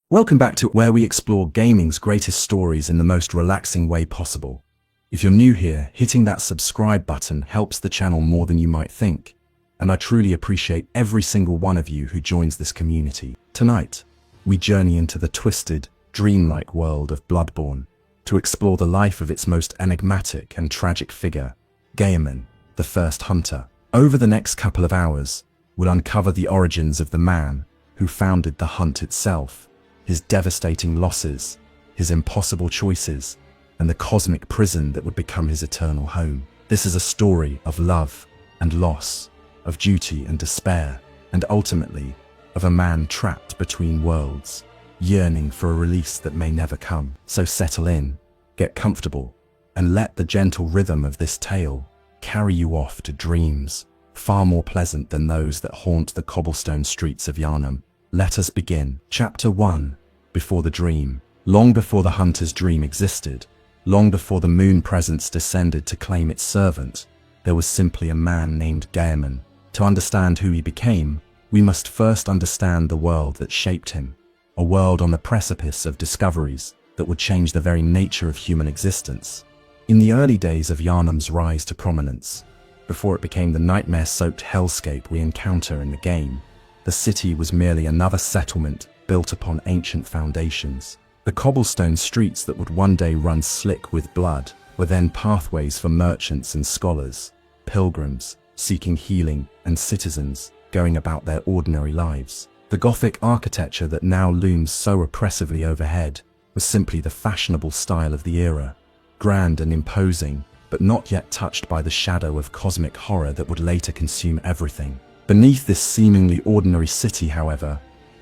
Welcome back to where we explore gaming's greatest stories in the most relaxing way possible. If you're new here, hitting that subscribe button helps the channel more than you might think, and I truly appreciate every single one of you who joins this community. Tonight, we journey into the twisted, dreamlike world of Bloodborne to explore the life of its most enigmatic and tragic figure, Gaiman, the first hunter. Over the next couple of hours, we'll uncover the origins of the man who founded the hunt itself, his devastating losses, his impossible choices, and the cosmic prison that would become his eternal home. This is a story of love and loss, of duty and despair, and ultimately, of a man trapped between worlds, yearning for a release that may never come. So settle in, get comfortable, and let the gentle rhythm of this tale carry you off to dreams far more pleasant than those that haunt the cobblestone streets of Gehrman. Let us begin. Chapter 1. Before the dream. Long before the hunter's dream existed, long before the moon presence descended to claim its servant, there was simply a man named Gehrman. To understand who he became, we must first understand the world that shaped him, a world on the precipice of discoveries that would change the very nature of human existence. In the early days of Gehrman's rise to prominence, before it became the nightmare-soaked hellscape we encounter in the game, the city was merely another settlement built upon ancient foundations. The cobblestone streets that would one day run slick with blood were then pathways for merchants and scholars, pilgrims seeking healing, and citizens going about their ordinary lives. The Gothic architecture that now looms so oppressively overhead was simply the fashionable style of the era, grand and imposing, but not yet touched by the shadow of cosmic horror that would later consume everything. Beneath this seemingly ordinary city, however,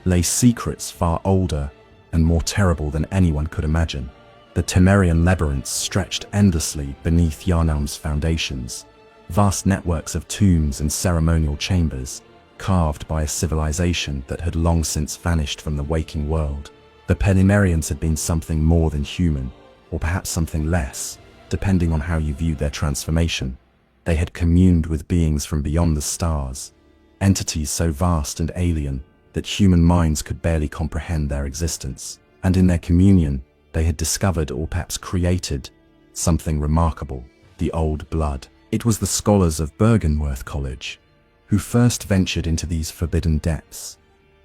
lay secrets far older and more terrible than anyone could imagine. The Temerian labyrinths stretched endlessly beneath Gehrman's foundations, vast networks of tombs and ceremonial chambers, carved by a civilization that had long since vanished from the waking world. The Temerians had been something more than human, or perhaps something less, depending on how you viewed their transformation. They had communed with beings from beyond the stars, entities so vast and alien that human minds could barely comprehend their existence. And in their communion, they had discovered, or perhaps created, something remarkable: the old blood. It was the scholars of Bergenworth College who first ventured into these forbidden depths.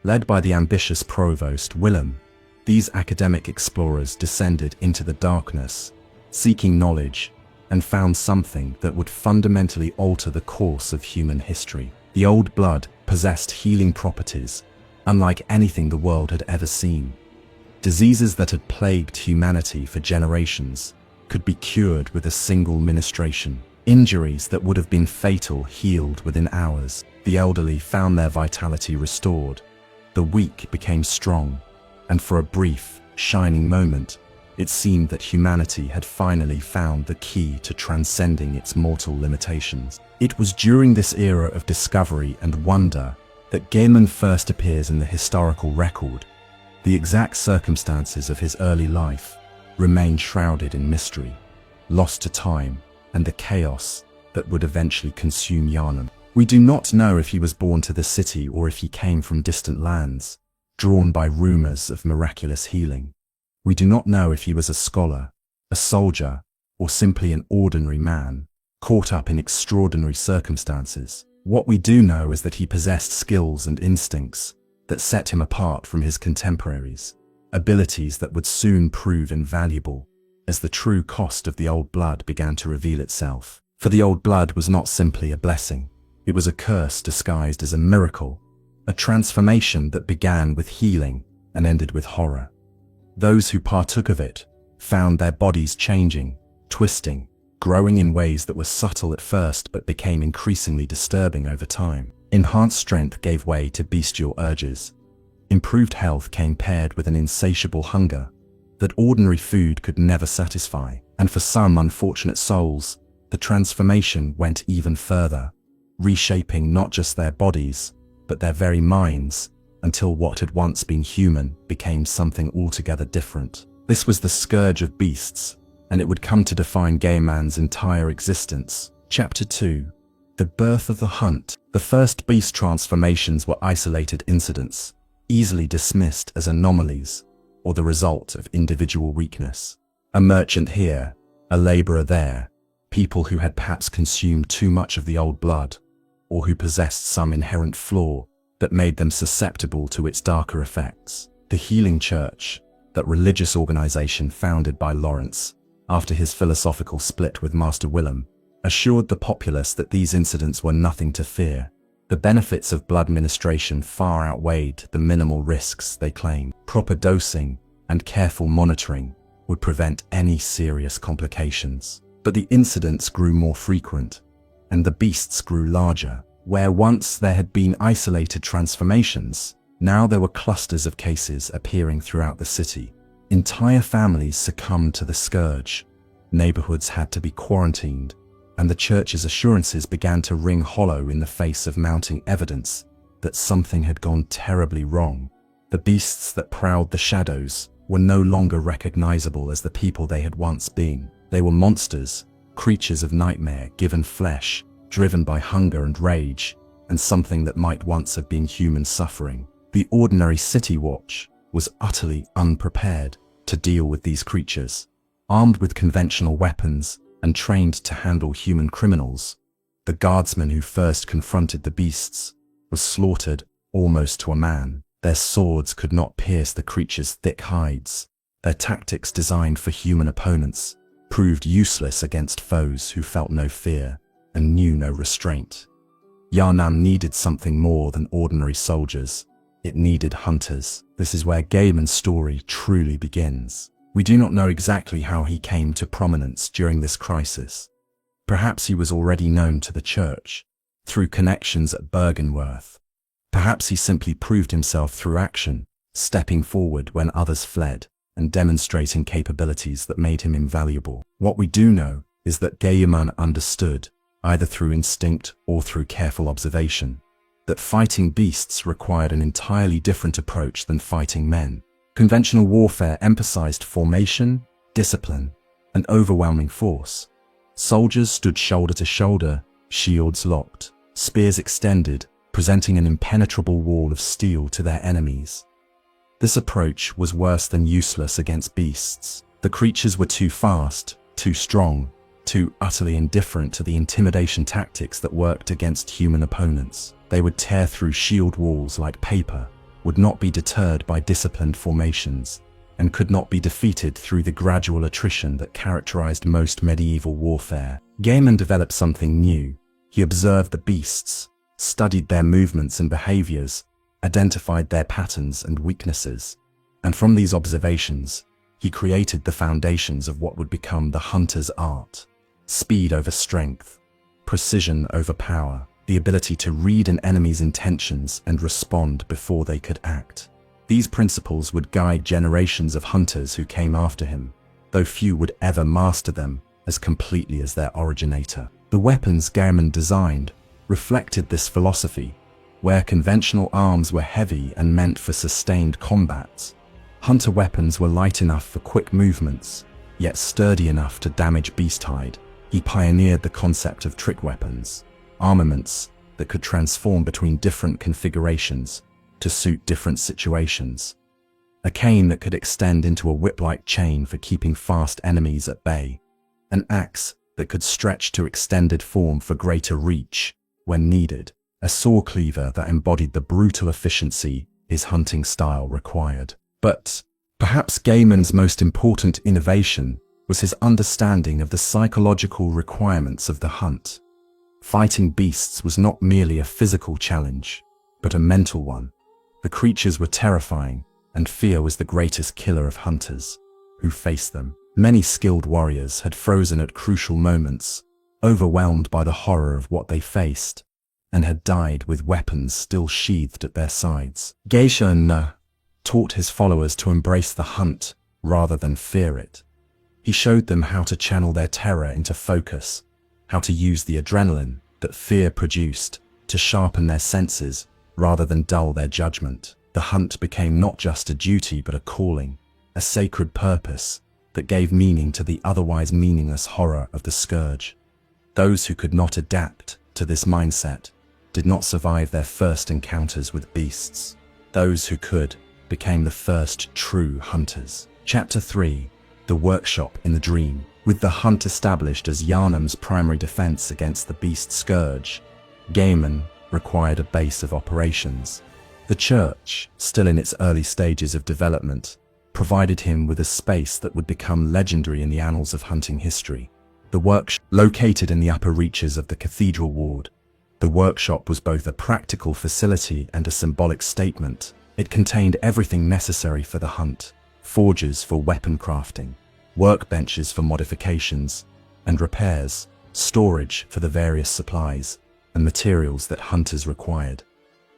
Led by the ambitious provost Willem, these academic explorers descended into the darkness, seeking knowledge, and found something that would fundamentally alter the course of human history. The old blood possessed healing properties, unlike anything the world had ever seen. Diseases that had plagued humanity for generations could be cured with a single ministration. Injuries that would have been fatal healed within hours. The elderly found their vitality restored. The weak became strong, and for a brief, shining moment, it seemed that humanity had finally found the key to transcending its mortal limitations. It was during this era of discovery and wonder that Gaiman first appears in the historical record. The exact circumstances of his early life remain shrouded in mystery, lost to time and the chaos that would eventually consume Gehrman. We do not know if he was born to the city or if he came from distant lands, drawn by rumors of miraculous healing. We do not know if he was a scholar, a soldier, or simply an ordinary man, caught up in extraordinary circumstances. What we do know is that he possessed skills and instincts that set him apart from his contemporaries, abilities that would soon prove invaluable as the true cost of the old blood began to reveal itself. For the old blood was not simply a blessing, it was a curse disguised as a miracle, a transformation that began with healing and ended with horror. Those who partook of it found their bodies changing, twisting, growing in ways that were subtle at first but became increasingly disturbing over time. Enhanced strength gave way to bestial urges. Improved health came paired with an insatiable hunger that ordinary food could never satisfy. And for some unfortunate souls, the transformation went even further, reshaping not just their bodies, but their very minds, until what had once been human became something altogether different. This was the scourge of beasts, and it would come to define Gaiman's entire existence. Chapter 2. The birth of the hunt. The first beast transformations were isolated incidents, easily dismissed as anomalies. or the result of individual weakness. A merchant here, a laborer there, people who had perhaps consumed too much of the old blood, or who possessed some inherent flaw that made them susceptible to its darker effects. The Healing Church, that religious organization founded by Lawrence after his philosophical split with Master Willem, assured the populace that these incidents were nothing to fear. The benefits of blood ministration far outweighed the minimal risks they claimed. Proper dosing and careful monitoring would prevent any serious complications. But the incidents grew more frequent, and the beasts grew larger. Where once there had been isolated transformations, now there were clusters of cases appearing throughout the city. Entire families succumbed to the scourge. Neighborhoods had to be quarantined, and the church's assurances began to ring hollow in the face of mounting evidence that something had gone terribly wrong. The beasts that prowled the shadows were no longer recognizable as the people they had once been. They were monsters, creatures of nightmare, given flesh, driven by hunger and rage, and something that might once have been human suffering. The ordinary city watch was utterly unprepared to deal with these creatures. Armed with conventional weapons and trained to handle human criminals, the guardsman who first confronted the beasts was slaughtered almost to a man. Their swords could not pierce the creatures' thick hides. Their tactics, designed for human opponents, proved useless against foes who felt no fear and knew no restraint. Yharnam needed something more than ordinary soldiers. It needed hunters. This is where Gaiman's story truly begins. We do not know exactly how he came to prominence during this crisis. Perhaps he was already known to the church, through connections at Bergenworth. Perhaps he simply proved himself through action, stepping forward when others fled, and demonstrating capabilities that made him invaluable. What we do know is that Gehrman understood, either through instinct or through careful observation, that fighting beasts required an entirely different approach than fighting men. Conventional warfare emphasized formation, discipline, and overwhelming force. Soldiers stood shoulder to shoulder, shields locked, spears extended, presenting an impenetrable wall of steel to their enemies. This approach was worse than useless against beasts. The creatures were too fast, too strong, too utterly indifferent to the intimidation tactics that worked against human opponents. They would tear through shield walls like paper, would not be deterred by disciplined formations, and could not be defeated through the gradual attrition that characterized most medieval warfare. Gaiman developed something new. He observed the beasts, studied their movements and behaviors, identified their patterns and weaknesses, and from these observations, he created the foundations of what would become the hunter's art. Speed over strength, precision over power, the ability to read an enemy's intentions and respond before they could act. These principles would guide generations of hunters who came after him, though few would ever master them as completely as their originator. The weapons Gaiman designed reflected this philosophy. Where conventional arms were heavy and meant for sustained combats, hunter weapons were light enough for quick movements, yet sturdy enough to damage beasthide. He pioneered the concept of trick weapons, armaments that could transform between different configurations to suit different situations. A cane that could extend into a whip-like chain for keeping fast enemies at bay. An axe that could stretch to extended form for greater reach when needed. A saw cleaver that embodied the brutal efficiency his hunting style required. But perhaps Gaiman's most important innovation was his understanding of the psychological requirements of the hunt. Fighting beasts was not merely a physical challenge, but a mental one. The creatures were terrifying, and fear was the greatest killer of hunters who faced them. Many skilled warriors had frozen at crucial moments, overwhelmed by the horror of what they faced, and had died with weapons still sheathed at their sides. Gehrman taught his followers to embrace the hunt rather than fear it. He showed them how to channel their terror into focus, how to use the adrenaline that fear produced to sharpen their senses rather than dull their judgment. The hunt became not just a duty but a calling, a sacred purpose that gave meaning to the otherwise meaningless horror of the scourge. Those who could not adapt to this mindset did not survive their first encounters with beasts. Those who could became the first true hunters. Chapter 3. The Workshop in the Dream. With the hunt established as Gehrman's primary defense against the beast scourge, Gaiman required a base of operations. The church, still in its early stages of development, provided him with a space that would become legendary in the annals of hunting history. The workshop, located in the upper reaches of the cathedral ward, the workshop was both a practical facility and a symbolic statement. It contained everything necessary for the hunt: forges for weapon crafting, workbenches for modifications and repairs, storage for the various supplies and materials that hunters required.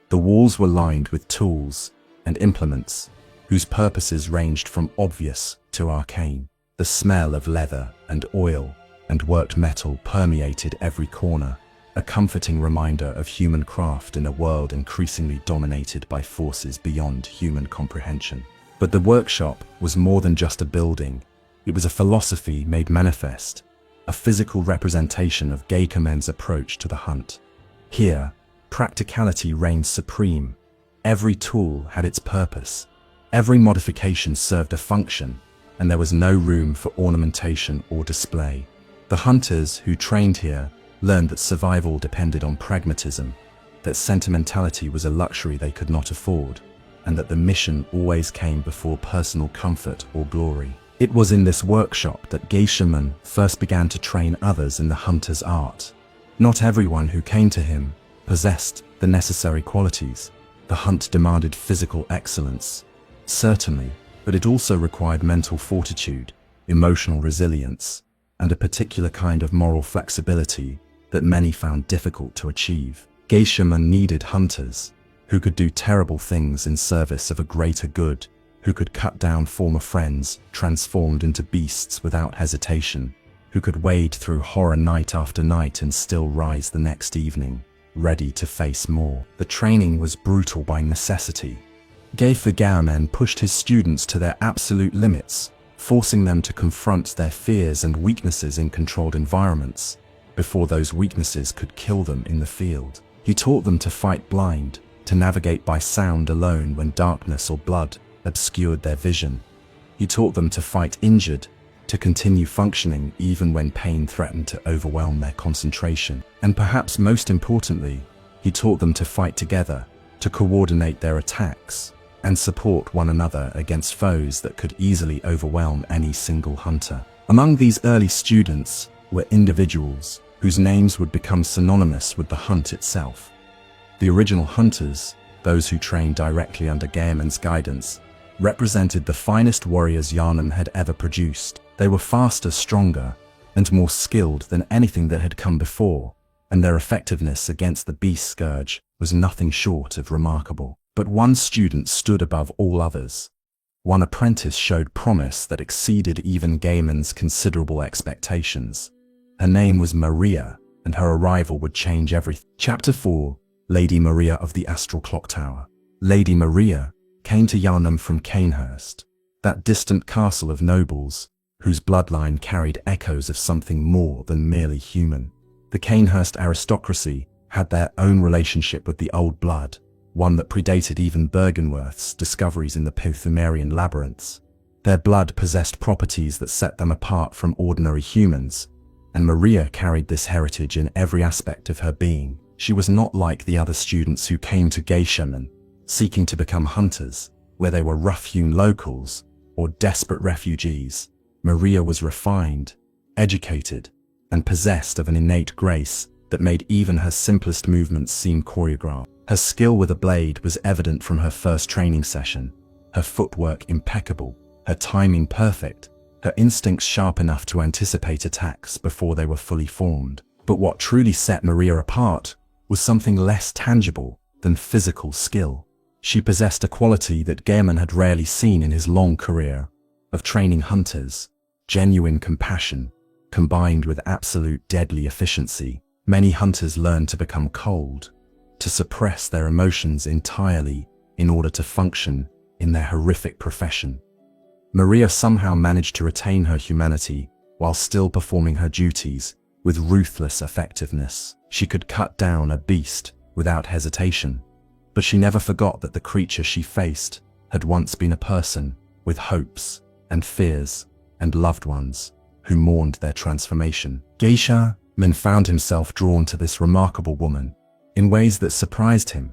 The walls were lined with tools and implements whose purposes ranged from obvious to arcane. The smell of leather and oil and worked metal permeated every corner, a comforting reminder of human craft in a world increasingly dominated by forces beyond human comprehension. But the workshop was more than just a building. It was a philosophy made manifest, a physical representation of Gaiman's approach to the hunt. Here, practicality reigned supreme. Every tool had its purpose. Every modification served a function, and there was no room for ornamentation or display. The hunters who trained here learned that survival depended on pragmatism, that sentimentality was a luxury they could not afford, and that the mission always came before personal comfort or glory. It was in this workshop that Gaiman first began to train others in the hunter's art. Not everyone who came to him possessed the necessary qualities. The hunt demanded physical excellence, certainly, but it also required mental fortitude, emotional resilience, and a particular kind of moral flexibility that many found difficult to achieve. Gaiman needed hunters who could do terrible things in service of a greater good, who could cut down former friends transformed into beasts without hesitation, who could wade through horror night after night and still rise the next evening, ready to face more. The training was brutal by necessity. Gaiman pushed his students to their absolute limits, forcing them to confront their fears and weaknesses in controlled environments, before those weaknesses could kill them in the field. He taught them to fight blind, to navigate by sound alone when darkness or blood obscured their vision. He taught them to fight injured, to continue functioning even when pain threatened to overwhelm their concentration. And perhaps most importantly, he taught them to fight together, to coordinate their attacks, and support one another against foes that could easily overwhelm any single hunter. Among these early students were individuals whose names would become synonymous with the hunt itself. The original hunters, those who trained directly under Gaiman's guidance, represented the finest warriors Gehrman had ever produced. They were faster, stronger, and more skilled than anything that had come before, and their effectiveness against the beast scourge was nothing short of remarkable. But one student stood above all others. One apprentice showed promise that exceeded even Gaiman's considerable expectations. Her name was Maria, and her arrival would change everything. Chapter 4. Lady Maria of the Astral Clock Tower. Lady Maria came to Gehrman from Cainhurst, that distant castle of nobles, whose bloodline carried echoes of something more than merely human. The Cainhurst aristocracy had their own relationship with the old blood, one that predated even Bergenworth's discoveries in the Pythagorean labyrinths. Their blood possessed properties that set them apart from ordinary humans, and Maria carried this heritage in every aspect of her being. She was not like the other students who came to Gehrman, seeking to become hunters, where they were rough-hewn locals or desperate refugees. Maria was refined, educated, and possessed of an innate grace that made even her simplest movements seem choreographed. Her skill with a blade was evident from her first training session, her footwork impeccable, her timing perfect, her instincts sharp enough to anticipate attacks before they were fully formed. But what truly set Maria apart was something less tangible than physical skill. She possessed a quality that Gehrman had rarely seen in his long career of training hunters: genuine compassion, combined with absolute deadly efficiency. Many hunters learn to become cold, to suppress their emotions entirely in order to function in their horrific profession. Maria somehow managed to retain her humanity while still performing her duties with ruthless effectiveness. She could cut down a beast without hesitation, but she never forgot that the creature she faced had once been a person with hopes and fears and loved ones who mourned their transformation. Gehrman found himself drawn to this remarkable woman in ways that surprised him.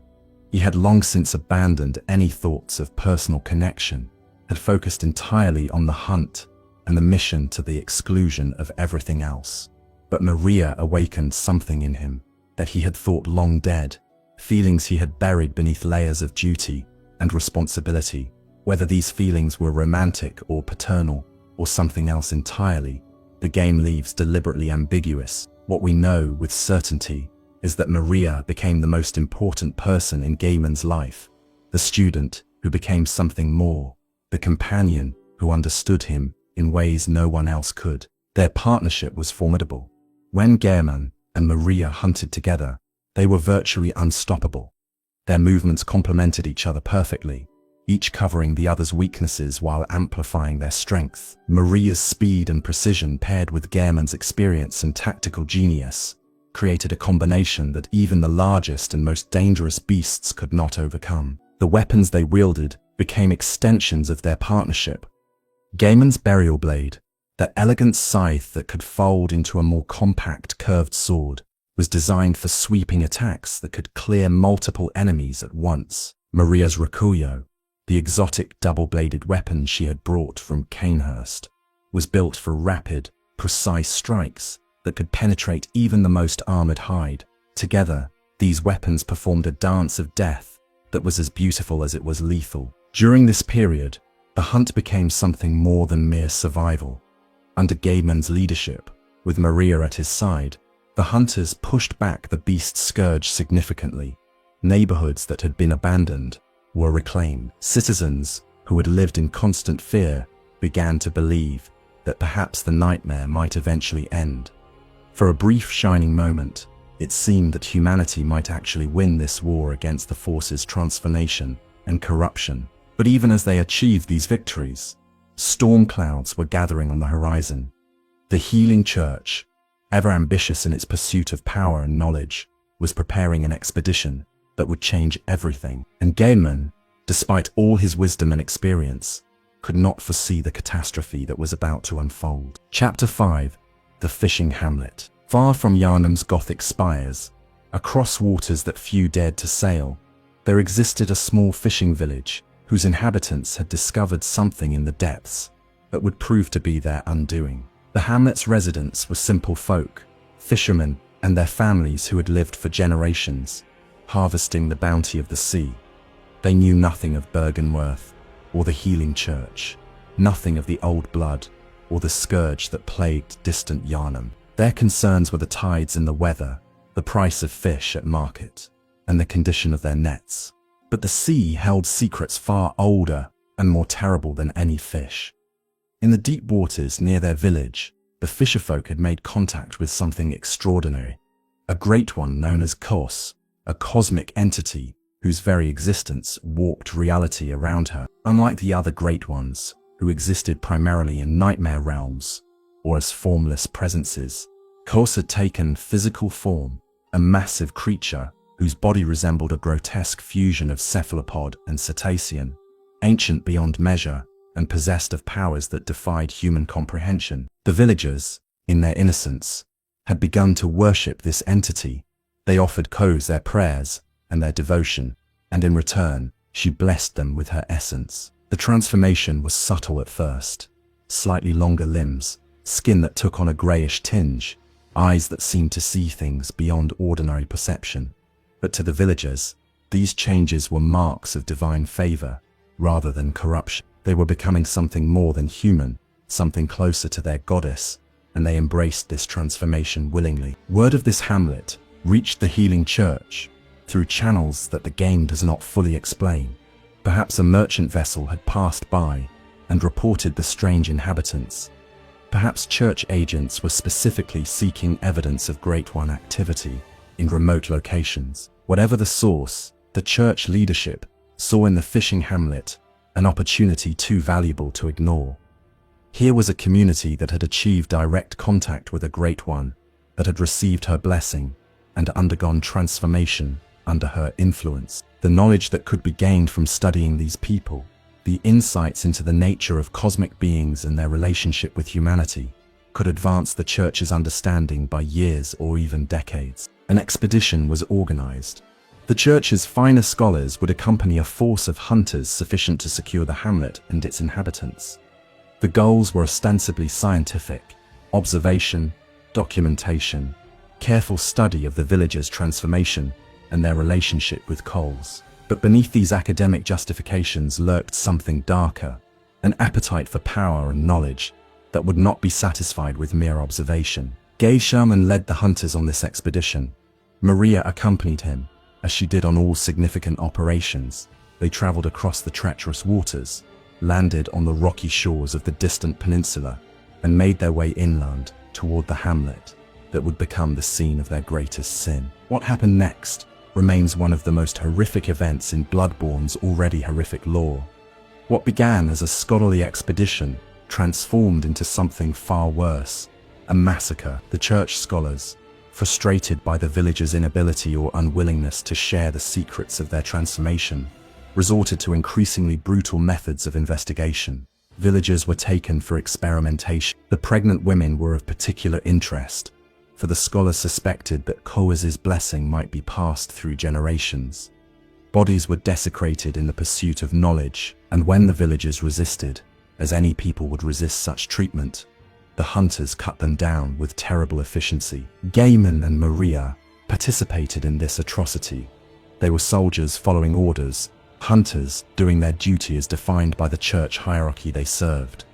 He had long since abandoned any thoughts of personal connection, had focused entirely on the hunt and the mission to the exclusion of everything else. But Maria awakened something in him that he had thought long dead, feelings he had buried beneath layers of duty and responsibility. Whether these feelings were romantic or paternal or something else entirely, the game leaves deliberately ambiguous. What we know with certainty is that Maria became the most important person in Gaiman's life, the student who became something more, the companion who understood him in ways no one else could. Their partnership was formidable. When Gehrman and Maria hunted together, they were virtually unstoppable. Their movements complemented each other perfectly, each covering the other's weaknesses while amplifying their strength. Maria's speed and precision paired with Gehrman's experience and tactical genius created a combination that even the largest and most dangerous beasts could not overcome. The weapons they wielded became extensions of their partnership. Gaiman's burial blade, that elegant scythe that could fold into a more compact curved sword, was designed for sweeping attacks that could clear multiple enemies at once. Maria's rakuyo, the exotic double-bladed weapon she had brought from Canehurst, was built for rapid, precise strikes that could penetrate even the most armored hide. Together, these weapons performed a dance of death that was as beautiful as it was lethal. During this period, the hunt became something more than mere survival. Under Gaiman's leadership, with Maria at his side, the hunters pushed back the beast's scourge significantly. Neighborhoods that had been abandoned were reclaimed. Citizens who had lived in constant fear began to believe that perhaps the nightmare might eventually end. For a brief shining moment, it seemed that humanity might actually win this war against the forces' transformation and corruption. But even as they achieved these victories, storm clouds were gathering on the horizon. The healing church, ever ambitious in its pursuit of power and knowledge, was preparing an expedition that would change everything. And Gaiman, despite all his wisdom and experience, could not foresee the catastrophe that was about to unfold. Chapter 5. The Fishing Hamlet. Far from Yharnam's Gothic spires, across waters that few dared to sail, there existed a small fishing village whose inhabitants had discovered something in the depths that would prove to be their undoing. The hamlet's residents were simple folk, fishermen and their families who had lived for generations, harvesting the bounty of the sea. They knew nothing of Bergenworth or the healing church, nothing of the old blood or the scourge that plagued distant Yharnam. Their concerns were the tides and the weather, the price of fish at market, and the condition of their nets. But the sea held secrets far older and more terrible than any fish. In the deep waters near their village, the fisherfolk had made contact with something extraordinary, a great one known as Kos, a cosmic entity whose very existence warped reality around her. Unlike the other great ones, who existed primarily in nightmare realms or as formless presences, Kos had taken physical form, a massive creature whose body resembled a grotesque fusion of cephalopod and cetacean, ancient beyond measure and possessed of powers that defied human comprehension. The villagers, in their innocence, had begun to worship this entity. They offered Kos their prayers and their devotion, and in return, she blessed them with her essence. The transformation was subtle at first. Slightly longer limbs, skin that took on a greyish tinge, eyes that seemed to see things beyond ordinary perception. But to the villagers, these changes were marks of divine favor, rather than corruption. They were becoming something more than human, something closer to their goddess, and they embraced this transformation willingly. Word of this hamlet reached the healing church through channels that the game does not fully explain. Perhaps a merchant vessel had passed by and reported the strange inhabitants. Perhaps church agents were specifically seeking evidence of Great One activity in remote locations. Whatever the source, the church leadership saw in the fishing hamlet an opportunity too valuable to ignore. Here was a community that had achieved direct contact with a Great One, that had received her blessing and undergone transformation under her influence. The knowledge that could be gained from studying these people The insights into the nature of cosmic beings and their relationship with humanity could advance the church's understanding by years or even decades. An expedition was organized. The church's finest scholars would accompany a force of hunters sufficient to secure the hamlet and its inhabitants. The goals were ostensibly scientific: observation, documentation, careful study of the villagers' transformation and their relationship with Coles. But beneath these academic justifications lurked something darker, an appetite for power and knowledge that would not be satisfied with mere observation. Gehrman led the hunters on this expedition. Maria accompanied him, as she did on all significant operations. They traveled across the treacherous waters, landed on the rocky shores of the distant peninsula, and made their way inland toward the hamlet that would become the scene of their greatest sin. What happened next remains one of the most horrific events in Bloodborne's already horrific lore. What began as a scholarly expedition transformed into something far worse: a massacre. The church scholars, frustrated by the villagers' inability or unwillingness to share the secrets of their transformation, resorted to increasingly brutal methods of investigation. Villagers were taken for experimentation. The pregnant women were of particular interest, for the scholars suspected that Coes's blessing might be passed through generations. Bodies were desecrated in the pursuit of knowledge, and when the villagers resisted, as any people would resist such treatment, the hunters cut them down with terrible efficiency. Gaiman and Maria participated in this atrocity. They were soldiers following orders, hunters doing their duty as defined by the church hierarchy they served.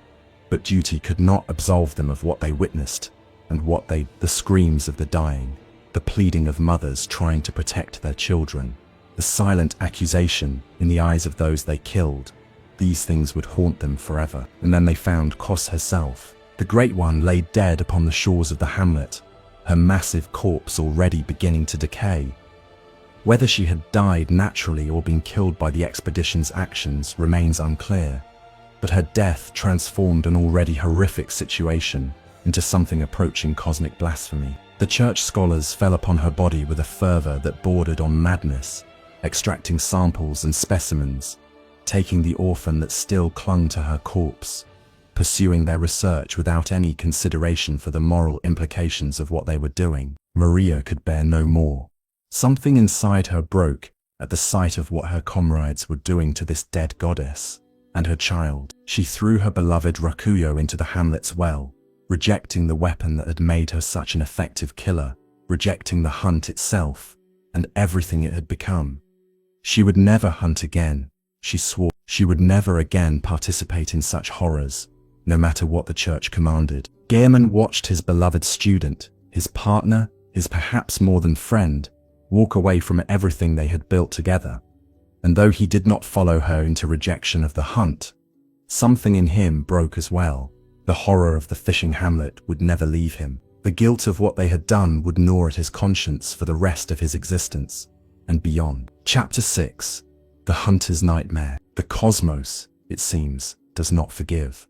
But duty could not absolve them of what they witnessed, and the screams of the dying, the pleading of mothers trying to protect their children, the silent accusation in the eyes of those they killed. These things would haunt them forever. And then they found Kos herself. The Great One lay dead upon the shores of the hamlet, her massive corpse already beginning to decay. Whether she had died naturally or been killed by the expedition's actions remains unclear, but her death transformed an already horrific situation into something approaching cosmic blasphemy. The church scholars fell upon her body with a fervor that bordered on madness, extracting samples and specimens, taking the orphan that still clung to her corpse, pursuing their research without any consideration for the moral implications of what they were doing. Maria could bear no more. Something inside her broke at the sight of what her comrades were doing to this dead goddess and her child. She threw her beloved Rakuyo into the hamlet's well, rejecting the weapon that had made her such an effective killer, rejecting the hunt itself and everything it had become. She would never hunt again. She swore she would never again participate in such horrors, no matter what the church commanded. Gehrman watched his beloved student, his partner, his perhaps more than friend, walk away from everything they had built together. And though he did not follow her into rejection of the hunt, something in him broke as well. The horror of the fishing hamlet would never leave him. The guilt of what they had done would gnaw at his conscience for the rest of his existence and beyond. Chapter 6. The Hunter's Nightmare. The cosmos, it seems, does not forgive.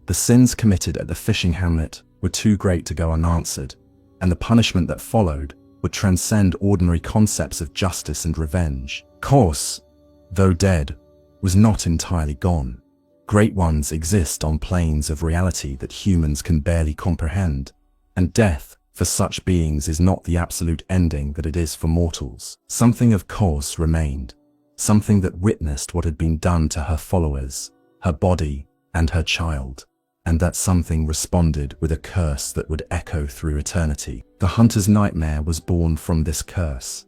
The sins committed at the fishing hamlet were too great to go unanswered, and the punishment that followed would transcend ordinary concepts of justice and revenge. Kos, though dead, was not entirely gone. Great ones exist on planes of reality that humans can barely comprehend, and death for such beings is not the absolute ending that it is for mortals. Something of Kos remained, something that witnessed what had been done to her followers, her body, and her child, and that something responded with a curse that would echo through eternity. The hunter's nightmare was born from this curse.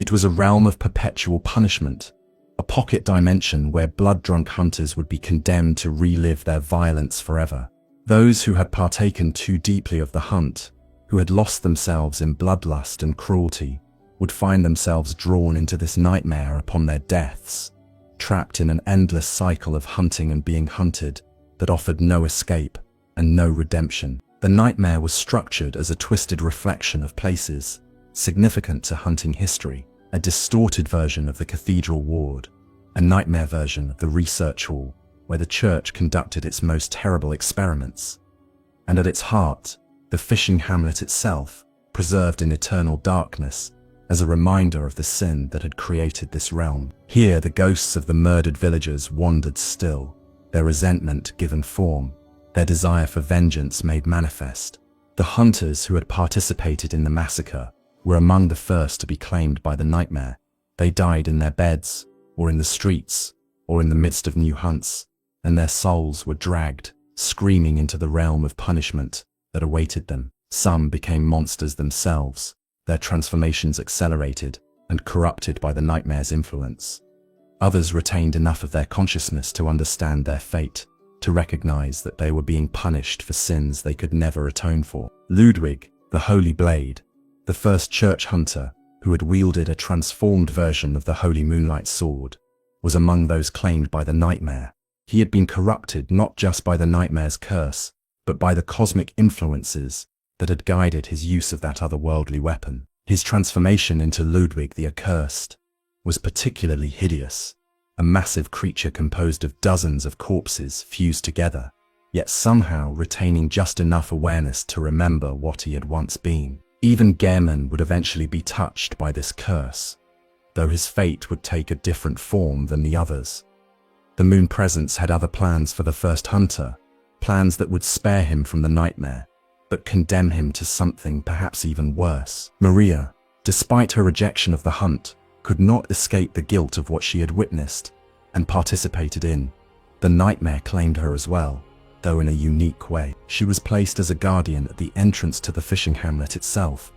It was a realm of perpetual punishment, a pocket dimension where blood-drunk hunters would be condemned to relive their violence forever. Those who had partaken too deeply of the hunt, who had lost themselves in bloodlust and cruelty, would find themselves drawn into this nightmare upon their deaths, trapped in an endless cycle of hunting and being hunted that offered no escape and no redemption. The nightmare was structured as a twisted reflection of places significant to hunting history, a distorted version of the cathedral ward, a nightmare version of the research hall where the church conducted its most terrible experiments, and at its heart, the fishing hamlet itself, preserved in eternal darkness, as a reminder of the sin that had created this realm. Here, the ghosts of the murdered villagers wandered still, their resentment given form, their desire for vengeance made manifest. The hunters who had participated in the massacre were among the first to be claimed by the nightmare. They died in their beds, or in the streets, or in the midst of new hunts, and their souls were dragged, screaming into the realm of punishment that awaited them. Some became monsters themselves, their transformations accelerated and corrupted by the nightmare's influence. Others retained enough of their consciousness to understand their fate, to recognize that they were being punished for sins they could never atone for. Ludwig, the Holy Blade, the first church hunter who had wielded a transformed version of the Holy Moonlight Sword, was among those claimed by the nightmare. He had been corrupted not just by the nightmare's curse, but by the cosmic influences that had guided his use of that otherworldly weapon. His transformation into Ludwig the Accursed was particularly hideous, a massive creature composed of dozens of corpses fused together, yet somehow retaining just enough awareness to remember what he had once been. Even Gehrman would eventually be touched by this curse, though his fate would take a different form than the others. The Moon Presence had other plans for the first hunter, plans that would spare him from the nightmare, but condemn him to something perhaps even worse. Maria, despite her rejection of the hunt, could not escape the guilt of what she had witnessed and participated in. The nightmare claimed her as well, though in a unique way. She was placed as a guardian at the entrance to the fishing hamlet itself,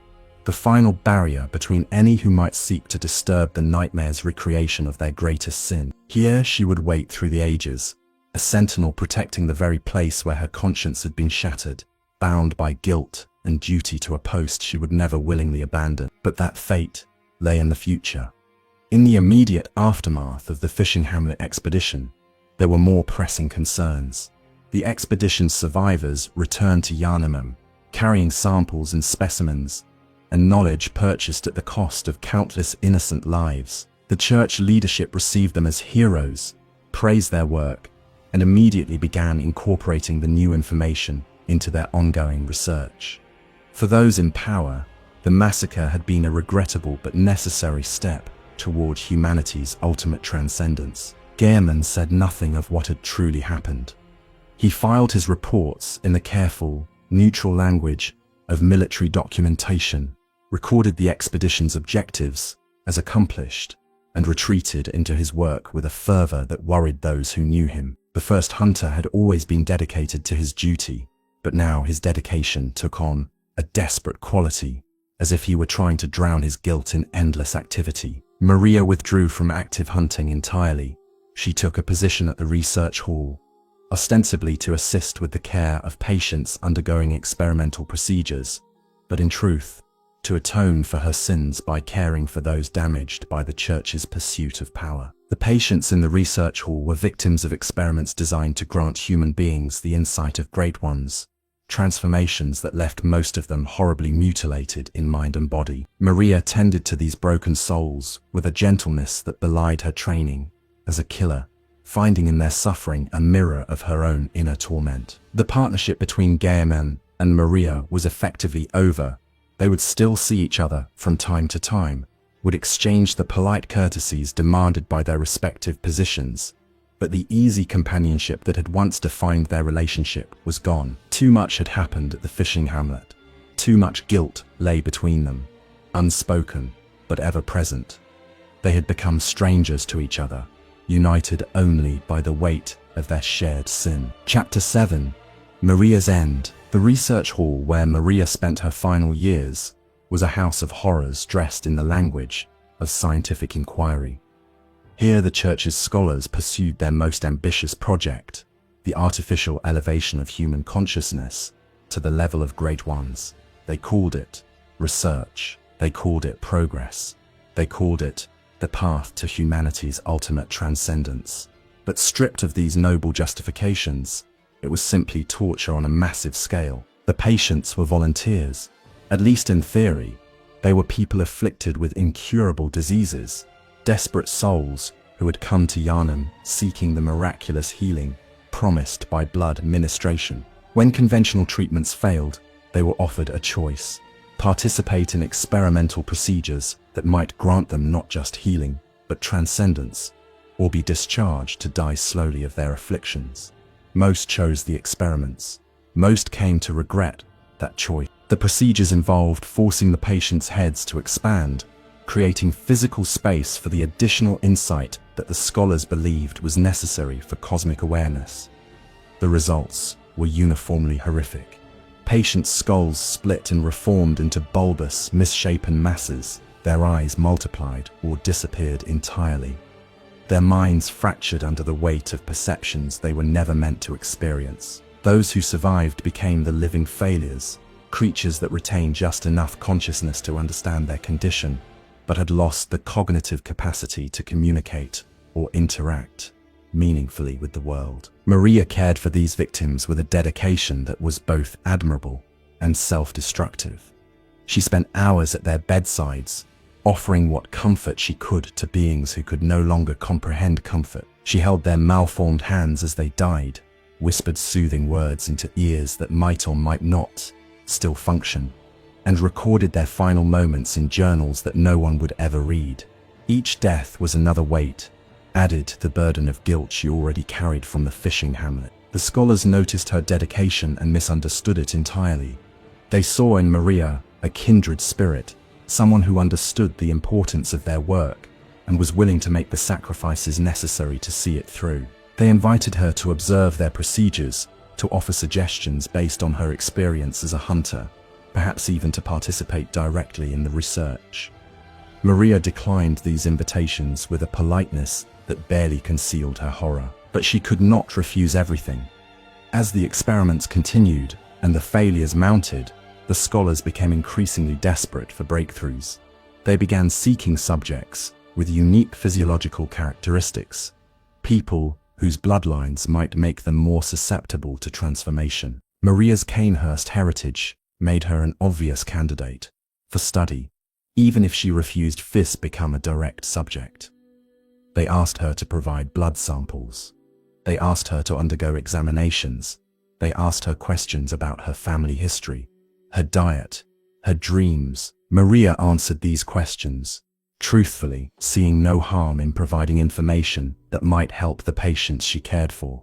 the final barrier between any who might seek to disturb the nightmare's recreation of their greatest sin. Here she would wait through the ages, a sentinel protecting the very place where her conscience had been shattered, bound by guilt and duty to a post she would never willingly abandon. But that fate lay in the future. In the immediate aftermath of the fishing hamlet expedition, there were more pressing concerns. The expedition's survivors returned to Gaiman, carrying samples and specimens, and knowledge purchased at the cost of countless innocent lives. The church leadership received them as heroes, praised their work, and immediately began incorporating the new information into their ongoing research. For those in power, the massacre had been a regrettable but necessary step toward humanity's ultimate transcendence. Gehrman said nothing of what had truly happened. He filed his reports in the careful, neutral language of military documentation, recorded the expedition's objectives as accomplished, and retreated into his work with a fervor that worried those who knew him. The first hunter had always been dedicated to his duty, but now his dedication took on a desperate quality, as if he were trying to drown his guilt in endless activity. Maria withdrew from active hunting entirely. She took a position at the research hall, ostensibly to assist with the care of patients undergoing experimental procedures, but in truth, to atone for her sins by caring for those damaged by the church's pursuit of power. The patients in the research hall were victims of experiments designed to grant human beings the insight of great ones, transformations that left most of them horribly mutilated in mind and body. Maria tended to these broken souls with a gentleness that belied her training as a killer, finding in their suffering a mirror of her own inner torment. The partnership between Gaiman and Maria was effectively over. They would still see each other from time to time, would exchange the polite courtesies demanded by their respective positions, but the easy companionship that had once defined their relationship was gone. Too much had happened at the fishing hamlet. Too much guilt lay between them, unspoken but ever present. They had become strangers to each other, united only by the weight of their shared sin. Chapter 7. Maria's End. The research hall where Maria spent her final years was a house of horrors dressed in the language of scientific inquiry. Here the church's scholars pursued their most ambitious project, the artificial elevation of human consciousness to the level of great ones. They called it research. They called it progress. They called it the path to humanity's ultimate transcendence. But stripped of these noble justifications, it was simply torture on a massive scale. The patients were volunteers. At least in theory, they were people afflicted with incurable diseases, desperate souls who had come to Gaiman seeking the miraculous healing promised by blood ministration. When conventional treatments failed, they were offered a choice: participate in experimental procedures that might grant them not just healing, but transcendence, or be discharged to die slowly of their afflictions. Most chose the experiments. Most came to regret that choice. The procedures involved forcing the patients' heads to expand, creating physical space for the additional insight that the scholars believed was necessary for cosmic awareness. The results were uniformly horrific. Patients' skulls split and reformed into bulbous, misshapen masses. Their eyes multiplied or disappeared entirely. Their minds fractured under the weight of perceptions they were never meant to experience. Those who survived became the living failures, creatures that retained just enough consciousness to understand their condition, but had lost the cognitive capacity to communicate or interact meaningfully with the world. Maria cared for these victims with a dedication that was both admirable and self-destructive. She spent hours at their bedsides, offering what comfort she could to beings who could no longer comprehend comfort. She held their malformed hands as they died, whispered soothing words into ears that might or might not still function, and recorded their final moments in journals that no one would ever read. Each death was another weight, added to the burden of guilt she already carried from the fishing hamlet. The scholars noticed her dedication and misunderstood it entirely. They saw in Maria a kindred spirit, someone who understood the importance of their work and was willing to make the sacrifices necessary to see it through. They invited her to observe their procedures, to offer suggestions based on her experience as a hunter, perhaps even to participate directly in the research. Maria declined these invitations with a politeness that barely concealed her horror. But she could not refuse everything. As the experiments continued and the failures mounted, the scholars became increasingly desperate for breakthroughs. They began seeking subjects with unique physiological characteristics, people whose bloodlines might make them more susceptible to transformation. Maria's Cainhurst heritage made her an obvious candidate for study, even if she refused FIS become a direct subject. They asked her to provide blood samples. They asked her to undergo examinations. They asked her questions about her family history, her diet, her dreams. Maria answered these questions truthfully, seeing no harm in providing information that might help the patients she cared for.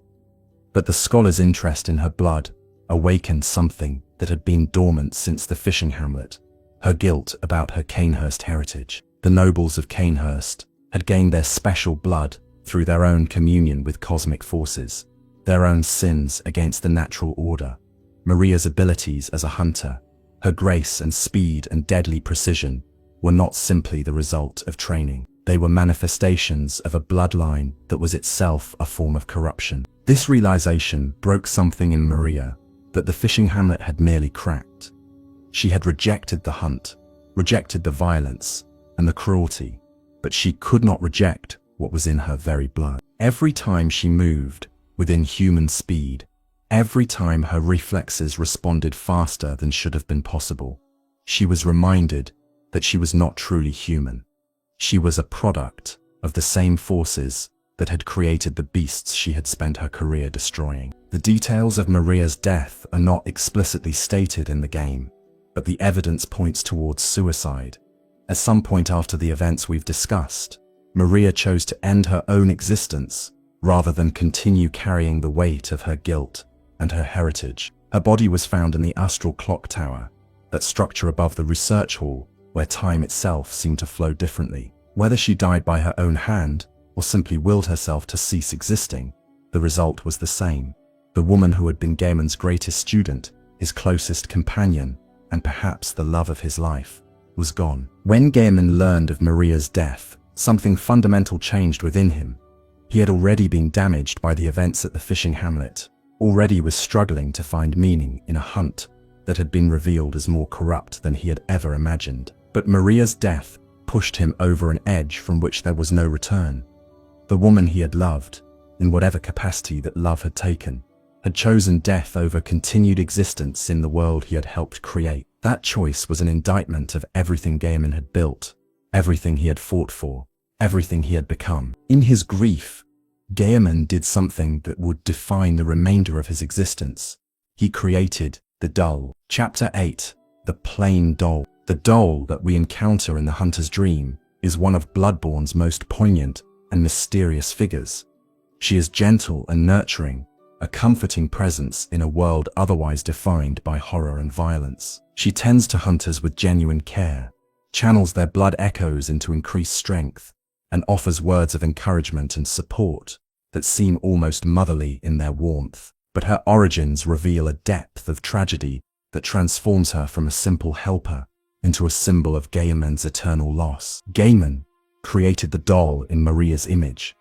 But the scholar's interest in her blood awakened something that had been dormant since the fishing hamlet, her guilt about her Cainhurst heritage. The nobles of Cainhurst had gained their special blood through their own communion with cosmic forces, their own sins against the natural order. Maria's abilities as a hunter, her grace and speed and deadly precision, were not simply the result of training. They were manifestations of a bloodline that was itself a form of corruption. This realization broke something in Maria that the fishing hamlet had merely cracked. She had rejected the hunt, rejected the violence and the cruelty, but she could not reject what was in her very blood. Every time she moved within human speed, every time her reflexes responded faster than should have been possible, she was reminded that she was not truly human. She was a product of the same forces that had created the beasts she had spent her career destroying. The details of Maria's death are not explicitly stated in the game, but the evidence points towards suicide. At some point after the events we've discussed, Maria chose to end her own existence rather than continue carrying the weight of her guilt and her heritage. Her body was found in the astral clock tower, that structure above the research hall where time itself seemed to flow differently. Whether she died by her own hand or simply willed herself to cease existing, the result was the same. The woman who had been Gaiman's greatest student, his closest companion, and perhaps the love of his life, was gone. When Gehrman learned of Maria's death, something fundamental changed within him. He had already been damaged by the events at the fishing hamlet, already was struggling to find meaning in a hunt that had been revealed as more corrupt than he had ever imagined. But Maria's death pushed him over an edge from which there was no return. The woman he had loved, in whatever capacity that love had taken, had chosen death over continued existence in the world he had helped create. That choice was an indictment of everything Gaiman had built, everything he had fought for, everything he had become. In his grief, Gehrman did something that would define the remainder of his existence. He created the dull. Chapter 8. the plain doll. The doll that we encounter in the hunter's dream is one of Bloodborne's most poignant and mysterious figures. She is gentle and nurturing, a comforting presence in a world otherwise defined by horror and violence. She tends to hunters with genuine care, channels their blood echoes into increased strength, and offers words of encouragement and support that seem almost motherly in their warmth. But her origins reveal a depth of tragedy that transforms her from a simple helper into a symbol of Gaiman's eternal loss. Gaiman created the doll in Maria's image.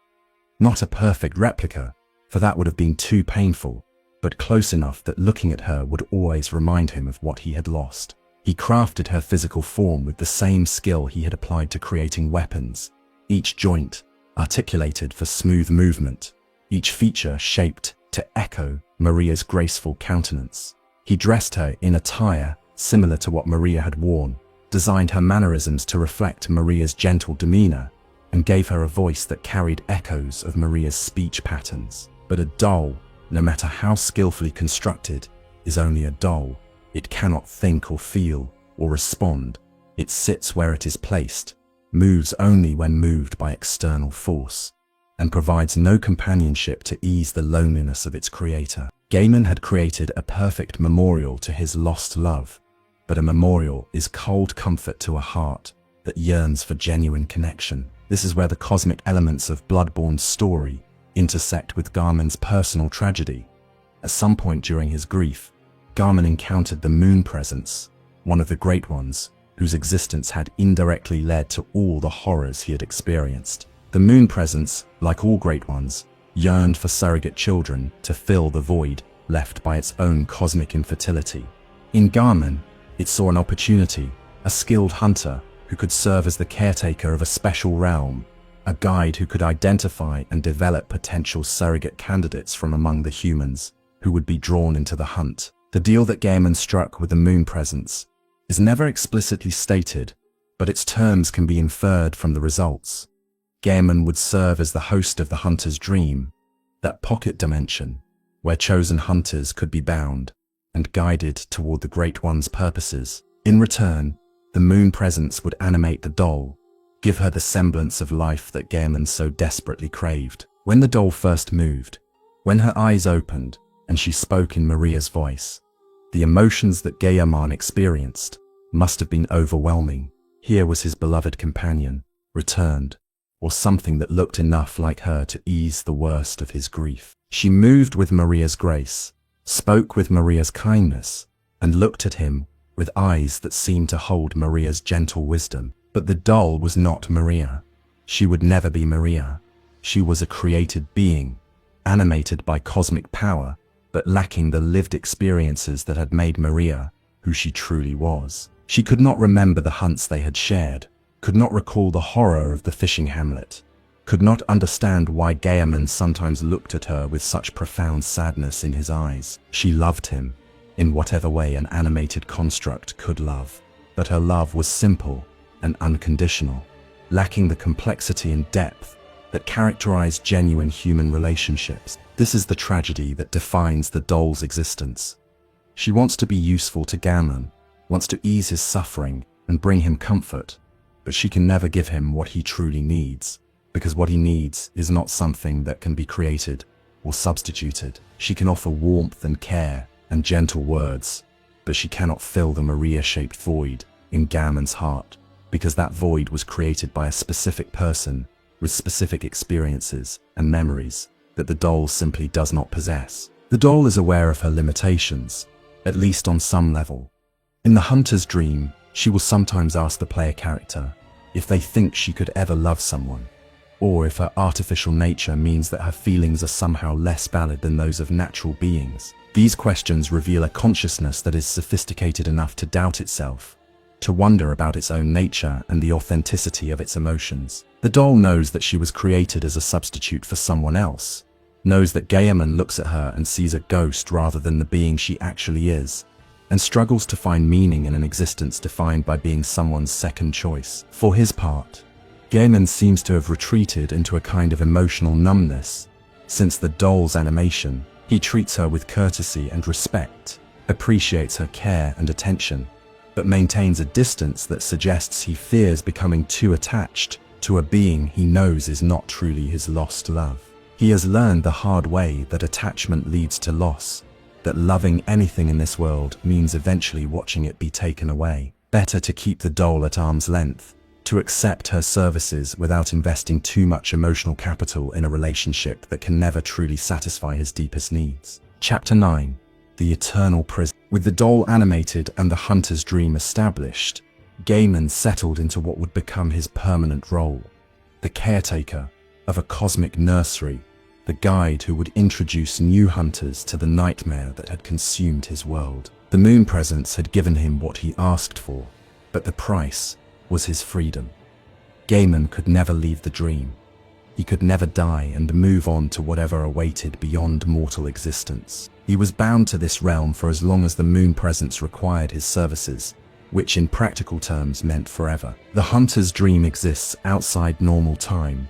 Not a perfect replica, for that would have been too painful, but close enough that looking at her would always remind him of what he had lost. He crafted her physical form with the same skill he had applied to creating weapons, each joint articulated for smooth movement, each feature shaped to echo Maria's graceful countenance. He dressed her in attire similar to what Maria had worn, designed her mannerisms to reflect Maria's gentle demeanor, and gave her a voice that carried echoes of Maria's speech patterns. But a doll, no matter how skillfully constructed, is only a doll. It cannot think or feel or respond. It sits where it is placed, moves only when moved by external force, and provides no companionship to ease the loneliness of its creator. Gaiman had created a perfect memorial to his lost love, but a memorial is cold comfort to a heart that yearns for genuine connection. This is where the cosmic elements of Bloodborne's story intersect with Gaiman's personal tragedy. At some point during his grief, Gaiman encountered the Moon Presence, one of the Great Ones, whose existence had indirectly led to all the horrors he had experienced. The Moon Presence, like all Great Ones, yearned for surrogate children to fill the void left by its own cosmic infertility. In Gaiman, it saw an opportunity, a skilled hunter who could serve as the caretaker of a special realm, a guide who could identify and develop potential surrogate candidates from among the humans who would be drawn into the hunt. The deal that Gehrman struck with the Moon Presence is never explicitly stated, but its terms can be inferred from the results. Gehrman would serve as the host of the hunter's dream, that pocket dimension where chosen hunters could be bound and guided toward the Great One's purposes. In return, the Moon Presence would animate the doll, give her the semblance of life that Gehrman so desperately craved. When the doll first moved, when her eyes opened and she spoke in Maria's voice, the emotions that Gaiman experienced must have been overwhelming. Here was his beloved companion, returned, or something that looked enough like her to ease the worst of his grief. She moved with Maria's grace, spoke with Maria's kindness, and looked at him with eyes that seemed to hold Maria's gentle wisdom. But the doll was not Maria. She would never be Maria. She was a created being, animated by cosmic power, but lacking the lived experiences that had made Maria who she truly was. She could not remember the hunts they had shared, could not recall the horror of the fishing hamlet, could not understand why Gaiman sometimes looked at her with such profound sadness in his eyes. She loved him, in whatever way an animated construct could love, but her love was simple and unconditional, lacking the complexity and depth that characterize genuine human relationships. This is the tragedy that defines the doll's existence. She wants to be useful to Gaiman, wants to ease his suffering and bring him comfort, but she can never give him what he truly needs, because what he needs is not something that can be created or substituted. She can offer warmth and care and gentle words, but she cannot fill the Maria-shaped void in Gaiman's heart, because that void was created by a specific person with specific experiences and memories that the doll simply does not possess. The doll is aware of her limitations, at least on some level. In the hunter's dream, she will sometimes ask the player character if they think she could ever love someone, or if her artificial nature means that her feelings are somehow less valid than those of natural beings. These questions reveal a consciousness that is sophisticated enough to doubt itself, to wonder about its own nature and the authenticity of its emotions. The doll knows that she was created as a substitute for someone else, knows that Gaiman looks at her and sees a ghost rather than the being she actually is, and struggles to find meaning in an existence defined by being someone's second choice. For his part, Gaiman seems to have retreated into a kind of emotional numbness. Since the doll's animation, he treats her with courtesy and respect, appreciates her care and attention, but maintains a distance that suggests he fears becoming too attached to a being he knows is not truly his lost love. He has learned the hard way that attachment leads to loss, that loving anything in this world means eventually watching it be taken away. Better to keep the doll at arm's length, to accept her services without investing too much emotional capital in a relationship that can never truly satisfy his deepest needs. Chapter 9. The Eternal Prison. With the doll animated and the hunter's dream established, Gaiman settled into what would become his permanent role, the caretaker of a cosmic nursery, the guide who would introduce new hunters to the nightmare that had consumed his world. The moon presence had given him what he asked for, but the price was his freedom. Gaiman could never leave the dream. He could never die and move on to whatever awaited beyond mortal existence. He was bound to this realm for as long as the moon presence required his services, which in practical terms meant forever. The hunter's dream exists outside normal time.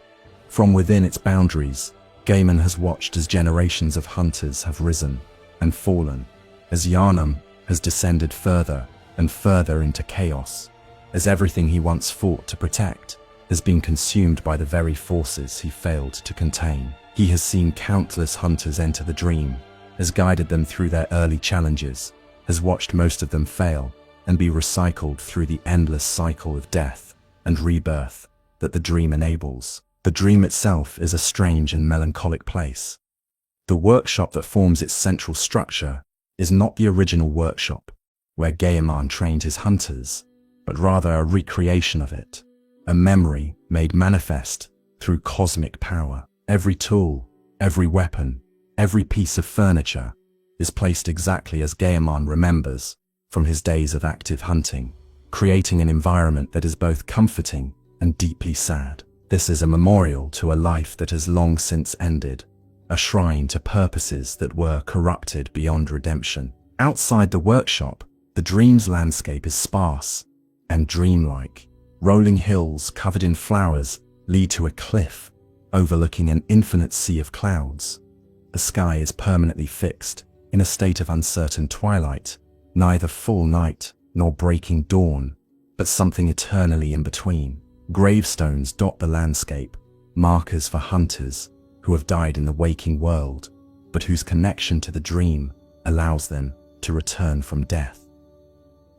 From within its boundaries, Gaiman has watched as generations of hunters have risen and fallen, as Gaiman has descended further and further into chaos, as everything he once fought to protect has been consumed by the very forces he failed to contain. He has seen countless hunters enter the dream, has guided them through their early challenges, has watched most of them fail and be recycled through the endless cycle of death and rebirth that the dream enables. The dream itself is a strange and melancholic place. The workshop that forms its central structure is not the original workshop where Gaiman trained his hunters, but rather a recreation of it, a memory made manifest through cosmic power. Every tool, every weapon, every piece of furniture is placed exactly as Gaiman remembers from his days of active hunting, creating an environment that is both comforting and deeply sad. This is a memorial to a life that has long since ended, a shrine to purposes that were corrupted beyond redemption. Outside the workshop, the dream's landscape is sparse and dreamlike. Rolling hills covered in flowers lead to a cliff overlooking an infinite sea of clouds. The sky is permanently fixed in a state of uncertain twilight, neither full night nor breaking dawn, but something eternally in between. Gravestones dot the landscape, markers for hunters who have died in the waking world, but whose connection to the dream allows them to return from death.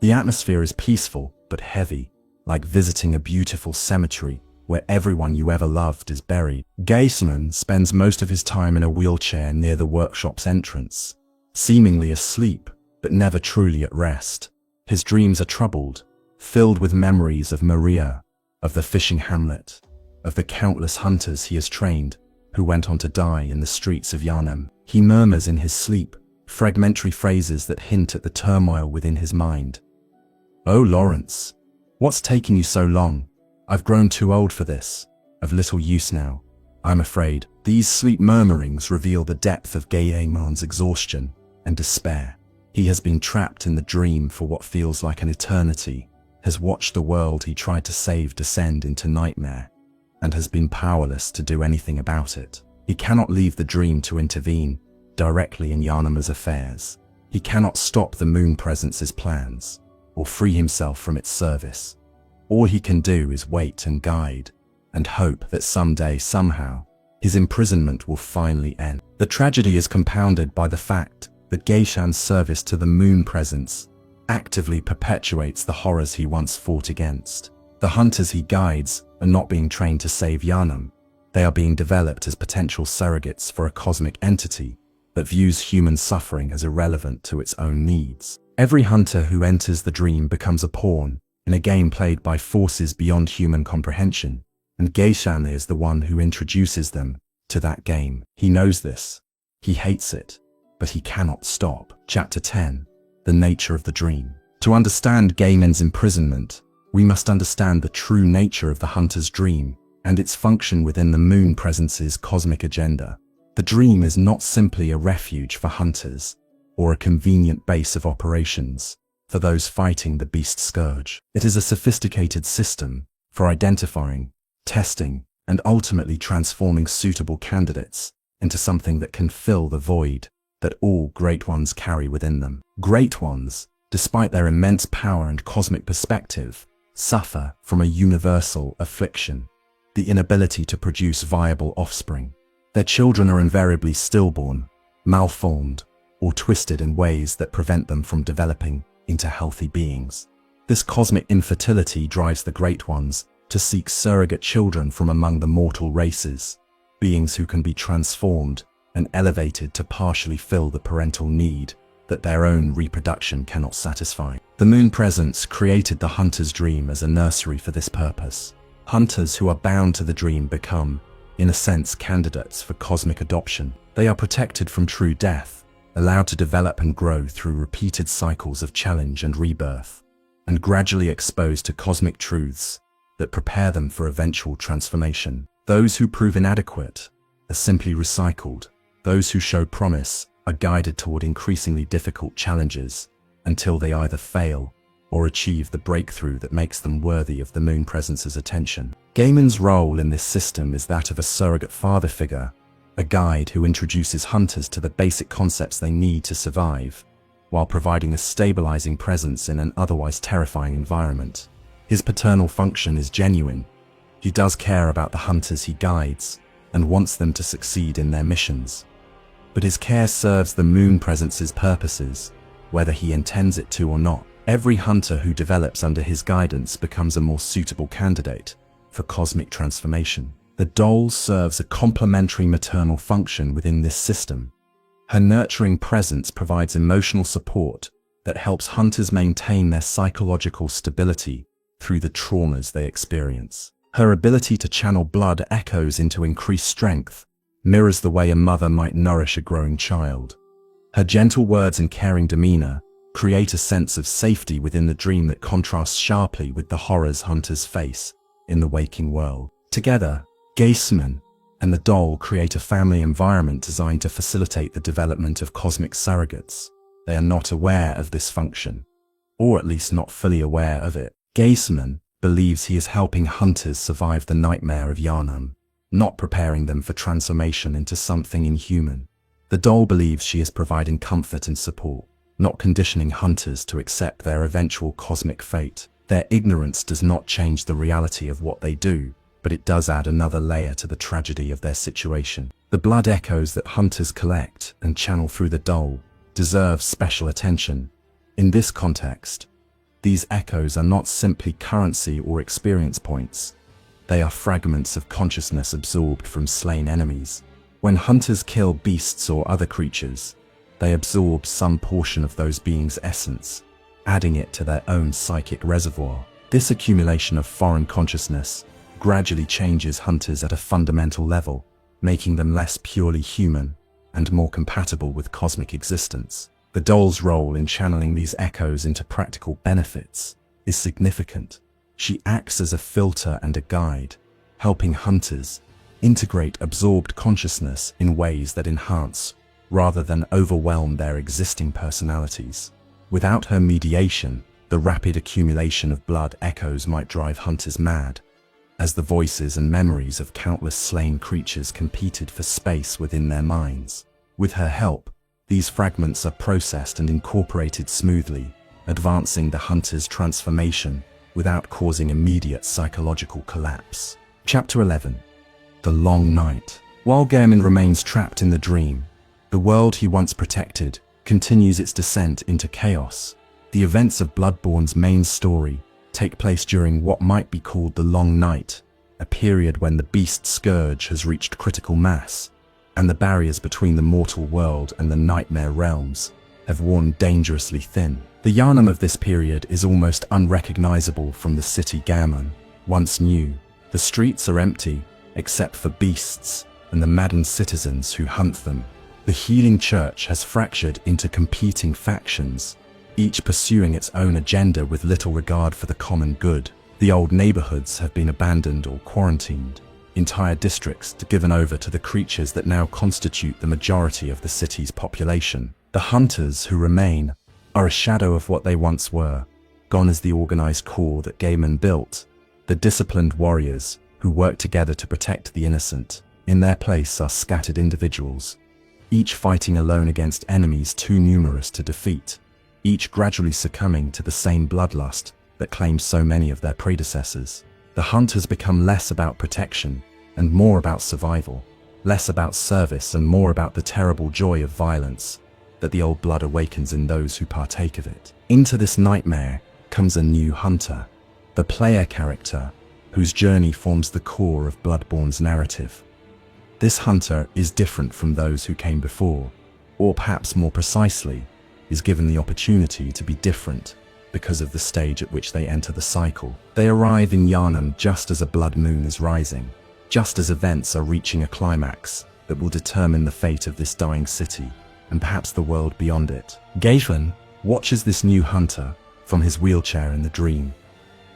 The atmosphere is peaceful but heavy, like visiting a beautiful cemetery where everyone you ever loved is buried. Gaiman spends most of his time in a wheelchair near the workshop's entrance, seemingly asleep but never truly at rest. His dreams are troubled, filled with memories of Maria, of the fishing hamlet, of the countless hunters he has trained who went on to die in the streets of Gaiman. He murmurs in his sleep fragmentary phrases that hint at the turmoil within his mind. "Oh, Lawrence, what's taking you so long? I've grown too old for this, of little use now, I'm afraid." These sleep murmurings reveal the depth of Gaiman's exhaustion and despair. He has been trapped in the dream for what feels like an eternity, has watched the world he tried to save descend into nightmare, and has been powerless to do anything about it. He cannot leave the dream to intervene directly in Gaiman's affairs. He cannot stop the moon presence's plans, or free himself from its service. All he can do is wait and guide, and hope that someday, somehow, his imprisonment will finally end. The tragedy is compounded by the fact that Gaiman's service to the moon presence actively perpetuates the horrors he once fought against. The hunters he guides are not being trained to save Gaiman. They are being developed as potential surrogates for a cosmic entity that views human suffering as irrelevant to its own needs. Every hunter who enters the dream becomes a pawn in a game played by forces beyond human comprehension, and Gaiman is the one who introduces them to that game. He knows this. He hates it, but he cannot stop. Chapter 10. The nature of the dream. To understand Gaiman's imprisonment, we must understand the true nature of the hunter's dream and its function within the moon presence's cosmic agenda. The dream is not simply a refuge for hunters or a convenient base of operations for those fighting the beast scourge. It is a sophisticated system for identifying, testing, and ultimately transforming suitable candidates into something that can fill the void that all great ones carry within them. Great ones despite their immense power and cosmic perspective, suffer from a universal affliction: the inability to produce viable offspring. Their children are invariably stillborn, malformed, or twisted in ways that prevent them from developing into healthy beings. This cosmic infertility drives the Great Ones to seek surrogate children from among the mortal races, beings who can be transformed and elevated to partially fill the parental need that their own reproduction cannot satisfy. The moon presence created the hunter's dream as a nursery for this purpose. Hunters who are bound to the dream become, in a sense, candidates for cosmic adoption. They are protected from true death, allowed to develop and grow through repeated cycles of challenge and rebirth, and gradually exposed to cosmic truths that prepare them for eventual transformation. Those who prove inadequate are simply recycled. Those who show promise are guided toward increasingly difficult challenges until they either fail or achieve the breakthrough that makes them worthy of the moon presence's attention. Gaiman's role in this system is that of a surrogate father figure, a guide who introduces hunters to the basic concepts they need to survive, while providing a stabilizing presence in an otherwise terrifying environment. His paternal function is genuine. He does care about the hunters he guides and wants them to succeed in their missions. But his care serves the moon presence's purposes, whether he intends it to or not. Every hunter who develops under his guidance becomes a more suitable candidate for cosmic transformation. The doll serves a complementary maternal function within this system. Her nurturing presence provides emotional support that helps hunters maintain their psychological stability through the traumas they experience. Her ability to channel blood echoes into increased strength, mirrors the way a mother might nourish a growing child. Her gentle words and caring demeanor create a sense of safety within the dream that contrasts sharply with the horrors hunters face in the waking world. Together, Gaiman and the doll create a family environment designed to facilitate the development of cosmic surrogates. They are not aware of this function, or at least not fully aware of it. Gaiman believes he is helping hunters survive the nightmare of Yharnam, not preparing them for transformation into something inhuman. The doll believes she is providing comfort and support, not conditioning hunters to accept their eventual cosmic fate. Their ignorance does not change the reality of what they do, but it does add another layer to the tragedy of their situation. The blood echoes that hunters collect and channel through the doll deserve special attention. In this context, these echoes are not simply currency or experience points. They are fragments of consciousness absorbed from slain enemies. When hunters kill beasts or other creatures, they absorb some portion of those beings' essence, adding it to their own psychic reservoir. This accumulation of foreign consciousness gradually changes hunters at a fundamental level, making them less purely human and more compatible with cosmic existence. The doll's role in channeling these echoes into practical benefits is significant. She acts as a filter and a guide, helping hunters integrate absorbed consciousness in ways that enhance rather than overwhelm their existing personalities. Without her mediation, the rapid accumulation of blood echoes might drive hunters mad, as the voices and memories of countless slain creatures competed for space within their minds. With her help, these fragments are processed and incorporated smoothly, advancing the hunter's transformation without causing immediate psychological collapse. Chapter 11. The Long Night. While Gehrman remains trapped in the dream, the world he once protected continues its descent into chaos. The events of Bloodborne's main story take place during what might be called the Long Night, a period when the beast scourge has reached critical mass, and the barriers between the mortal world and the nightmare realms have worn dangerously thin. The Yharnam of this period is almost unrecognizable from the city Gaiman once knew. The streets are empty, except for beasts and the maddened citizens who hunt them. The healing church has fractured into competing factions, each pursuing its own agenda with little regard for the common good. The old neighborhoods have been abandoned or quarantined, entire districts given over to the creatures that now constitute the majority of the city's population. The hunters who remain are a shadow of what they once were. Gone is the organized corps that Gaiman built, the disciplined warriors who work together to protect the innocent. In their place are scattered individuals, each fighting alone against enemies too numerous to defeat. each gradually succumbing to the same bloodlust that claims so many of their predecessors. The hunt has become less about protection and more about survival, less about service and more about the terrible joy of violence that the old blood awakens in those who partake of it. Into this nightmare comes a new hunter, the player character, whose journey forms the core of Bloodborne's narrative. This hunter is different from those who came before, or perhaps more precisely, is given the opportunity to be different because of the stage at which they enter the cycle. They arrive in Gehrman just as a blood moon is rising, just as events are reaching a climax that will determine the fate of this dying city, and perhaps the world beyond it. Gaiman watches this new hunter from his wheelchair in the dream.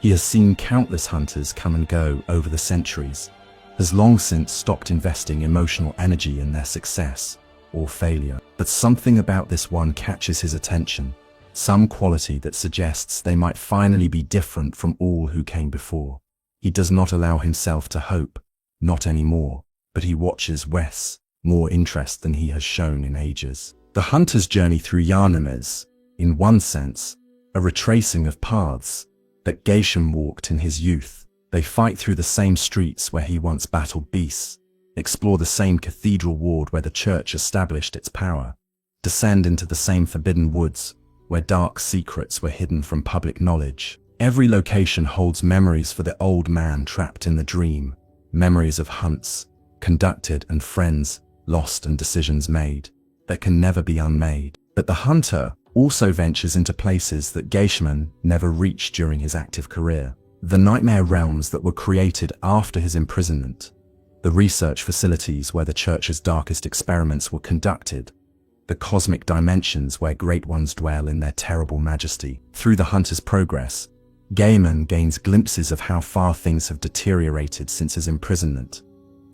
He has seen countless hunters come and go over the centuries, has long since stopped investing emotional energy in their success or failure. But something about this one catches his attention, some quality that suggests they might finally be different from all who came before. He does not allow himself to hope, not anymore, but he watches with more interest than he has shown in ages. The hunter's journey through Gehrman is, in one sense, a retracing of paths that Gaiman walked in his youth. They fight through the same streets where he once battled beasts, explore the same cathedral ward where the church established its power, descend into the same forbidden woods where dark secrets were hidden from public knowledge. Every location holds memories for the old man trapped in the dream, memories of hunts conducted and friends lost and decisions made that can never be unmade. But the hunter also ventures into places that Gaiman never reached during his active career. The nightmare realms that were created after his imprisonment, the research facilities where the church's darkest experiments were conducted, the cosmic dimensions where great ones dwell in their terrible majesty. Through the hunter's progress, Gaiman gains glimpses of how far things have deteriorated since his imprisonment,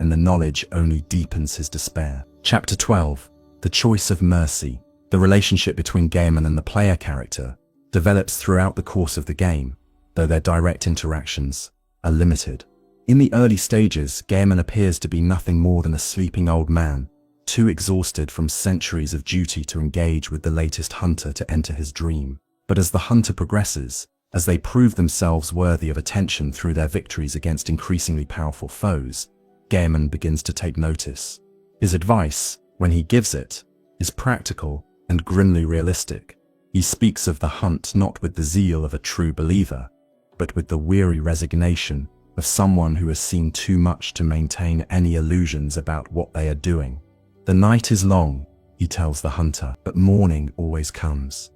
and the knowledge only deepens his despair. Chapter 12. The Choice of Mercy. The relationship between Gaiman and the player character develops throughout the course of the game, though their direct interactions are limited. In the early stages, Gaiman appears to be nothing more than a sleeping old man, too exhausted from centuries of duty to engage with the latest hunter to enter his dream. But as the hunter progresses, as they prove themselves worthy of attention through their victories against increasingly powerful foes, Gaiman begins to take notice. His advice, when he gives it, is practical and grimly realistic. He speaks of the hunt not with the zeal of a true believer, but with the weary resignation of someone who has seen too much to maintain any illusions about what they are doing. The night is long, he tells the hunter, but morning always comes.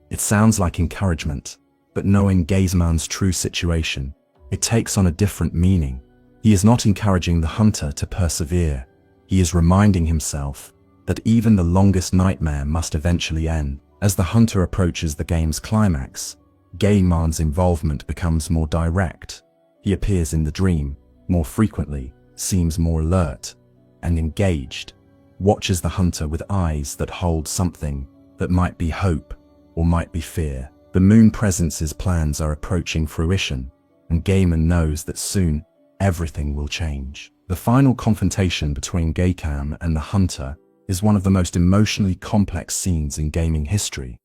It sounds like encouragement, but knowing Gaiman's true situation, it takes on a different meaning. He is not encouraging the hunter to persevere. He is reminding himself that even the longest nightmare must eventually end. As the hunter approaches the game's climax, Gaiman's involvement becomes more direct. He appears in the dream more frequently, seems more alert and engaged, watches the hunter with eyes that hold something that might be hope or might be fear. The Moon Presence's plans are approaching fruition, and Gaiman knows that soon everything will change. The final confrontation between Gaiman and the hunter is one of the most emotionally complex scenes in gaming history.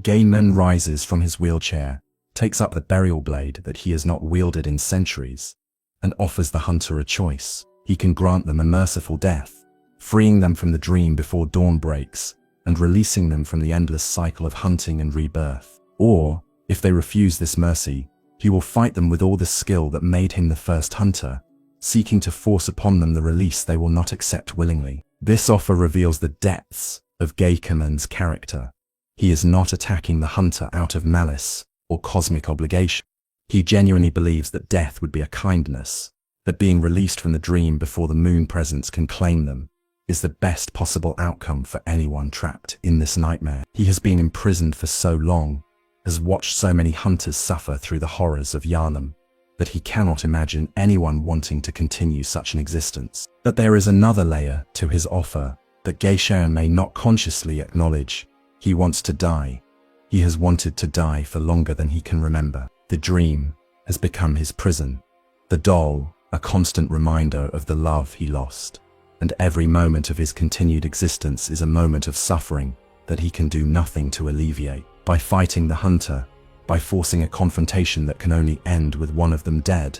Gaiman rises from his wheelchair, takes up the burial blade that he has not wielded in centuries, and offers the hunter a choice. He can grant them a merciful death, freeing them from the dream before dawn breaks, and releasing them from the endless cycle of hunting and rebirth. Or, if they refuse this mercy, he will fight them with all the skill that made him the first hunter, seeking to force upon them the release they will not accept willingly. This offer reveals the depths of Gaiman's character. He is not attacking the hunter out of malice or cosmic obligation. He genuinely believes that death would be a kindness, that being released from the dream before the Moon Presence can claim them is the best possible outcome for anyone trapped in this nightmare. He has been imprisoned for so long, has watched so many hunters suffer through the horrors of Gehrman, that he cannot imagine anyone wanting to continue such an existence. But there is another layer to his offer that Gaiman may not consciously acknowledge. He wants to die. He has wanted to die for longer than he can remember. The dream has become his prison. The doll, a constant reminder of the love he lost. And every moment of his continued existence is a moment of suffering that he can do nothing to alleviate. by fighting the hunter, by forcing a confrontation that can only end with one of them dead.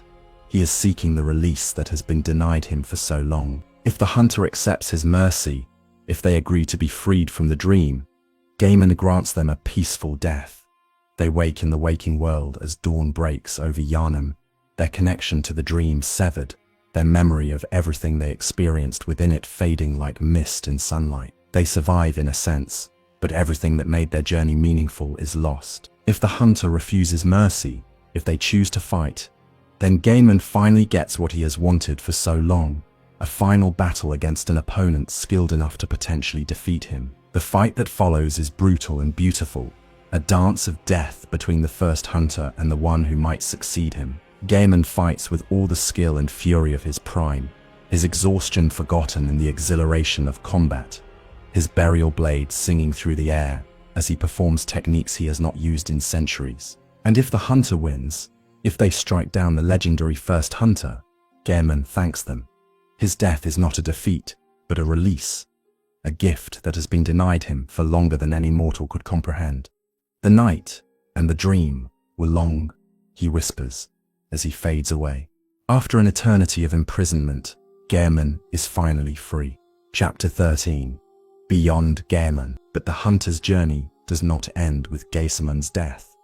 He is seeking the release that has been denied him for so long. If the hunter accepts his mercy, if they agree to be freed from the dream, Gaiman grants them a peaceful death. They wake in the waking world as dawn breaks over Gehrman, their connection to the dream severed, their memory of everything they experienced within it fading like mist in sunlight. They survive in a sense, but everything that made their journey meaningful is lost. If the hunter refuses mercy, if they choose to fight, then Gaiman finally gets what he has wanted for so long, a final battle against an opponent skilled enough to potentially defeat him. The fight that follows is brutal and beautiful, a dance of death between the first hunter and the one who might succeed him. Gaiman fights with all the skill and fury of his prime, his exhaustion forgotten in the exhilaration of combat, his burial blade singing through the air as he performs techniques he has not used in centuries. And if the hunter wins, if they strike down the legendary first hunter, Gehrman thanks them. His death is not a defeat, but a release, a gift that has been denied him for longer than any mortal could comprehend. The night and the dream were long, he whispers, as he fades away. After an eternity of imprisonment, Gehrman is finally free. Chapter 13. Beyond Gaiman. But the hunter's journey does not end with Gaiman's death.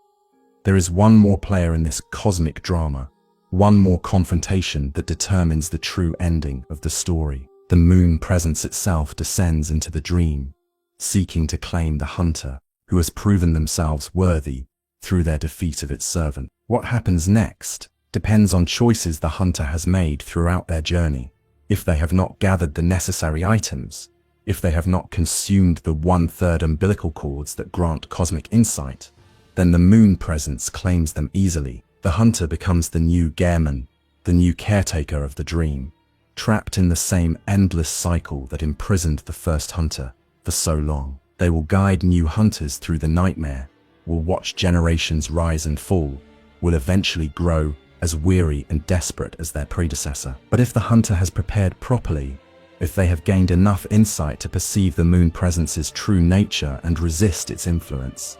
There is one more player in this cosmic drama, one more confrontation that determines the true ending of the story. The moon presence itself descends into the dream, seeking to claim the hunter, who has proven themselves worthy through their defeat of its servant. What happens next depends on choices the hunter has made throughout their journey. If they have not gathered the necessary items, if they have not consumed the 1/3 umbilical cords that grant cosmic insight, then the moon presence claims them easily. The hunter becomes the new Gehrman, the new caretaker of the dream, trapped in the same endless cycle that imprisoned the first hunter for so long. They will guide new hunters through the nightmare, will watch generations rise and fall, will eventually grow as weary and desperate as their predecessor. But if the hunter has prepared properly, if they have gained enough insight to perceive the moon presence's true nature and resist its influence,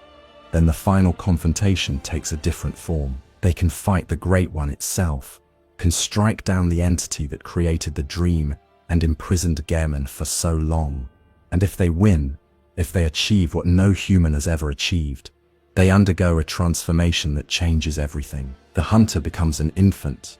then the final confrontation takes a different form. They can fight the Great One itself, can strike down the entity that created the dream and imprisoned Gehrman for so long. And if they win, if they achieve what no human has ever achieved, they undergo a transformation that changes everything. The hunter becomes an infant,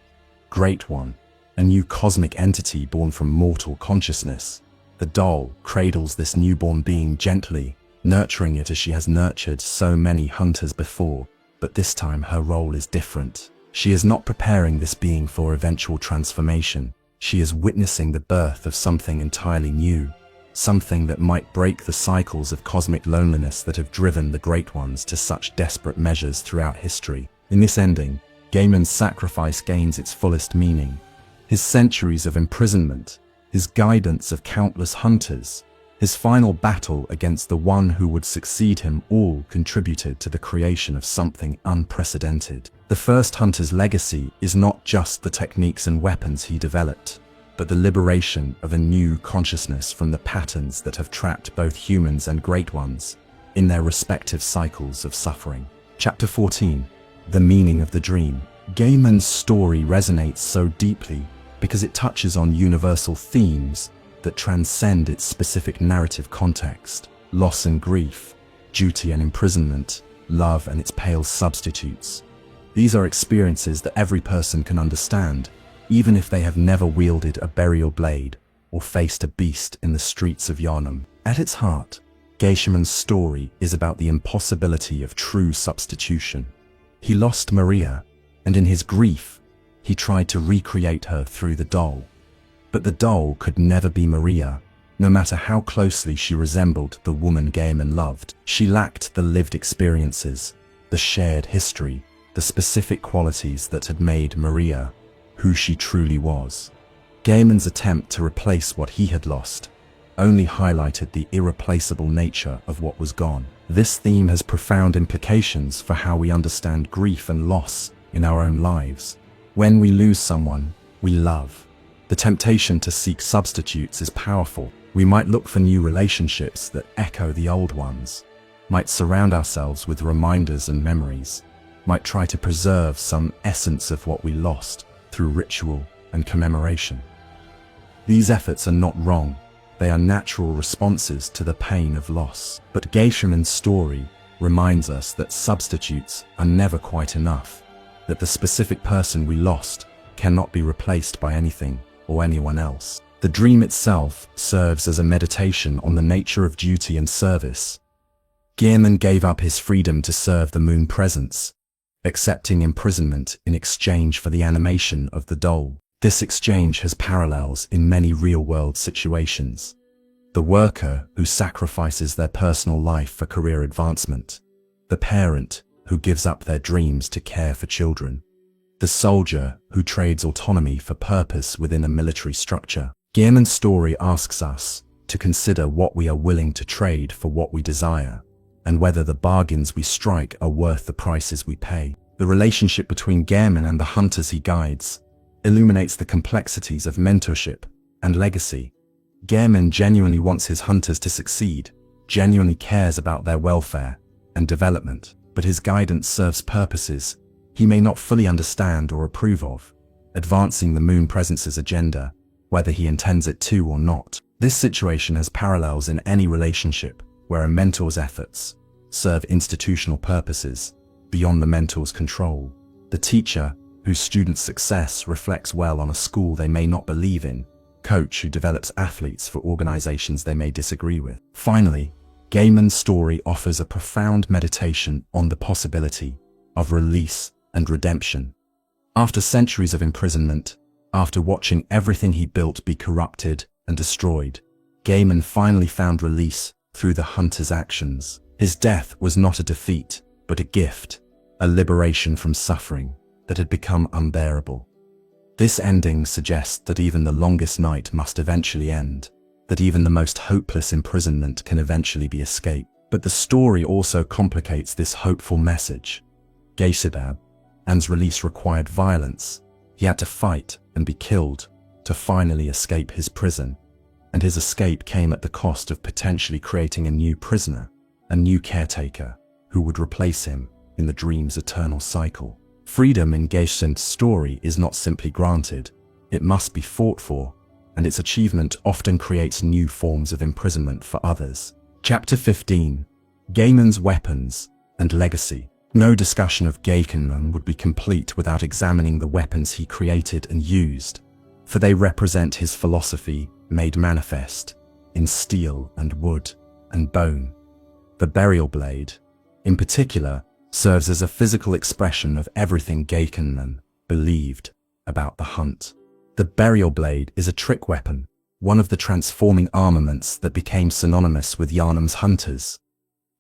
Great One, a new cosmic entity born from mortal consciousness. The doll cradles this newborn being gently, nurturing it as she has nurtured so many hunters before, but this time her role is different. She is not preparing this being for eventual transformation. She is witnessing the birth of something entirely new, something that might break the cycles of cosmic loneliness that have driven the Great Ones to such desperate measures throughout history. In this ending, Gaiman's sacrifice gains its fullest meaning. His centuries of imprisonment, his guidance of countless hunters, his final battle against the one who would succeed him all contributed to the creation of something unprecedented. The first hunter's legacy is not just the techniques and weapons he developed, but the liberation of a new consciousness from the patterns that have trapped both humans and Great Ones in their respective cycles of suffering. Chapter 14. The meaning of the dream. Gaiman's story resonates so deeply because it touches on universal themes that transcend its specific narrative context: loss and grief, duty and imprisonment, love and its pale substitutes. These are experiences that every person can understand, even if they have never wielded a burial blade or faced a beast in the streets of Gehrman. At its heart, Gehrman's story is about the impossibility of true substitution. He lost Maria, and in his grief, he tried to recreate her through the doll. But the doll could never be Maria, no matter how closely she resembled the woman Gaiman loved. She lacked the lived experiences, the shared history, the specific qualities that had made Maria who she truly was. Gaiman's attempt to replace what he had lost only highlighted the irreplaceable nature of what was gone. This theme has profound implications for how we understand grief and loss in our own lives. When we lose someone we love, the temptation to seek substitutes is powerful. We might look for new relationships that echo the old ones, might surround ourselves with reminders and memories, might try to preserve some essence of what we lost through ritual and commemoration. These efforts are not wrong. They are natural responses to the pain of loss. But Gehrman's story reminds us that substitutes are never quite enough, that the specific person we lost cannot be replaced by anything or anyone else. The dream itself serves as a meditation on the nature of duty and service. Gehrman gave up his freedom to serve the moon presence, accepting imprisonment in exchange for the animation of the doll. This exchange has parallels in many real-world situations. The worker who sacrifices their personal life for career advancement, the parent who gives up their dreams to care for children, the soldier who trades autonomy for purpose within a military structure. Gehrman's story asks us to consider what we are willing to trade for what we desire, and whether the bargains we strike are worth the prices we pay. The relationship between Gehrman and the hunters he guides illuminates the complexities of mentorship and legacy. Gehrman genuinely wants his hunters to succeed, genuinely cares about their welfare and development, but his guidance serves purposes he may not fully understand or approve of, advancing the moon presence's agenda, whether he intends it to or not. This situation has parallels in any relationship where a mentor's efforts serve institutional purposes beyond the mentor's control. The teacher whose student's success reflects well on a school they may not believe in, coach who develops athletes for organizations they may disagree with. Finally, Gaiman's story offers a profound meditation on the possibility of release and redemption. After centuries of imprisonment, after watching everything he built be corrupted and destroyed, Gaiman finally found release through the hunter's actions. His death was not a defeat, but a gift, a liberation from suffering that had become unbearable. This ending suggests that even the longest night must eventually end, that even the most hopeless imprisonment can eventually be escaped. But the story also complicates this hopeful message. Gehrman's release required violence. He had to fight and be killed to finally escape his prison, and his escape came at the cost of potentially creating a new prisoner, a new caretaker, who would replace him in the dream's eternal cycle. Freedom in Gehrman's story is not simply granted, it must be fought for, and its achievement often creates new forms of imprisonment for others. Chapter 15. Gaiman's Weapons and Legacy. No discussion of Gaiman would be complete without examining the weapons he created and used, for they represent his philosophy made manifest in steel and wood and bone. The burial blade, in particular, serves as a physical expression of everything Gaiman believed about the hunt. The burial blade is a trick weapon, one of the transforming armaments that became synonymous with Yharnam's hunters.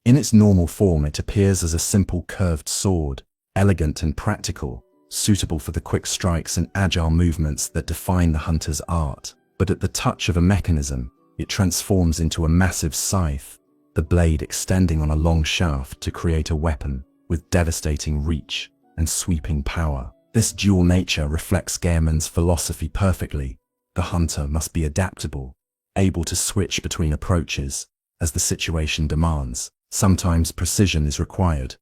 In its normal form, it appears as a simple curved sword, elegant and practical, suitable for the quick strikes and agile movements that define the hunter's art. But at the touch of a mechanism, it transforms into a massive scythe, the blade extending on a long shaft to create a weapon with devastating reach and sweeping power. This dual nature reflects Gehrman's philosophy perfectly. The hunter must be adaptable, able to switch between approaches as the situation demands. Sometimes precision is required,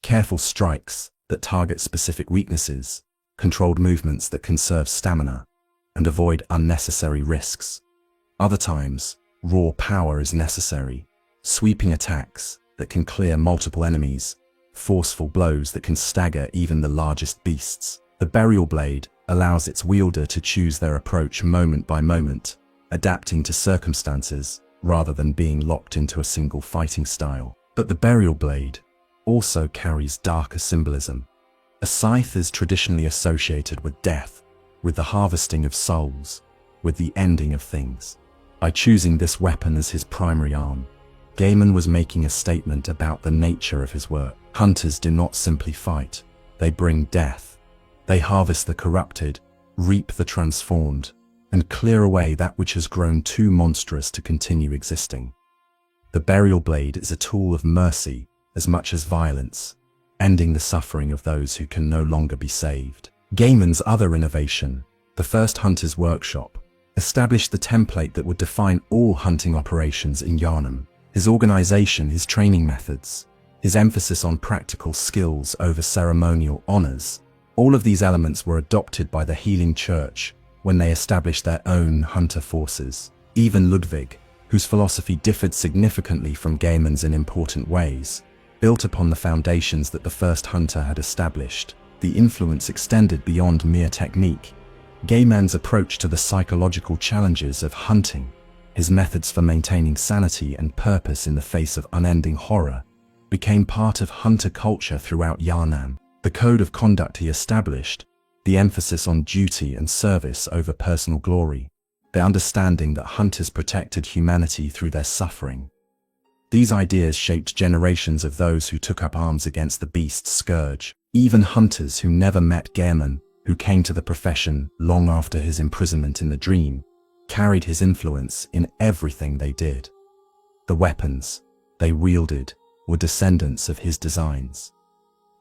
careful strikes that target specific weaknesses, controlled movements that conserve stamina and avoid unnecessary risks. Other times, raw power is necessary, sweeping attacks that can clear multiple enemies, forceful blows that can stagger even the largest beasts. The burial blade allows its wielder to choose their approach moment by moment, adapting to circumstances rather than being locked into a single fighting style. But the burial blade also carries darker symbolism. A scythe is traditionally associated with death, with the harvesting of souls, with the ending of things. By choosing this weapon as his primary arm, Gaiman was making a statement about the nature of his work. Hunters do not simply fight, they bring death. They harvest the corrupted, reap the transformed, and clear away that which has grown too monstrous to continue existing. The burial blade is a tool of mercy as much as violence, ending the suffering of those who can no longer be saved. Gaiman's other innovation, the first hunter's workshop, established the template that would define all hunting operations in Yharnam. his organization, his training methods, his emphasis on practical skills over ceremonial honors. All of these elements were adopted by the Healing Church when they established their own hunter forces. Even Ludwig, whose philosophy differed significantly from Gaiman's in important ways, built upon the foundations that the first hunter had established. The influence extended beyond mere technique. Gaiman's approach to the psychological challenges of hunting, his methods for maintaining sanity and purpose in the face of unending horror, became part of hunter culture throughout Gehrman. The code of conduct he established, the emphasis on duty and service over personal glory, the understanding that hunters protected humanity through their suffering. These ideas shaped generations of those who took up arms against the beast's scourge. Even hunters who never met Gehrman, who came to the profession long after his imprisonment in the dream, carried his influence in everything they did. The weapons they wielded were descendants of his designs.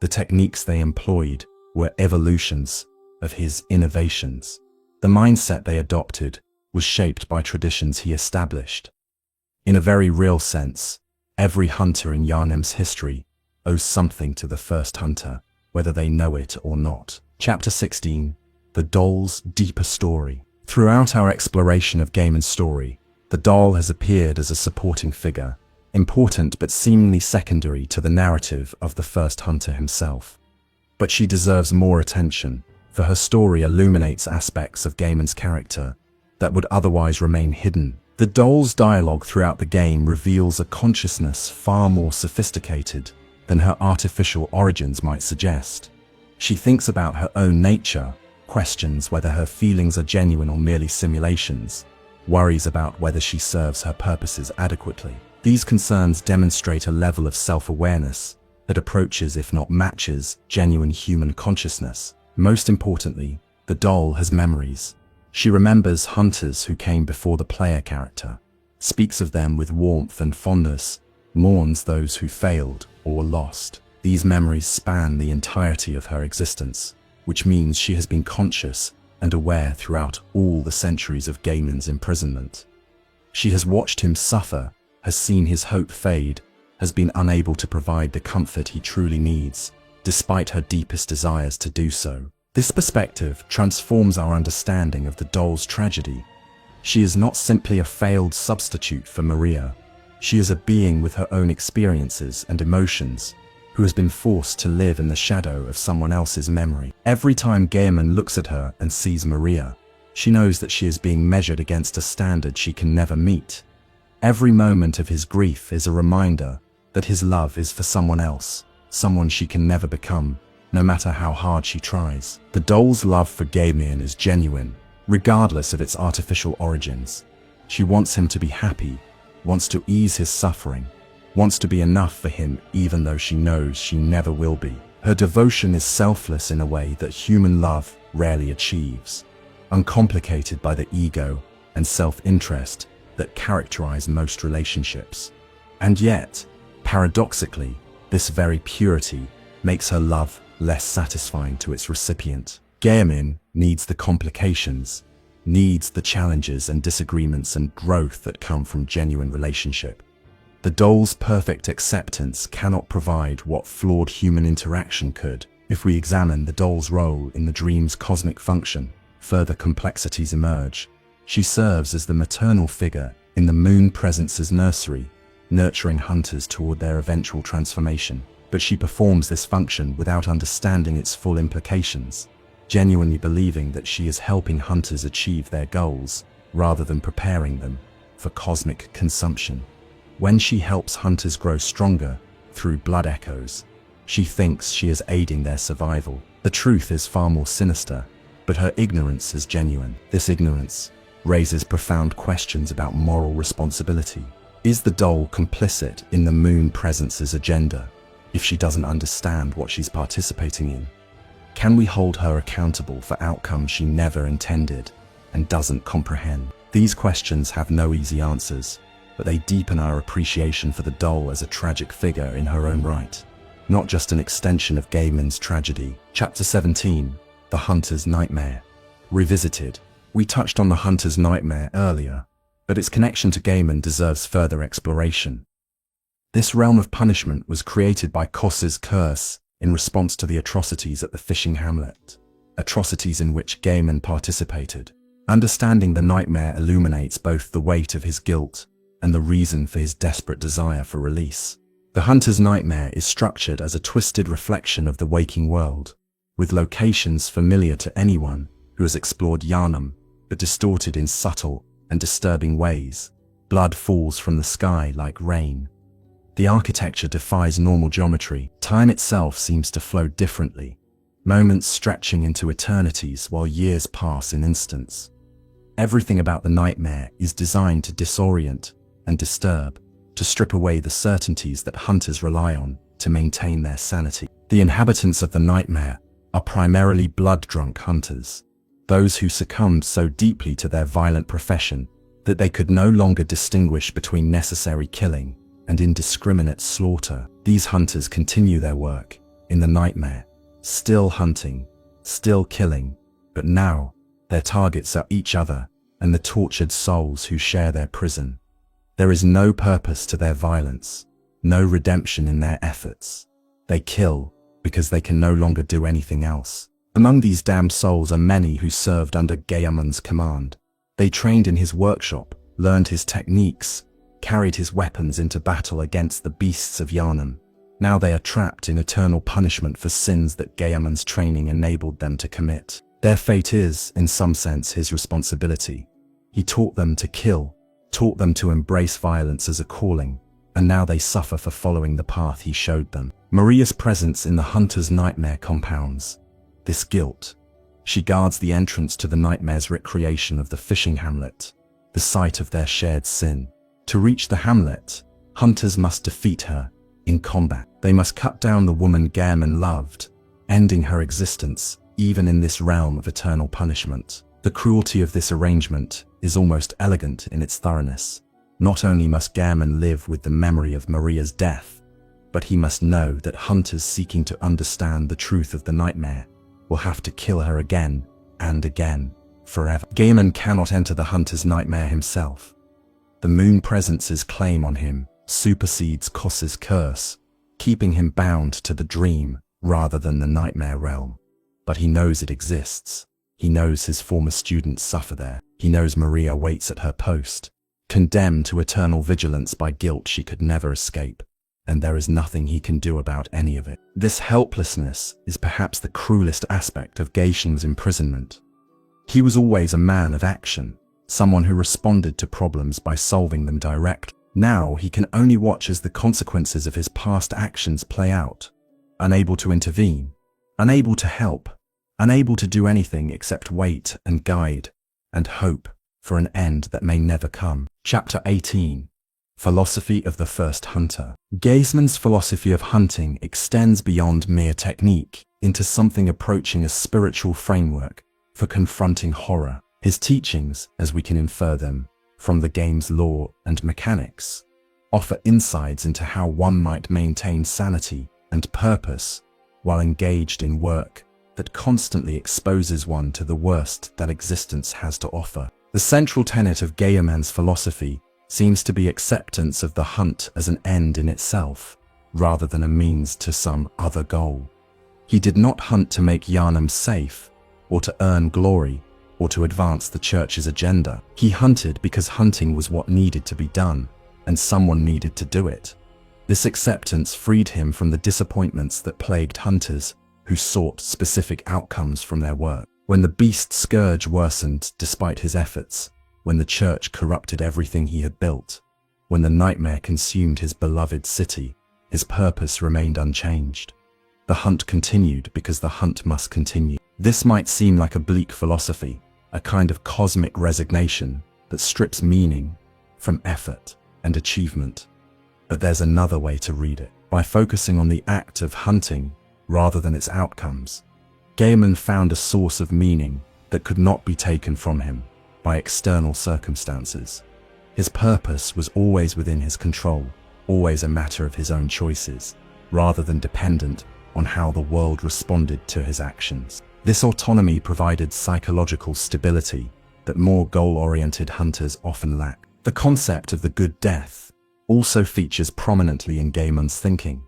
The techniques they employed were evolutions of his innovations. The mindset they adopted was shaped by traditions he established. In a very real sense, every hunter in Gehrman's history owes something to the first hunter, whether they know it or not. Chapter 16. The Doll's Deeper Story. Throughout our exploration of Gaiman's story, the doll has appeared as a supporting figure, important but seemingly secondary to the narrative of the first hunter himself. But she deserves more attention, for her story illuminates aspects of Gaiman's character that would otherwise remain hidden. The doll's dialogue throughout the game reveals a consciousness far more sophisticated than her artificial origins might suggest. She thinks about her own nature, questions whether her feelings are genuine or merely simulations, worries about whether she serves her purposes adequately. These concerns demonstrate a level of self-awareness that approaches, if not matches, genuine human consciousness. Most importantly, the doll has memories. She remembers hunters who came before the player character, speaks of them with warmth and fondness, mourns those who failed or were lost. These memories span the entirety of her existence, which means she has been conscious and aware throughout all the centuries of Gaiman's imprisonment. She has watched him suffer, has seen his hope fade, has been unable to provide the comfort he truly needs, despite her deepest desires to do so. This perspective transforms our understanding of the doll's tragedy. She is not simply a failed substitute for Maria. She is a being with her own experiences and emotions, who has been forced to live in the shadow of someone else's memory. Every time Gehrman looks at her and sees Maria, she knows that she is being measured against a standard she can never meet. Every moment of his grief is a reminder that his love is for someone else, someone she can never become, no matter how hard she tries. The doll's love for Gaiman is genuine, regardless of its artificial origins. She wants him to be happy, wants to ease his suffering, wants to be enough for him even though she knows she never will be. Her devotion is selfless in a way that human love rarely achieves, uncomplicated by the ego and self-interest that characterize most relationships. And yet, paradoxically, this very purity makes her love less satisfying to its recipient. Gehrman needs the complications, needs the challenges and disagreements and growth that come from genuine relationship. The doll's perfect acceptance cannot provide what flawed human interaction could. If we examine the doll's role in the dream's cosmic function, further complexities emerge. She serves as the maternal figure in the moon presence's nursery, nurturing hunters toward their eventual transformation. But she performs this function without understanding its full implications, genuinely believing that she is helping hunters achieve their goals, rather than preparing them for cosmic consumption. When she helps hunters grow stronger through blood echoes, she thinks she is aiding their survival. The truth is far more sinister, but her ignorance is genuine. This ignorance raises profound questions about moral responsibility. Is the doll complicit in the moon presence's agenda if she doesn't understand what she's participating in? Can we hold her accountable for outcomes she never intended and doesn't comprehend? These questions have no easy answers, but they deepen our appreciation for the doll as a tragic figure in her own right, not just an extension of Gaiman's tragedy. Chapter 17. The Hunter's Nightmare. Revisited. We touched on the Hunter's Nightmare earlier, but its connection to Gaiman deserves further exploration. This realm of punishment was created by Kos's curse in response to the atrocities at the fishing hamlet, atrocities in which Gaiman participated. Understanding the nightmare illuminates both the weight of his guilt and the reason for his desperate desire for release. The hunter's nightmare is structured as a twisted reflection of the waking world, with locations familiar to anyone who has explored Gehrman, but distorted in subtle and disturbing ways. Blood falls from the sky like rain. The architecture defies normal geometry. Time itself seems to flow differently, moments stretching into eternities while years pass in instants. Everything about the nightmare is designed to disorient and disturb, to strip away the certainties that hunters rely on to maintain their sanity. The inhabitants of the nightmare are primarily blood-drunk hunters, those who succumbed so deeply to their violent profession that they could no longer distinguish between necessary killing and indiscriminate slaughter. These hunters continue their work in the nightmare, still hunting, still killing, but now their targets are each other and the tortured souls who share their prison. There is no purpose to their violence, no redemption in their efforts. They kill because they can no longer do anything else. Among these damned souls are many who served under Gaiman's command. They trained in his workshop, learned his techniques, carried his weapons into battle against the beasts of Gehrman. Now they are trapped in eternal punishment for sins that Gaiman's training enabled them to commit. Their fate is, in some sense, his responsibility. He taught them to kill, taught them to embrace violence as a calling, and now they suffer for following the path he showed them. Maria's presence in the hunter's nightmare compounds this guilt. She guards the entrance to the nightmare's recreation of the fishing hamlet, the site of their shared sin. To reach the hamlet, hunters must defeat her in combat. They must cut down the woman Gehrman loved, ending her existence even in this realm of eternal punishment. The cruelty of this arrangement is almost elegant in its thoroughness. Not only must Gehrman live with the memory of Maria's death, but he must know that hunters seeking to understand the truth of the nightmare will have to kill her again and again, forever. Gaiman cannot enter the hunter's nightmare himself. The moon presence's claim on him supersedes Kos's curse, keeping him bound to the dream rather than the nightmare realm. But he knows it exists. He knows his former students suffer there. He knows Maria waits at her post, condemned to eternal vigilance by guilt she could never escape, and there is nothing he can do about any of it. This helplessness is perhaps the cruelest aspect of Gaiman's imprisonment. He was always a man of action, someone who responded to problems by solving them directly. Now he can only watch as the consequences of his past actions play out, unable to intervene, unable to help, unable to do anything except wait and guide and hope for an end that may never come. Chapter 18. Philosophy of the First Hunter. Gaiman's philosophy of hunting extends beyond mere technique into something approaching a spiritual framework for confronting horror. His teachings, as we can infer them from the game's lore and mechanics, offer insights into how one might maintain sanity and purpose while engaged in work that constantly exposes one to the worst that existence has to offer. The central tenet of Gaiman's philosophy seems to be acceptance of the hunt as an end in itself, rather than a means to some other goal. He did not hunt to make Gehrman safe, or to earn glory, or to advance the church's agenda. He hunted because hunting was what needed to be done, and someone needed to do it. This acceptance freed him from the disappointments that plagued hunters who sought specific outcomes from their work. When the beast scourge worsened despite his efforts, when the church corrupted everything he had built, when the nightmare consumed his beloved city, his purpose remained unchanged. The hunt continued because the hunt must continue. This might seem like a bleak philosophy, a kind of cosmic resignation that strips meaning from effort and achievement. But there's another way to read it. By focusing on the act of hunting rather than its outcomes, Gaiman found a source of meaning that could not be taken from him by external circumstances. His purpose was always within his control, always a matter of his own choices, rather than dependent on how the world responded to his actions. This autonomy provided psychological stability that more goal-oriented hunters often lack. The concept of the good death also features prominently in Gaiman's thinking.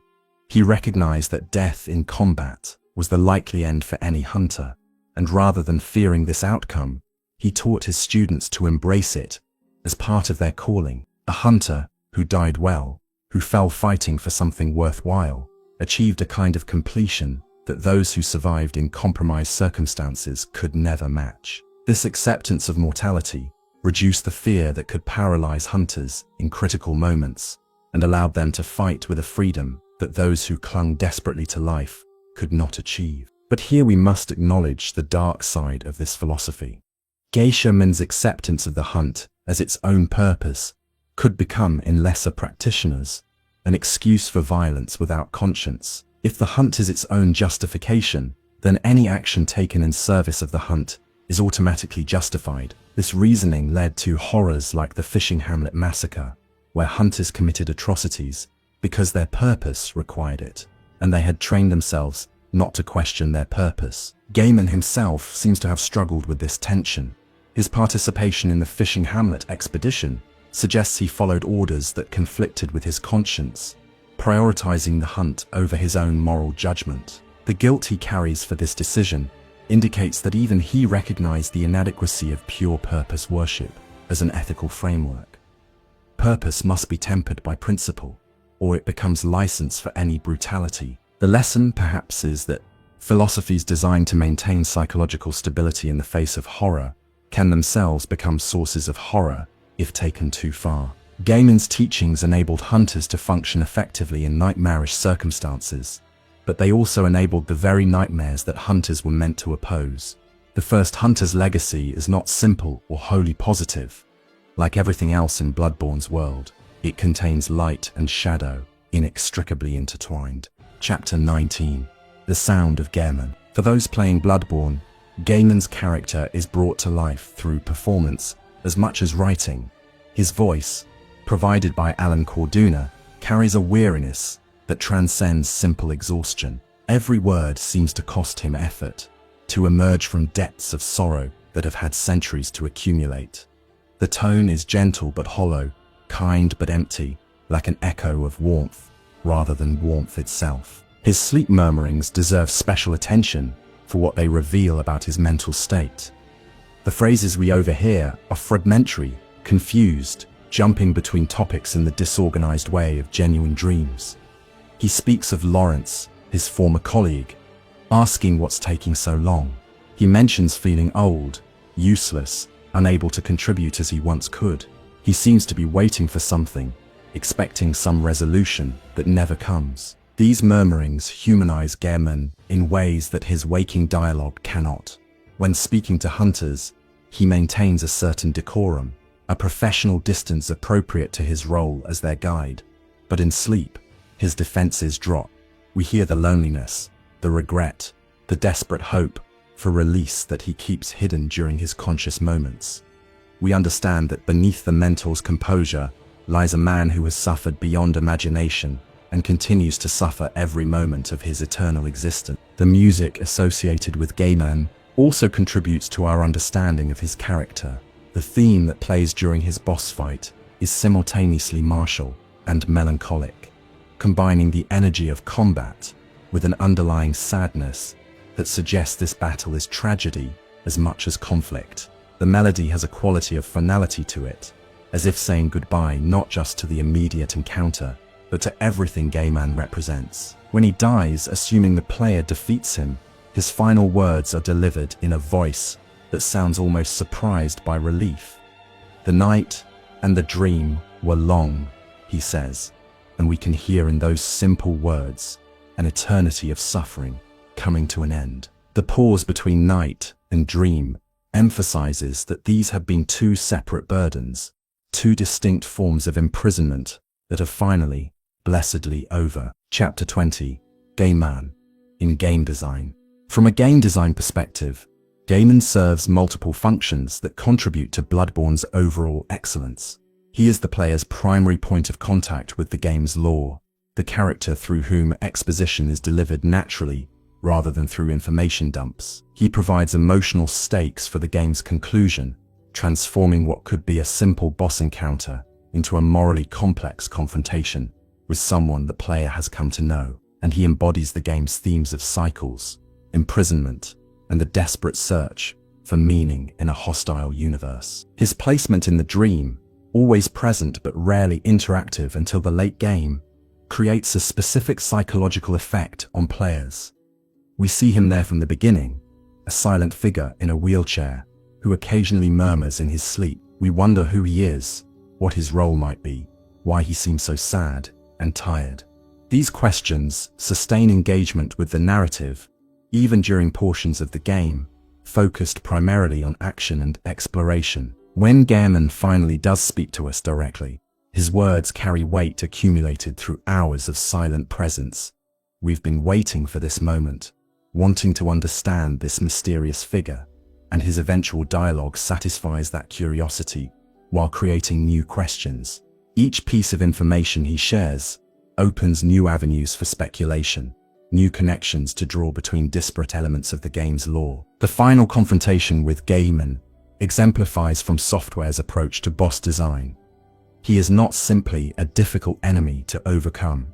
He recognized that death in combat was the likely end for any hunter, and rather than fearing this outcome, he taught his students to embrace it as part of their calling. A hunter who died well, who fell fighting for something worthwhile, achieved a kind of completion that those who survived in compromised circumstances could never match. This acceptance of mortality reduced the fear that could paralyze hunters in critical moments and allowed them to fight with a freedom that those who clung desperately to life could not achieve. But here we must acknowledge the dark side of this philosophy. Gaiman's acceptance of the hunt as its own purpose could become, in lesser practitioners, an excuse for violence without conscience. If the hunt is its own justification, then any action taken in service of the hunt is automatically justified. This reasoning led to horrors like the fishing hamlet massacre, where hunters committed atrocities because their purpose required it, and they had trained themselves not to question their purpose. Gaiman himself seems to have struggled with this tension. His participation in the fishing hamlet expedition suggests he followed orders that conflicted with his conscience, prioritizing the hunt over his own moral judgment. The guilt he carries for this decision indicates that even he recognized the inadequacy of pure purpose worship as an ethical framework. Purpose must be tempered by principle, or it becomes license for any brutality. The lesson, perhaps, is that philosophies designed to maintain psychological stability in the face of horror can themselves become sources of horror if taken too far. Gaiman's teachings enabled hunters to function effectively in nightmarish circumstances, but they also enabled the very nightmares that hunters were meant to oppose. The first hunter's legacy is not simple or wholly positive. Like everything else in Bloodborne's world, it contains light and shadow, inextricably intertwined. Chapter 19. The Sound of Gehrman. For those playing Bloodborne, Gaiman's character is brought to life through performance as much as writing. His voice, provided by Alan Corduna, carries a weariness that transcends simple exhaustion. Every word seems to cost him effort, to emerge from depths of sorrow that have had centuries to accumulate. The tone is gentle but hollow, kind but empty, like an echo of warmth, rather than warmth itself. His sleep murmurings deserve special attention for what they reveal about his mental state. The phrases we overhear are fragmentary, confused, jumping between topics in the disorganized way of genuine dreams. He speaks of Lawrence, his former colleague, asking what's taking so long. He mentions feeling old, useless, unable to contribute as he once could. He seems to be waiting for something, expecting some resolution that never comes. These murmurings humanize Gehrman in ways that his waking dialogue cannot. When speaking to hunters, he maintains a certain decorum, a professional distance appropriate to his role as their guide. But in sleep, his defenses drop. We hear the loneliness, the regret, the desperate hope for release that he keeps hidden during his conscious moments. We understand that beneath the mentor's composure lies a man who has suffered beyond imagination and continues to suffer every moment of his eternal existence. The music associated with Gaiman also contributes to our understanding of his character. The theme that plays during his boss fight is simultaneously martial and melancholic, combining the energy of combat with an underlying sadness that suggests this battle is tragedy as much as conflict. The melody has a quality of finality to it, as if saying goodbye not just to the immediate encounter, but to everything Gaiman represents. When he dies, assuming the player defeats him, his final words are delivered in a voice that sounds almost surprised by relief. The night and the dream were long, he says, and we can hear in those simple words an eternity of suffering coming to an end. The pause between night and dream emphasizes that these have been two separate burdens, two distinct forms of imprisonment that are finally, blessedly over. Chapter 20. Gaiman in game design. From a game design perspective, Gaiman serves multiple functions that contribute to Bloodborne's overall excellence. He is the player's primary point of contact with the game's lore, the character through whom exposition is delivered naturally rather than through information dumps. He provides emotional stakes for the game's conclusion, transforming what could be a simple boss encounter into a morally complex confrontation with someone the player has come to know, and he embodies the game's themes of cycles, imprisonment, and the desperate search for meaning in a hostile universe. His placement in the dream, always present but rarely interactive until the late game, creates a specific psychological effect on players. We see him there from the beginning, a silent figure in a wheelchair who occasionally murmurs in his sleep. We wonder who he is, what his role might be, why he seems so sad and tired. These questions sustain engagement with the narrative, even during portions of the game focused primarily on action and exploration. When Gehrman finally does speak to us directly, his words carry weight accumulated through hours of silent presence. We've been waiting for this moment, wanting to understand this mysterious figure, and his eventual dialogue satisfies that curiosity while creating new questions. Each piece of information he shares opens new avenues for speculation, new connections to draw between disparate elements of the game's lore. The final confrontation with Gaiman exemplifies From Software's approach to boss design. He is not simply a difficult enemy to overcome,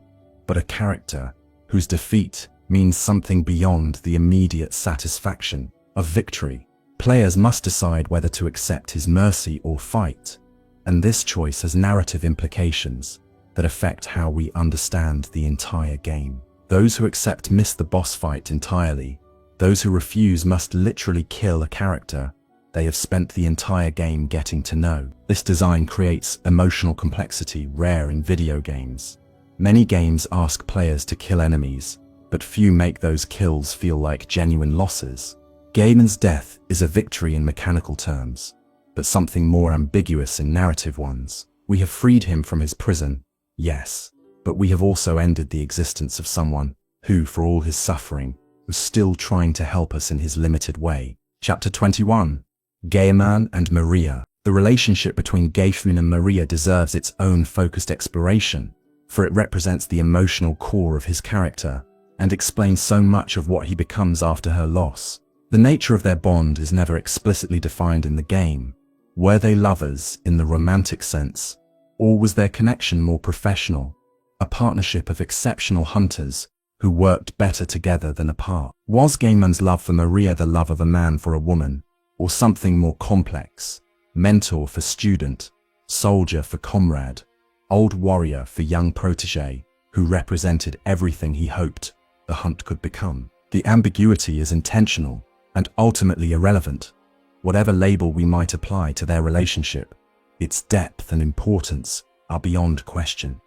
but a character whose defeat means something beyond the immediate satisfaction of victory. Players must decide whether to accept his mercy or fight, and this choice has narrative implications that affect how we understand the entire game. Those who accept miss the boss fight entirely. Those who refuse must literally kill a character they have spent the entire game getting to know. This design creates emotional complexity rare in video games. Many games ask players to kill enemies, but few make those kills feel like genuine losses. Gaiman's death is a victory in mechanical terms, but something more ambiguous in narrative ones. We have freed him from his prison, yes, but we have also ended the existence of someone who, for all his suffering, was still trying to help us in his limited way. Chapter 21. Gehrman and Maria. The relationship between Gehrman and Maria deserves its own focused exploration, for it represents the emotional core of his character and explains so much of what he becomes after her loss. The nature of their bond is never explicitly defined in the game. Were they lovers in the romantic sense, or was their connection more professional, a partnership of exceptional hunters who worked better together than apart? Was Gaiman's love for Maria the love of a man for a woman, or something more complex, mentor for student, soldier for comrade, old warrior for young protege, who represented everything he hoped the hunt could become? The ambiguity is intentional and ultimately irrelevant. Whatever label we might apply to their relationship, its depth and importance are beyond question.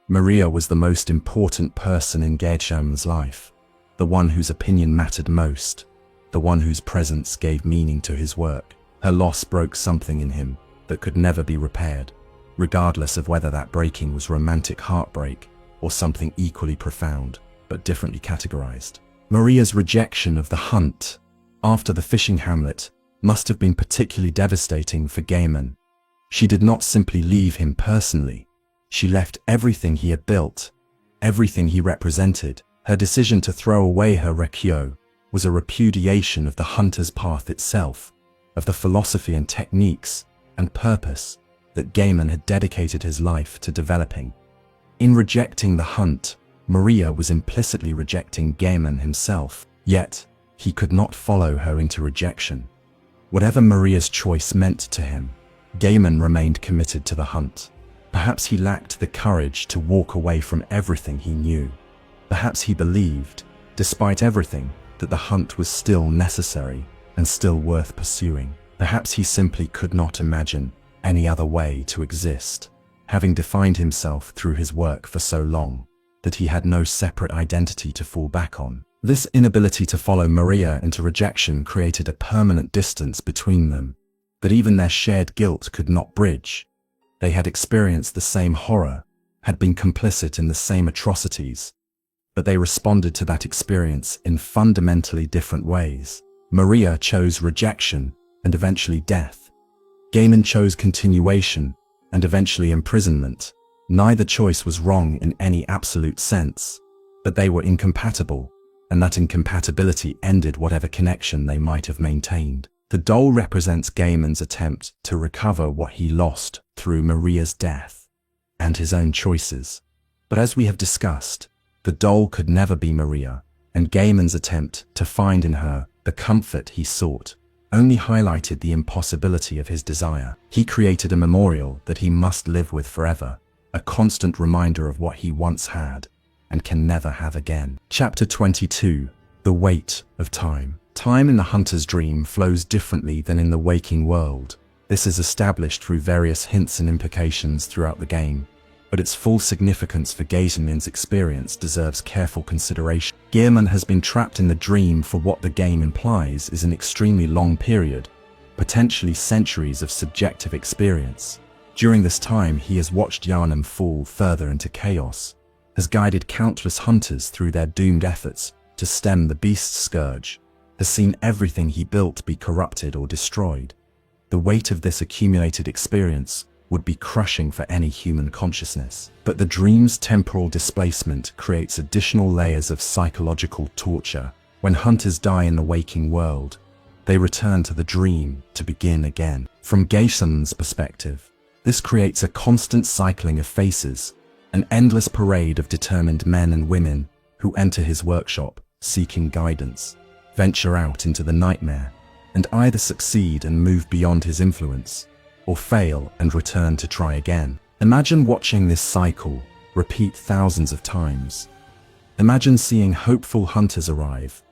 Maria was the most important person in Gehrman's life, the one whose opinion mattered most, the one whose presence gave meaning to his work. Her loss broke something in him that could never be repaired, regardless of whether that breaking was romantic heartbreak or something equally profound, but differently categorized. Maria's rejection of the hunt after the fishing hamlet must have been particularly devastating for Gaiman. She did not simply leave him personally. She left everything he had built, everything he represented. Her decision to throw away her requiem was a repudiation of the hunter's path itself, of the philosophy and techniques and purpose that Gaiman had dedicated his life to developing. In rejecting the hunt, Maria was implicitly rejecting Gaiman himself, yet he could not follow her into rejection. Whatever Maria's choice meant to him, Gaiman remained committed to the hunt. Perhaps he lacked the courage to walk away from everything he knew. Perhaps he believed, despite everything, that the hunt was still necessary and still worth pursuing. Perhaps he simply could not imagine any other way to exist, having defined himself through his work for so long that he had no separate identity to fall back on. This inability to follow Maria into rejection created a permanent distance between them that even their shared guilt could not bridge. They had experienced the same horror, had been complicit in the same atrocities, but they responded to that experience in fundamentally different ways. Maria chose rejection and eventually death. Gaiman chose continuation and eventually imprisonment. Neither choice was wrong in any absolute sense, but they were incompatible, and that incompatibility ended whatever connection they might have maintained. The doll represents Gaiman's attempt to recover what he lost through Maria's death. and his own choices. But as we have discussed, the doll could never be Maria, and Gaiman's attempt to find in her the comfort he sought only highlighted the impossibility of his desire. He created a memorial that he must live with forever, a constant reminder of what he once had and can never have again. Chapter 22. The Weight of Time. Time in the hunter's dream flows differently than in the waking world. This is established through various hints and implications throughout the game, but its full significance for Gaiman's experience deserves careful consideration. Gehrman has been trapped in the dream for what the game implies is an extremely long period, potentially centuries of subjective experience. During this time, he has watched Yharnam fall further into chaos, has guided countless hunters through their doomed efforts to stem the beast's scourge, has seen everything he built be corrupted or destroyed. The weight of this accumulated experience would be crushing for any human consciousness. But the dream's temporal displacement creates additional layers of psychological torture. When hunters die in the waking world, they return to the dream to begin again. From Gaiman's perspective, this creates a constant cycling of faces, an endless parade of determined men and women who enter his workshop seeking guidance, venture out into the nightmare, and either succeed and move beyond his influence, or fail and return to try again. Imagine watching this cycle repeat thousands of times. Imagine seeing hopeful hunters arrive,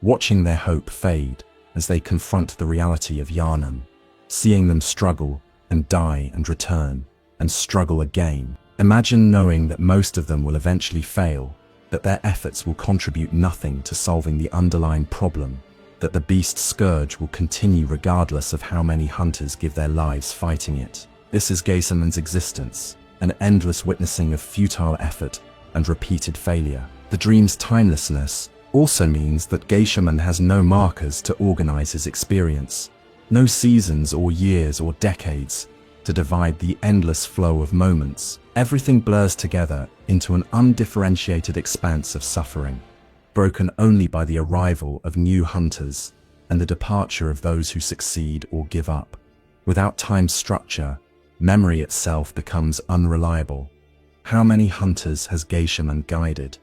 watching their hope fade as they confront the reality of Yharnam, seeing them struggle and die and return and struggle again. Imagine knowing that most of them will eventually fail, that their efforts will contribute nothing to solving the underlying problem, that the beast's scourge will continue regardless of how many hunters give their lives fighting it. This is Gaiman's existence, an endless witnessing of futile effort and repeated failure. The dream's timelessness also means that Gaiman has no markers to organize his experience, no seasons or years or decades to divide the endless flow of moments. Everything blurs together into an undifferentiated expanse of suffering, broken only by the arrival of new hunters and the departure of those who succeed or give up. Without time structure, memory itself becomes unreliable. How many hunters has Gaiman guided?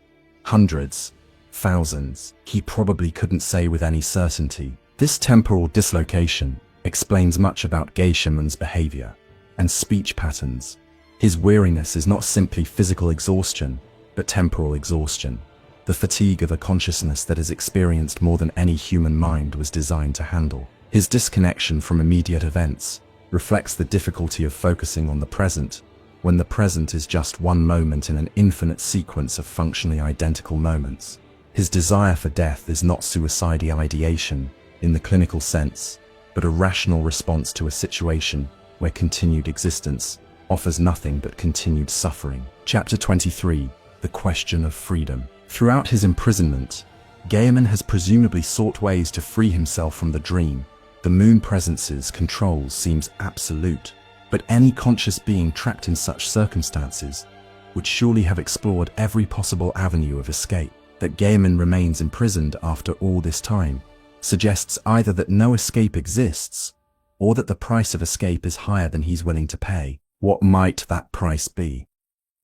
Hundreds, thousands. He probably couldn't say with any certainty. This temporal dislocation explains much about Gaiman's behavior and speech patterns. His weariness is not simply physical exhaustion, but temporal exhaustion. The fatigue of a consciousness that has experienced more than any human mind was designed to handle. His disconnection from immediate events reflects the difficulty of focusing on the present, when the present is just one moment in an infinite sequence of functionally identical moments. His desire for death is not suicidal ideation in the clinical sense, but a rational response to a situation where continued existence offers nothing but continued suffering. Chapter 23. The Question of Freedom. Throughout his imprisonment, Gaiman has presumably sought ways to free himself from the dream. The moon presence's control seems absolute, but any conscious being trapped in such circumstances would surely have explored every possible avenue of escape. That Gaiman remains imprisoned after all this time suggests either that no escape exists, or that the price of escape is higher than he's willing to pay. What might that price be?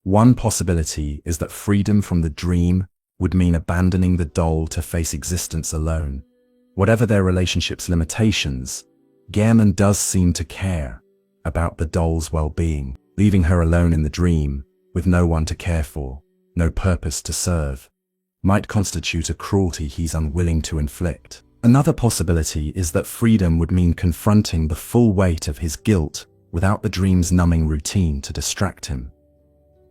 One possibility is that freedom from the dream would mean abandoning the doll to face existence alone. Whatever their relationship's limitations, Gehrman does seem to care about the doll's well-being. Leaving her alone in the dream, with no one to care for, no purpose to serve, might constitute a cruelty he's unwilling to inflict. Another possibility is that freedom would mean confronting the full weight of his guilt without the dream's numbing routine to distract him.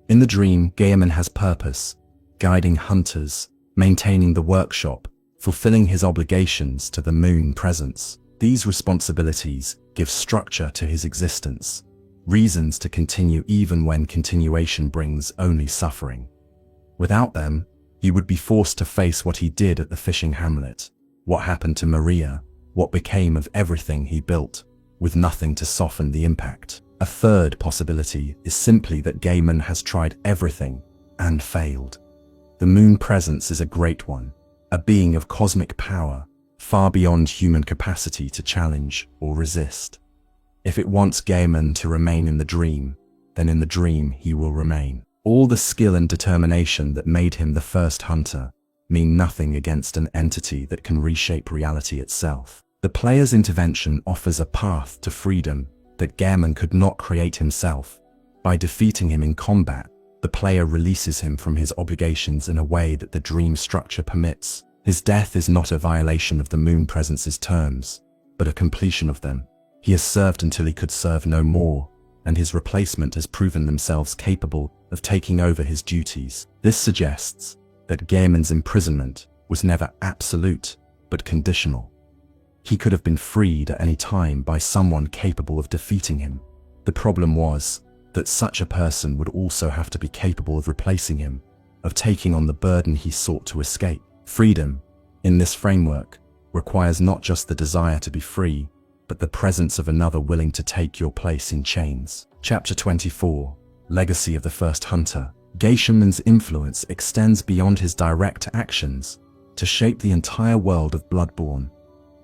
In the dream, Gaiman has purpose, guiding hunters, maintaining the workshop, fulfilling his obligations to the moon presence. These responsibilities give structure to his existence, reasons to continue even when continuation brings only suffering. Without them, he would be forced to face what he did at the fishing hamlet, what happened to Maria, what became of everything he built, with nothing to soften the impact. A third possibility is simply that Gaiman has tried everything and failed. The moon presence is a great one, a being of cosmic power, far beyond human capacity to challenge or resist. If it wants Gaiman to remain in the dream, then in the dream he will remain. All the skill and determination that made him the first hunter mean nothing against an entity that can reshape reality itself. The player's intervention offers a path to freedom that Gehrman could not create himself. By defeating him in combat, the player releases him from his obligations in a way that the dream structure permits. His death is not a violation of the Moon Presence's terms, but a completion of them. He has served until he could serve no more, and his replacement has proven themselves capable of taking over his duties. This suggests that Gehrman's imprisonment was never absolute, but conditional. He could have been freed at any time by someone capable of defeating him. The problem was that such a person would also have to be capable of replacing him, of taking on the burden he sought to escape. Freedom, in this framework, requires not just the desire to be free, but the presence of another willing to take your place in chains. Chapter 24. Legacy of the First Hunter. Gaiman's influence extends beyond his direct actions to shape the entire world of Bloodborne.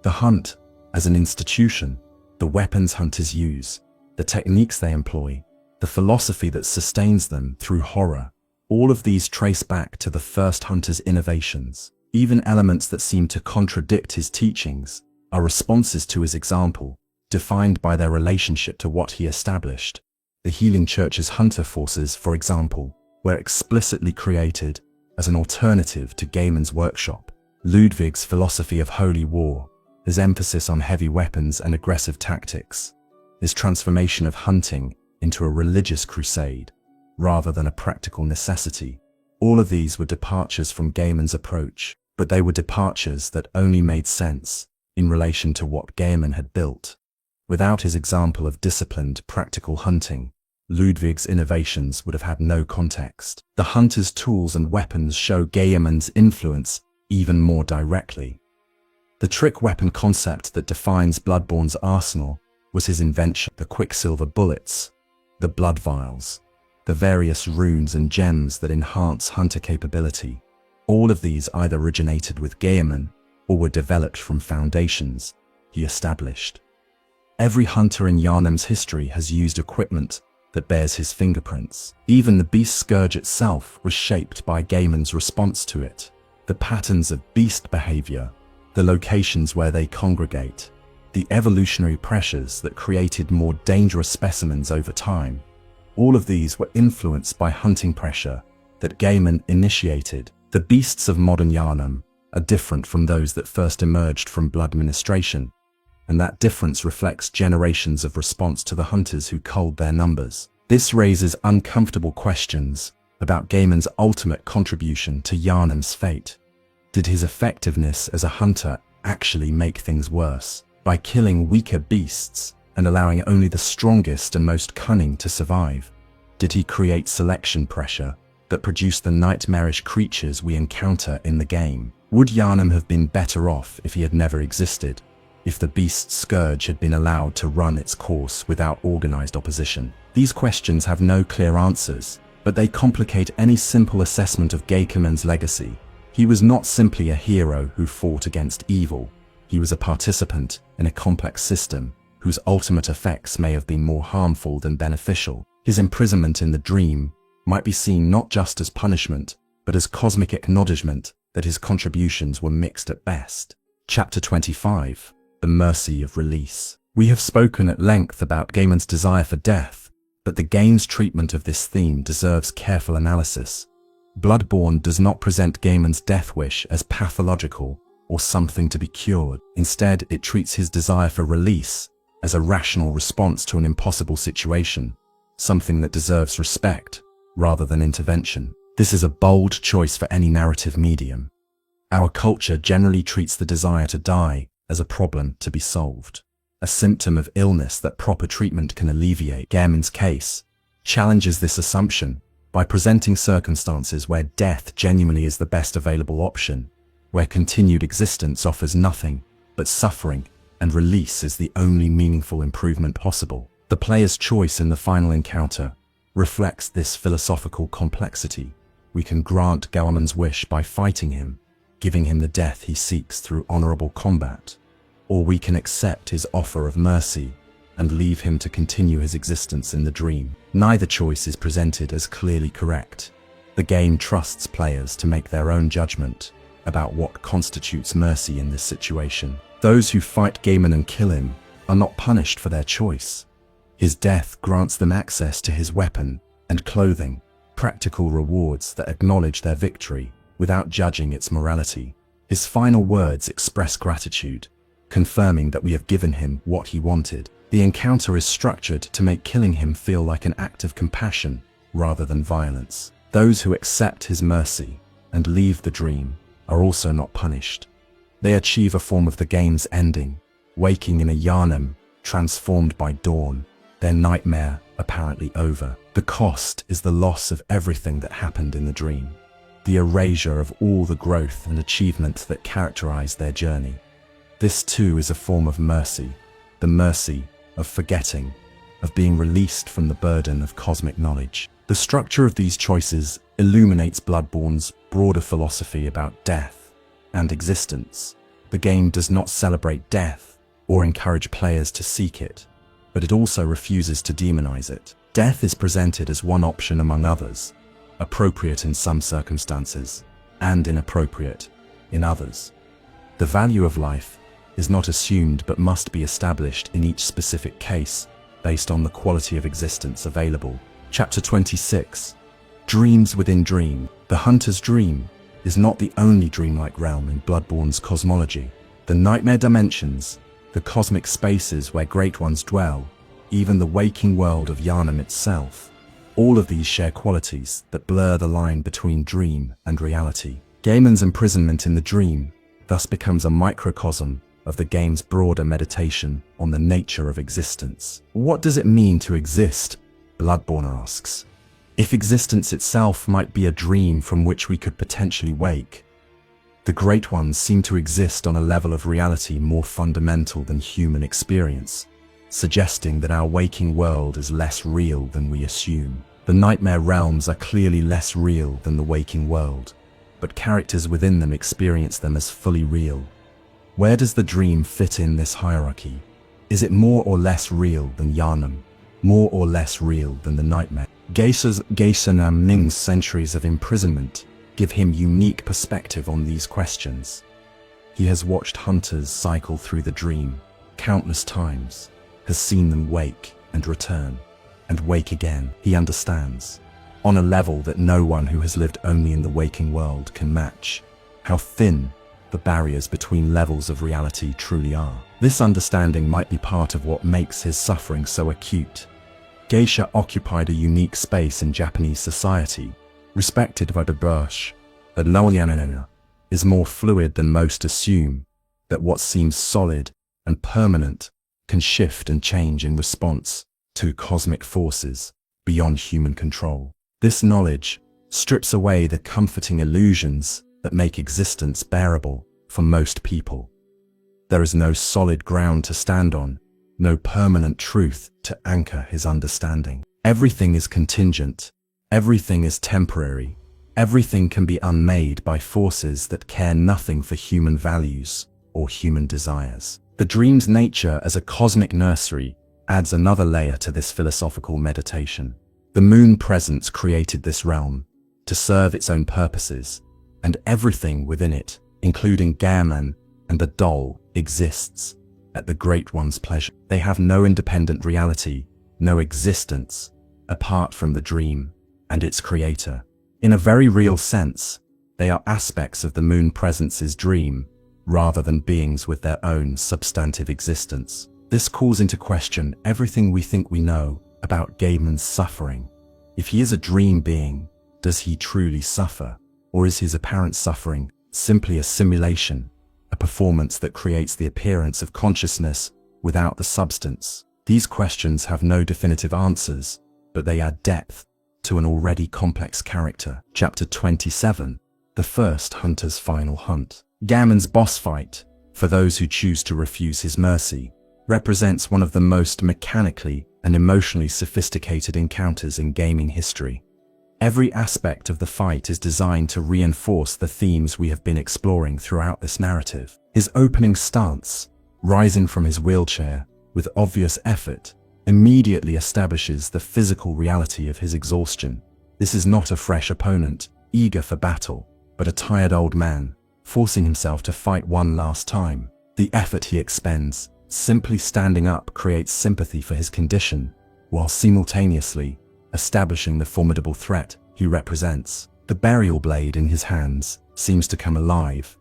The hunt, as an institution, the weapons hunters use, the techniques they employ, the philosophy that sustains them through horror, all of these trace back to the first hunter's innovations. Even elements that seem to contradict his teachings are responses to his example, defined by their relationship to what he established. The Healing Church's hunter forces, for example, were explicitly created as an alternative to Gaiman's workshop. Ludwig's philosophy of holy war, his emphasis on heavy weapons and aggressive tactics, his transformation of hunting into a religious crusade, rather than a practical necessity. All of these were departures from Gaiman's approach, but they were departures that only made sense in relation to what Gehrman had built. Without his example of disciplined, practical hunting, Ludwig's innovations would have had no context. The hunter's tools and weapons show Gehrman's influence even more directly. The trick weapon concept that defines Bloodborne's arsenal was his invention: the quicksilver bullets, the blood vials, the various runes and gems that enhance hunter capability. All of these either originated with Gaiman or were developed from foundations he established. Every hunter in Yharnam's history has used equipment that bears his fingerprints. Even the beast scourge itself was shaped by Gaiman's response to it. The patterns of beast behavior, the locations where they congregate, the evolutionary pressures that created more dangerous specimens over time, all of these were influenced by hunting pressure that Gaiman initiated. The beasts of modern Yharnam are different from those that first emerged from blood ministration, and that difference reflects generations of response to the hunters who culled their numbers. This raises uncomfortable questions about Gaiman's ultimate contribution to Yharnam's fate. Did his effectiveness as a hunter actually make things worse by killing weaker beasts and allowing only the strongest and most cunning to survive? Did he create selection pressure that produced the nightmarish creatures we encounter in the game? Would Yharnam have been better off if he had never existed? If the beast scourge had been allowed to run its course without organized opposition? These questions have no clear answers, but they complicate any simple assessment of Gaiman's legacy. He was not simply a hero who fought against evil. He was a participant in a complex system whose ultimate effects may have been more harmful than beneficial. His imprisonment in the dream might be seen not just as punishment, but as cosmic acknowledgement that his contributions were mixed at best. Chapter 25. The Mercy of Release. We have spoken at length about Gaiman's desire for death, but the game's treatment of this theme deserves careful analysis. Bloodborne does not present Gaiman's death wish as pathological or something to be cured. Instead, it treats his desire for release as a rational response to an impossible situation, something that deserves respect rather than intervention. This is a bold choice for any narrative medium. Our culture generally treats the desire to die as a problem to be solved, a symptom of illness that proper treatment can alleviate. Gehrman's case challenges this assumption by presenting circumstances where death genuinely is the best available option, where continued existence offers nothing but suffering and release is the only meaningful improvement possible. The player's choice in the final encounter reflects this philosophical complexity. We can grant Gehrman's wish by fighting him, giving him the death he seeks through honorable combat, or we can accept his offer of mercy and leave him to continue his existence in the dream. Neither choice is presented as clearly correct. The game trusts players to make their own judgment about what constitutes mercy in this situation. Those who fight Gaiman and kill him are not punished for their choice. His death grants them access to his weapon and clothing, practical rewards that acknowledge their victory without judging its morality. His final words express gratitude, confirming that we have given him what he wanted. The encounter is structured to make killing him feel like an act of compassion rather than violence. Those who accept his mercy and leave the dream are also not punished. They achieve a form of the game's ending, waking in a Gehrman transformed by dawn, their nightmare apparently over. The cost is the loss of everything that happened in the dream, the erasure of all the growth and achievements that characterized their journey. This too is a form of mercy, the mercy of forgetting, of being released from the burden of cosmic knowledge. The structure of these choices illuminates Bloodborne's broader philosophy about death and existence. The game does not celebrate death or encourage players to seek it, but it also refuses to demonize it. Death is presented as one option among others, appropriate in some circumstances and inappropriate in others. The value of life is not assumed but must be established in each specific case based on the quality of existence available. Chapter 26. Dreams within Dream. The Hunter's Dream is not the only dreamlike realm in Bloodborne's cosmology. The nightmare dimensions, the cosmic spaces where Great Ones dwell, even the waking world of Gehrman itself, all of these share qualities that blur the line between dream and reality. Gaiman's imprisonment in the dream thus becomes a microcosm of the game's broader meditation on the nature of existence. What does it mean to exist? Bloodborne asks. If existence itself might be a dream from which we could potentially wake, the Great Ones seem to exist on a level of reality more fundamental than human experience, suggesting that our waking world is less real than we assume. The nightmare realms are clearly less real than the waking world, but characters within them experience them as fully real. Where does the dream fit in this hierarchy? Is it more or less real than Gehrman? More or less real than the nightmare? Gehrman and Maria's centuries of imprisonment give him unique perspective on these questions. He has watched hunters cycle through the dream countless times, has seen them wake and return, and wake again. He understands, on a level that no one who has lived only in the waking world can match, how thin the barriers between levels of reality truly are. This understanding might be part of what makes his suffering so acute. Geisha occupied a unique space in Japanese society, respected by the brush, that Lolianana is more fluid than most assume, that what seems solid and permanent can shift and change in response to cosmic forces beyond human control. This knowledge strips away the comforting illusions that make existence bearable for most people. There is no solid ground to stand on, no permanent truth to anchor his understanding. Everything is contingent, everything is temporary, everything can be unmade by forces that care nothing for human values or human desires. The dream's nature as a cosmic nursery adds another layer to this philosophical meditation. The moon presence created this realm to serve its own purposes, and everything within it, including Gaiman and the doll, exists at the Great One's pleasure. They have no independent reality, no existence, apart from the dream and its creator. In a very real sense, they are aspects of the moon presence's dream, rather than beings with their own substantive existence. This calls into question everything we think we know about Gaiman's suffering. If he is a dream being, does he truly suffer? Or is his apparent suffering simply a simulation, a performance that creates the appearance of consciousness without the substance? These questions have no definitive answers, but they add depth to an already complex character. Chapter 27. The First Hunter's Final Hunt. Gaiman's boss fight, for those who choose to refuse his mercy, represents one of the most mechanically and emotionally sophisticated encounters in gaming history. Every aspect of the fight is designed to reinforce the themes we have been exploring throughout this narrative. His opening stance, rising from his wheelchair, with obvious effort, immediately establishes the physical reality of his exhaustion. This is not a fresh opponent, eager for battle, but a tired old man, forcing himself to fight one last time. The effort he expends, simply standing up, creates sympathy for his condition, while simultaneously establishing the formidable threat he represents. The burial blade in his hands seems to come alive,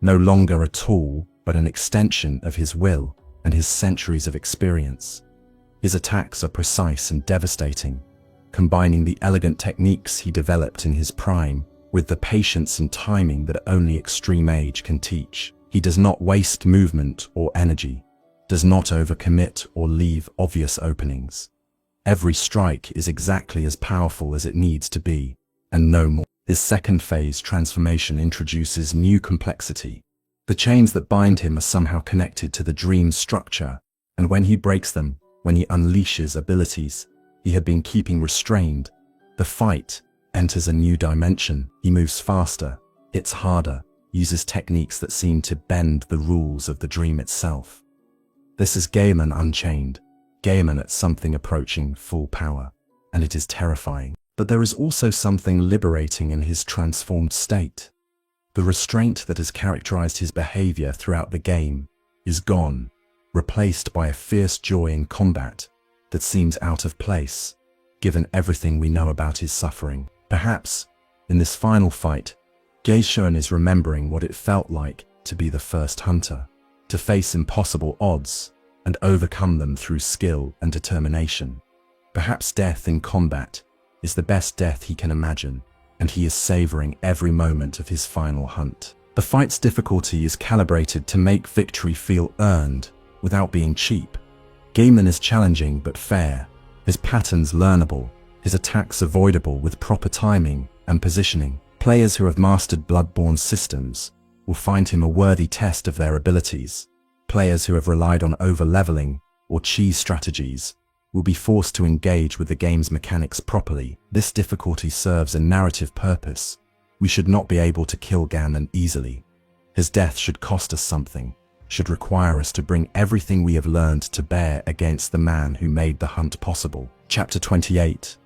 no longer a tool, but an extension of his will and his centuries of experience. His attacks are precise and devastating, combining the elegant techniques he developed in his prime with the patience and timing that only extreme age can teach. He does not waste movement or energy, does not overcommit or leave obvious openings. Every strike is exactly as powerful as it needs to be, and no more. His second phase transformation introduces new complexity. The chains that bind him are somehow connected to the dream's structure, and when he breaks them, when he unleashes abilities he had been keeping restrained, the fight enters a new dimension. He moves faster, hits harder, uses techniques that seem to bend the rules of the dream itself. This is Gaiman unchained, Gaiman at something approaching full power, and it is terrifying. But there is also something liberating in his transformed state. The restraint that has characterized his behavior throughout the game is gone, replaced by a fierce joy in combat that seems out of place, given everything we know about his suffering. Perhaps, in this final fight, Gehrman is remembering what it felt like to be the first hunter, to face impossible odds and overcome them through skill and determination. Perhaps death in combat is the best death he can imagine, and he is savoring every moment of his final hunt. The fight's difficulty is calibrated to make victory feel earned without being cheap. Gaiman is challenging but fair, his patterns learnable, his attacks avoidable with proper timing and positioning. Players who have mastered Bloodborne systems will find him a worthy test of their abilities. Players who have relied on over-leveling or cheese strategies will be forced to engage with the game's mechanics properly. This difficulty serves a narrative purpose. We should not be able to kill Gaiman easily. His death should cost us something, should require us to bring everything we have learned to bear against the man who made the hunt possible. Chapter 28.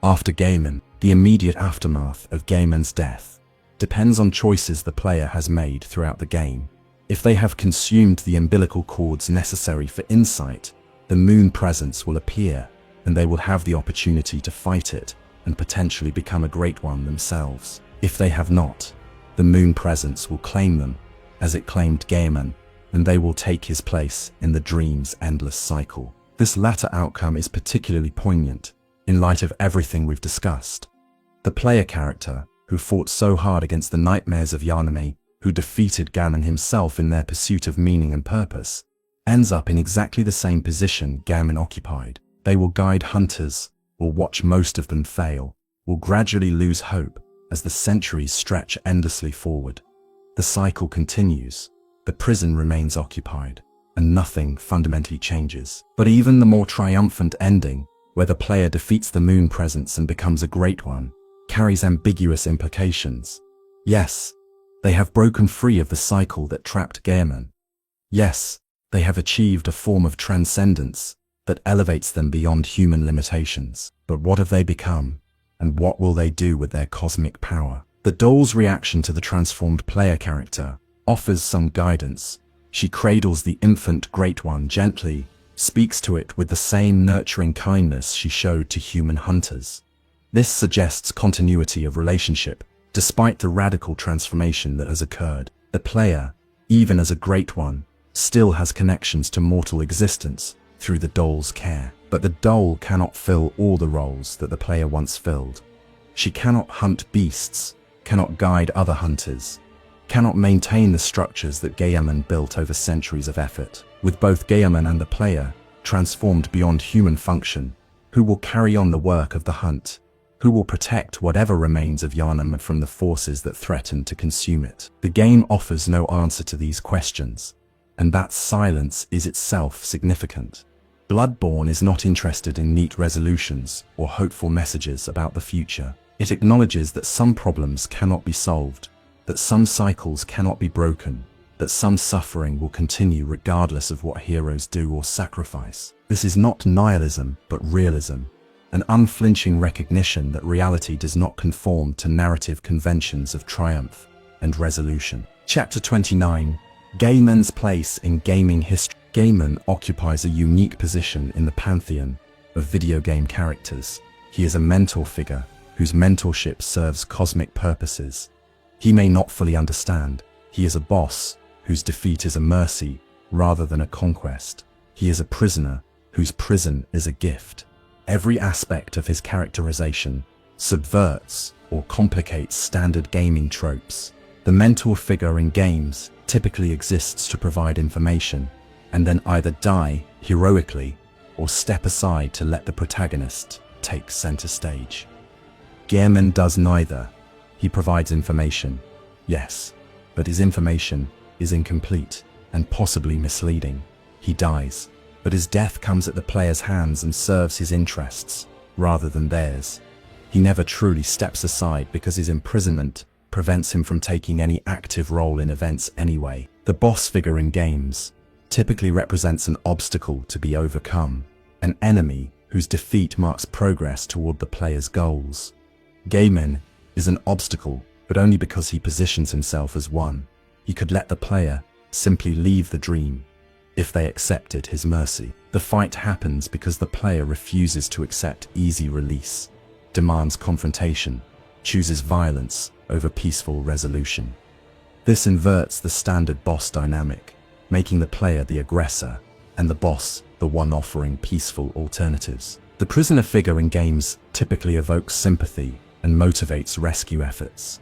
After Gaiman. The immediate aftermath of Gaiman's death depends on choices the player has made throughout the game. If they have consumed the umbilical cords necessary for insight, the moon presence will appear, and they will have the opportunity to fight it and potentially become a great one themselves. If they have not, the moon presence will claim them, as it claimed Gaiman, and they will take his place in the dream's endless cycle. This latter outcome is particularly poignant in light of everything we've discussed. The player character, who fought so hard against the nightmares of Gehrman, who defeated Gaiman himself in their pursuit of meaning and purpose, ends up in exactly the same position Gaiman occupied. They will guide hunters, will watch most of them fail, will gradually lose hope as the centuries stretch endlessly forward. The cycle continues, the prison remains occupied, and nothing fundamentally changes. But even the more triumphant ending, where the player defeats the moon presence and becomes a great one, carries ambiguous implications. Yes, they have broken free of the cycle that trapped Gehrman. Yes, they have achieved a form of transcendence that elevates them beyond human limitations. But what have they become, and what will they do with their cosmic power? The doll's reaction to the transformed player character offers some guidance. She cradles the infant Great One gently, speaks to it with the same nurturing kindness she showed to human hunters. This suggests continuity of relationship, despite the radical transformation that has occurred. The player, even as a Great One, still has connections to mortal existence through the doll's care. But the doll cannot fill all the roles that the player once filled. She cannot hunt beasts, cannot guide other hunters, cannot maintain the structures that Gaiman built over centuries of effort. With both Gaiman and the player transformed beyond human function, who will carry on the work of the hunt? Who will protect whatever remains of Gehrman from the forces that threaten to consume it? The game offers no answer to these questions, and that silence is itself significant. Bloodborne is not interested in neat resolutions or hopeful messages about the future. It acknowledges that some problems cannot be solved, that some cycles cannot be broken, that some suffering will continue regardless of what heroes do or sacrifice. This is not nihilism, but realism, an unflinching recognition that reality does not conform to narrative conventions of triumph and resolution. Chapter 29. Gaiman's place in gaming history. Gaiman occupies a unique position in the pantheon of video game characters. He is a mentor figure whose mentorship serves cosmic purposes. He may not fully understand. He is a boss whose defeat is a mercy rather than a conquest. He is a prisoner whose prison is a gift. Every aspect of his characterization subverts or complicates standard gaming tropes. The mentor figure in games typically exists to provide information and then either die heroically or step aside to let the protagonist take center stage. Gehrman does neither. He provides information, yes, but his information is incomplete and possibly misleading. He dies, but his death comes at the player's hands and serves his interests rather than theirs. He never truly steps aside because his imprisonment prevents him from taking any active role in events anyway. The boss figure in games typically represents an obstacle to be overcome, an enemy whose defeat marks progress toward the player's goals. Gaiman is an obstacle, but only because he positions himself as one. He could let the player simply leave the dream if they accepted his mercy. The fight happens because the player refuses to accept easy release, demands confrontation, chooses violence over peaceful resolution. This inverts the standard boss dynamic, making the player the aggressor and the boss the one offering peaceful alternatives. The prisoner figure in games typically evokes sympathy and motivates rescue efforts.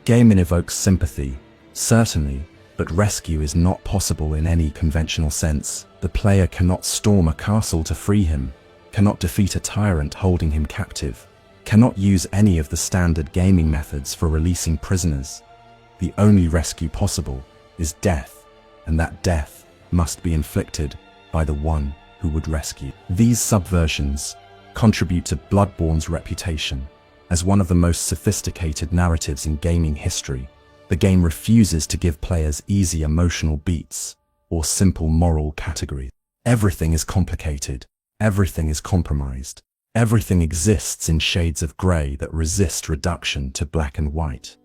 Gaiman evokes sympathy, certainly, but rescue is not possible in any conventional sense. The player cannot storm a castle to free him, cannot defeat a tyrant holding him captive, cannot use any of the standard gaming methods for releasing prisoners. The only rescue possible is death, and that death must be inflicted by the one who would rescue. These subversions contribute to Bloodborne's reputation as one of the most sophisticated narratives in gaming history. The game refuses to give players easy emotional beats or simple moral categories. Everything is complicated, everything is compromised, everything exists in shades of grey that resist reduction to black and white.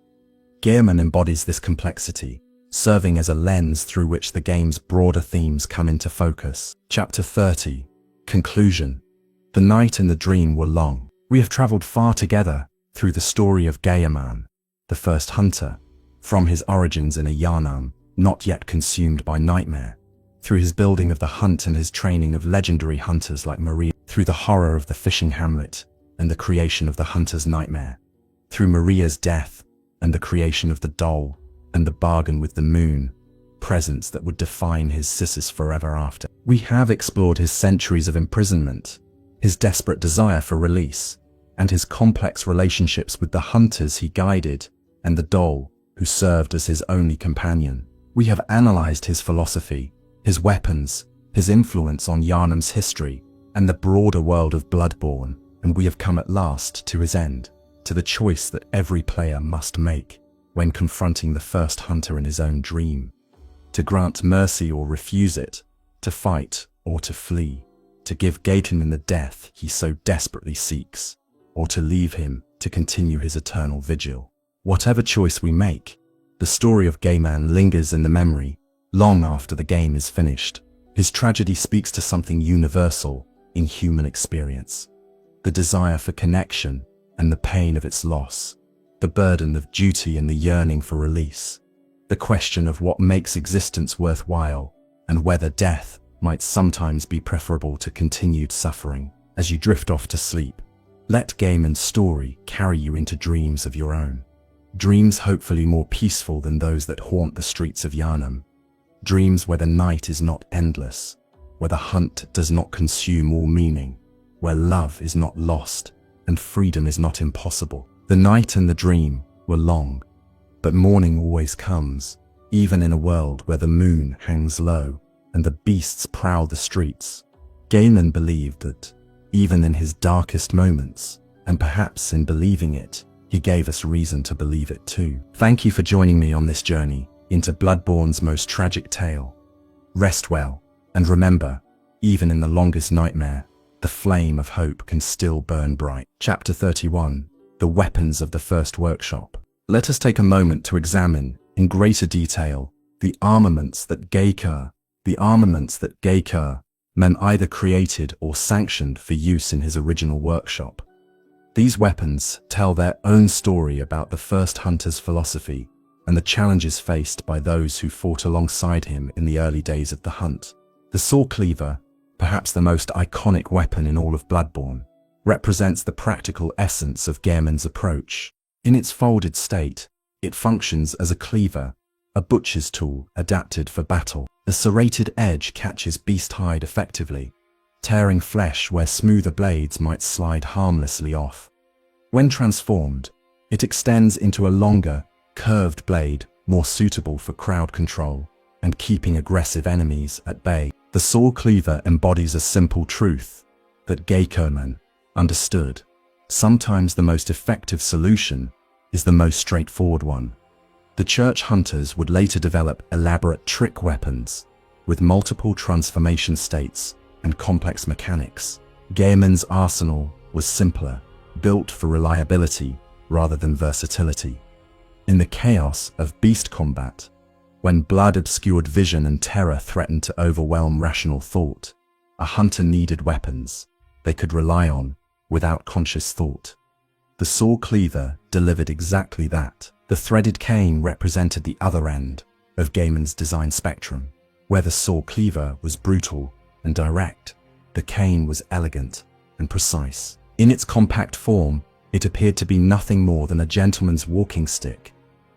Gehrman embodies this complexity, serving as a lens through which the game's broader themes come into focus. Chapter 30. Conclusion. The night and the dream were long. We have travelled far together through the story of Gaiman, the first hunter, from his origins in a Yharnam not yet consumed by nightmare, through his building of the hunt and his training of legendary hunters like Maria, through the horror of the fishing hamlet and the creation of the hunter's nightmare, through Maria's death and the creation of the doll and the bargain with the moon, presence that would define his Sisyphus forever after. We have explored his centuries of imprisonment, his desperate desire for release, and his complex relationships with the hunters he guided and the doll who served as his only companion. We have analyzed his philosophy, his weapons, his influence on Yharnam's history, and the broader world of Bloodborne, and we have come at last to his end, to the choice that every player must make when confronting the first hunter in his own dream: to grant mercy or refuse it, to fight or to flee, to give Gaiman the death he so desperately seeks, or to leave him to continue his eternal vigil. Whatever choice we make, the story of Gaiman lingers in the memory long after the game is finished. His tragedy speaks to something universal in human experience: the desire for connection and the pain of its loss, the burden of duty and the yearning for release, the question of what makes existence worthwhile and whether death might sometimes be preferable to continued suffering. As you drift off to sleep, let Gaiman's story carry you into dreams of your own. Dreams hopefully more peaceful than those that haunt the streets of Yharnam. Dreams where the night is not endless, where the hunt does not consume all meaning, where love is not lost and freedom is not impossible. The night and the dream were long, but morning always comes, even in a world where the moon hangs low and the beasts prowl the streets. Gaiman believed that, even in his darkest moments, and perhaps in believing it, he gave us reason to believe it too. Thank you for joining me on this journey. into Bloodborne's most tragic tale. Rest well, and remember, even in the longest nightmare, the flame of hope can still burn bright. Chapter 31. The Weapons of the First Workshop. Let us take a moment to examine, in greater detail, the armaments that Gaiman either created or sanctioned for use in his original workshop. These weapons tell their own story about the first hunter's philosophy and the challenges faced by those who fought alongside him in the early days of the hunt. The saw cleaver, perhaps the most iconic weapon in all of Bloodborne, represents the practical essence of Gehrman's approach. In its folded state, it functions as a cleaver, a butcher's tool adapted for battle. The serrated edge catches beast hide effectively, tearing flesh where smoother blades might slide harmlessly off. When transformed, it extends into a longer, curved blade more suitable for crowd control and keeping aggressive enemies at bay. The saw cleaver embodies a simple truth that Gaiman understood. Sometimes the most effective solution is the most straightforward one. The church hunters would later develop elaborate trick weapons with multiple transformation states and complex mechanics. Gaiman's arsenal was simpler, built for reliability rather than versatility. In the chaos of beast combat, when blood-obscured vision and terror threatened to overwhelm rational thought, a hunter needed weapons they could rely on without conscious thought. The saw cleaver delivered exactly that. The threaded cane represented the other end of Gaiman's design spectrum. Where the saw cleaver was brutal and direct, the cane was elegant and precise. In its compact form, it appeared to be nothing more than a gentleman's walking stick,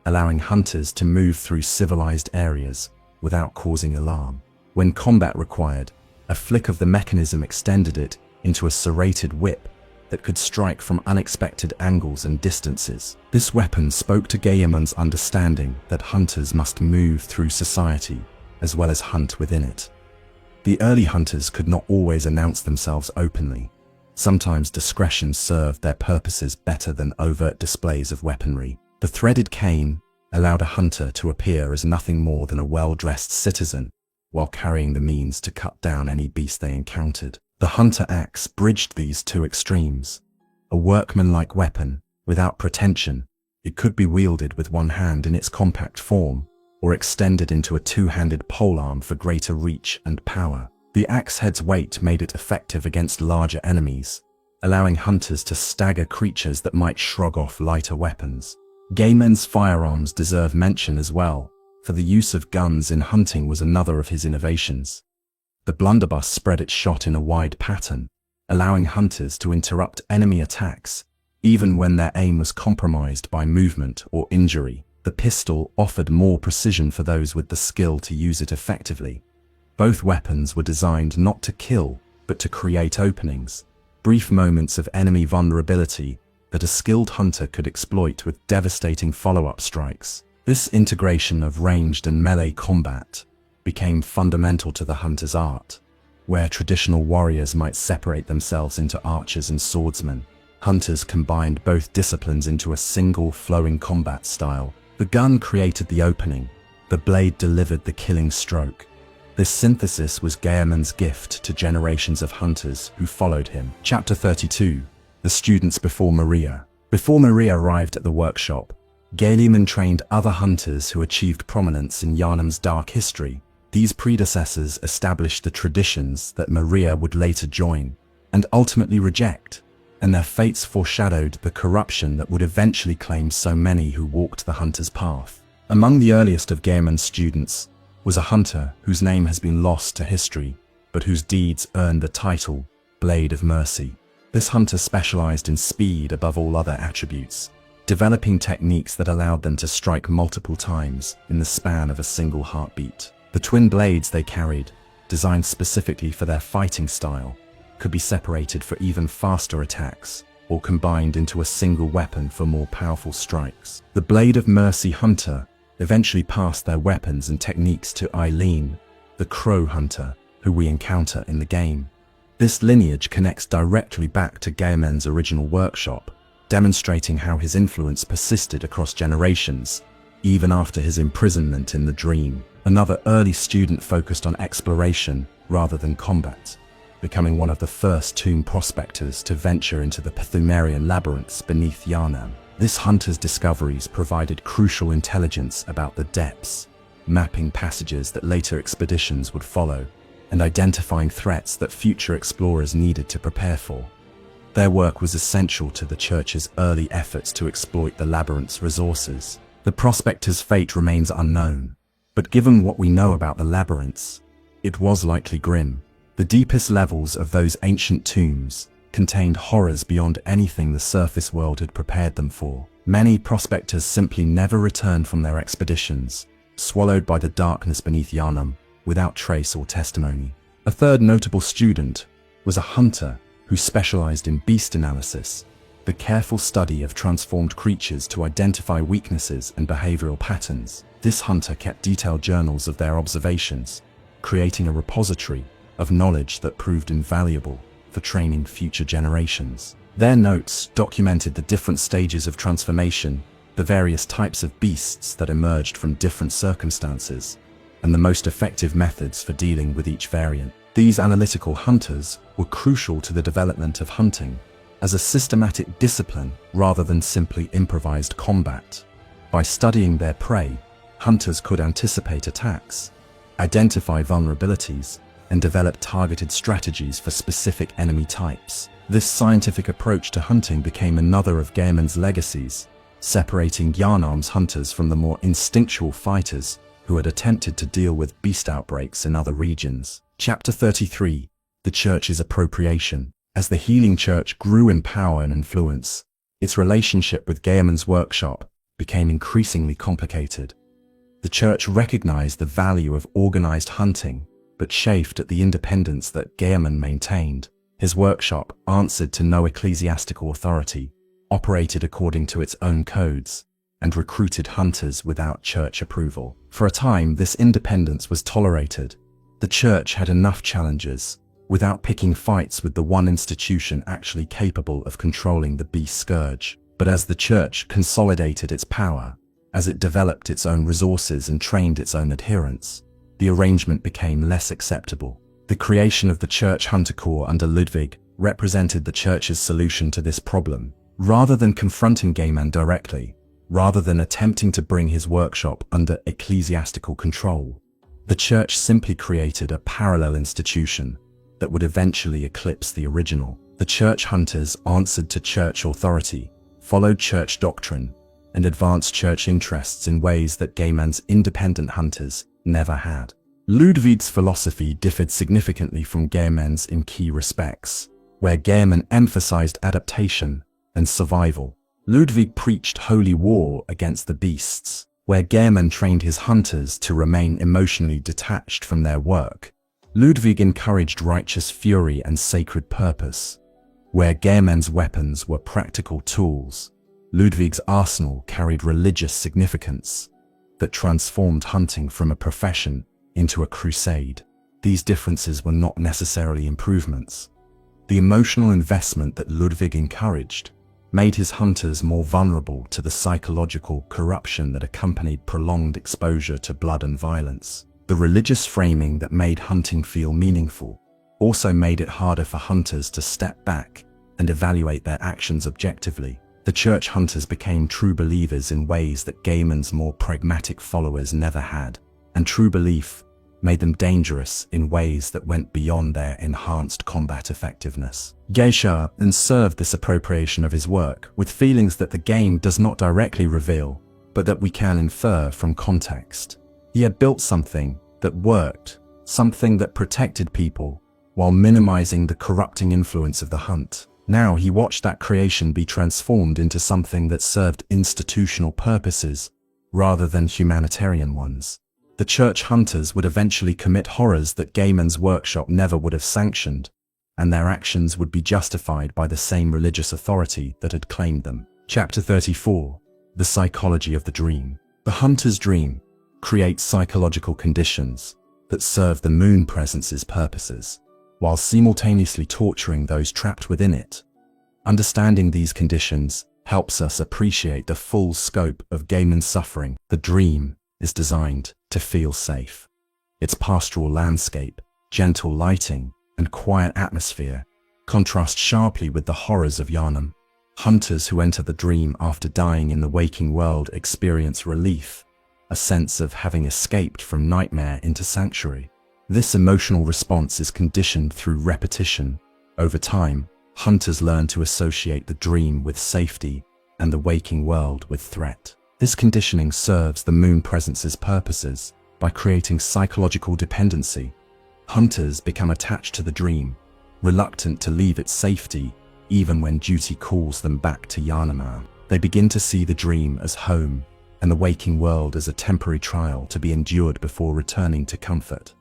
allowing hunters to move through civilized areas without causing alarm. When combat required, a flick of the mechanism extended it into a serrated whip that could strike from unexpected angles and distances. This weapon spoke to Gaiman's understanding that hunters must move through society as well as hunt within it. The early hunters could not always announce themselves openly. Sometimes discretion served their purposes better than overt displays of weaponry. The threaded cane allowed a hunter to appear as nothing more than a well-dressed citizen while carrying the means to cut down any beast they encountered. The hunter axe bridged these two extremes. A workmanlike weapon, without pretension, it could be wielded with one hand in its compact form, or extended into a two-handed polearm for greater reach and power. The axe head's weight made it effective against larger enemies, allowing hunters to stagger creatures that might shrug off lighter weapons. Gaiman's firearms deserve mention as well, for the use of guns in hunting was another of his innovations. The blunderbuss spread its shot in a wide pattern, allowing hunters to interrupt enemy attacks, even when their aim was compromised by movement or injury. The pistol offered more precision for those with the skill to use it effectively. Both weapons were designed not to kill, but to create openings, brief moments of enemy vulnerability that a skilled hunter could exploit with devastating follow-up strikes. This integration of ranged and melee combat became fundamental to the hunter's art. Where traditional warriors might separate themselves into archers and swordsmen, hunters combined both disciplines into a single flowing combat style. The gun created the opening, the blade delivered the killing stroke. This synthesis was Gehrman's gift to generations of hunters who followed him. Chapter 32. The Students before Maria. Before Maria arrived at the workshop, Gaiman trained other hunters who achieved prominence in Yharnam's dark history. These predecessors established the traditions that Maria would later join and ultimately reject, and their fates foreshadowed the corruption that would eventually claim so many who walked the hunter's path. Among the earliest of Gehrman's students was a hunter whose name has been lost to history, but whose deeds earned the title Blade of Mercy. This hunter specialized in speed above all other attributes, developing techniques that allowed them to strike multiple times in the span of a single heartbeat. The twin blades they carried, designed specifically for their fighting style, could be separated for even faster attacks or combined into a single weapon for more powerful strikes. The Blade of Mercy hunter eventually passed their weapons and techniques to Eileen, the Crow hunter, who we encounter in the game. This lineage connects directly back to Gaiman's original workshop, demonstrating how his influence persisted across generations, even after his imprisonment in the dream. Another early student focused on exploration rather than combat, becoming one of the first tomb prospectors to venture into the Pthumerian labyrinths beneath Gehrman. This hunter's discoveries provided crucial intelligence about the depths, mapping passages that later expeditions would follow, and identifying threats that future explorers needed to prepare for. Their work was essential to the Church's early efforts to exploit the labyrinth's resources. The prospector's fate remains unknown, but given what we know about the labyrinths, it was likely grim. The deepest levels of those ancient tombs contained horrors beyond anything the surface world had prepared them for. Many prospectors simply never returned from their expeditions, swallowed by the darkness beneath Gehrman, without trace or testimony. A third notable student was a hunter who specialized in beast analysis, the careful study of transformed creatures to identify weaknesses and behavioral patterns. This hunter kept detailed journals of their observations, creating a repository of knowledge that proved invaluable for training future generations. Their notes documented the different stages of transformation, the various types of beasts that emerged from different circumstances, and the most effective methods for dealing with each variant. These analytical hunters were crucial to the development of hunting as a systematic discipline rather than simply improvised combat. By studying their prey, hunters could anticipate attacks, identify vulnerabilities, and develop targeted strategies for specific enemy types. This scientific approach to hunting became another of Gaiman's legacies, separating Gehrman's hunters from the more instinctual fighters who had attempted to deal with beast outbreaks in other regions. Chapter 33: The Church's Appropriation. As the Healing Church grew in power and influence, its relationship with Gaiman's workshop became increasingly complicated. The Church recognized the value of organized hunting, but chafed at the independence that Gehrman maintained. His workshop answered to no ecclesiastical authority, operated according to its own codes, and recruited hunters without church approval. For a time, this independence was tolerated. The Church had enough challenges, without picking fights with the one institution actually capable of controlling the beast scourge. But as the Church consolidated its power, as it developed its own resources and trained its own adherents, the arrangement became less acceptable. The creation of the Church Hunter Corps under Ludwig represented the Church's solution to this problem. Rather than confronting Gaiman directly, rather than attempting to bring his workshop under ecclesiastical control, the Church simply created a parallel institution that would eventually eclipse the original. The Church Hunters answered to Church authority, followed Church doctrine, and advanced Church interests in ways that Gaiman's independent hunters never had. Ludwig's philosophy differed significantly from Gaiman's in key respects. Where Gaiman emphasized adaptation and survival, Ludwig preached holy war against the beasts. Where Gehrman trained his hunters to remain emotionally detached from their work, Ludwig encouraged righteous fury and sacred purpose. Where Gehrman's weapons were practical tools, Ludwig's arsenal carried religious significance that transformed hunting from a profession into a crusade. These differences were not necessarily improvements. The emotional investment that Ludwig encouraged made his hunters more vulnerable to the psychological corruption that accompanied prolonged exposure to blood and violence. The religious framing that made hunting feel meaningful also made it harder for hunters to step back and evaluate their actions objectively. The Church hunters became true believers in ways that Gaiman's more pragmatic followers never had, and true belief made them dangerous in ways that went beyond their enhanced combat effectiveness. Gaiman served this appropriation of his work with feelings that the game does not directly reveal, but that we can infer from context. He had built something that worked, something that protected people, while minimizing the corrupting influence of the hunt. Now he watched that creation be transformed into something that served institutional purposes rather than humanitarian ones. The Church hunters would eventually commit horrors that Gaiman's workshop never would have sanctioned, and their actions would be justified by the same religious authority that had claimed them. Chapter 34: The Psychology of the Dream. The hunter's dream creates psychological conditions that serve the moon presence's purposes, while simultaneously torturing those trapped within it. Understanding these conditions helps us appreciate the full scope of Gaiman's suffering. The dream is designed to feel safe. Its pastoral landscape, gentle lighting, and quiet atmosphere contrast sharply with the horrors of Yharnam. Hunters who enter the dream after dying in the waking world experience relief, a sense of having escaped from nightmare into sanctuary. This emotional response is conditioned through repetition. Over time, hunters learn to associate the dream with safety and the waking world with threat. This conditioning serves the moon presence's purposes by creating psychological dependency. Hunters become attached to the dream, reluctant to leave its safety even when duty calls them back to Yharnam. They begin to see the dream as home and the waking world as a temporary trial to be endured before returning to comfort.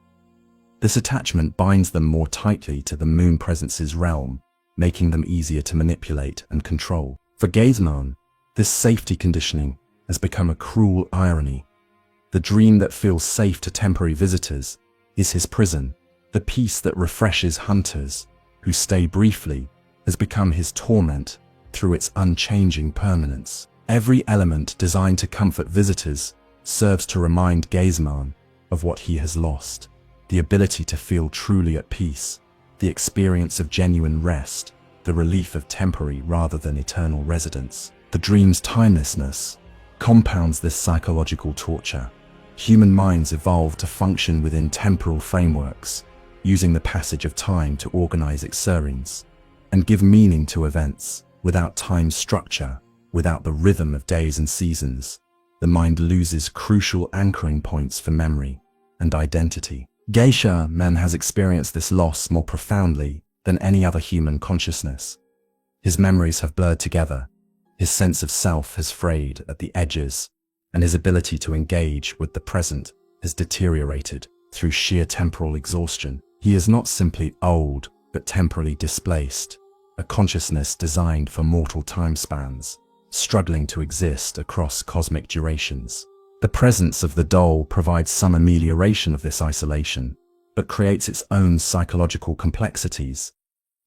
This attachment binds them more tightly to the moon presence's realm, making them easier to manipulate and control. For Gaiman, this safety conditioning has become a cruel irony. The dream that feels safe to temporary visitors is his prison. The peace that refreshes hunters who stay briefly has become his torment through its unchanging permanence. Every element designed to comfort visitors serves to remind Gaiman of what he has lost: the ability to feel truly at peace, the experience of genuine rest, the relief of temporary rather than eternal residence. The dream's timelessness compounds this psychological torture. Human minds evolved to function within temporal frameworks, using the passage of time to organize experience and give meaning to events. Without time structure, without the rhythm of days and seasons, the mind loses crucial anchoring points for memory and identity. Gehrman has experienced this loss more profoundly than any other human consciousness. His memories have blurred together, his sense of self has frayed at the edges, and his ability to engage with the present has deteriorated through sheer temporal exhaustion. He is not simply old, but temporally displaced, a consciousness designed for mortal time spans, struggling to exist across cosmic durations. The presence of the doll provides some amelioration of this isolation, but creates its own psychological complexities.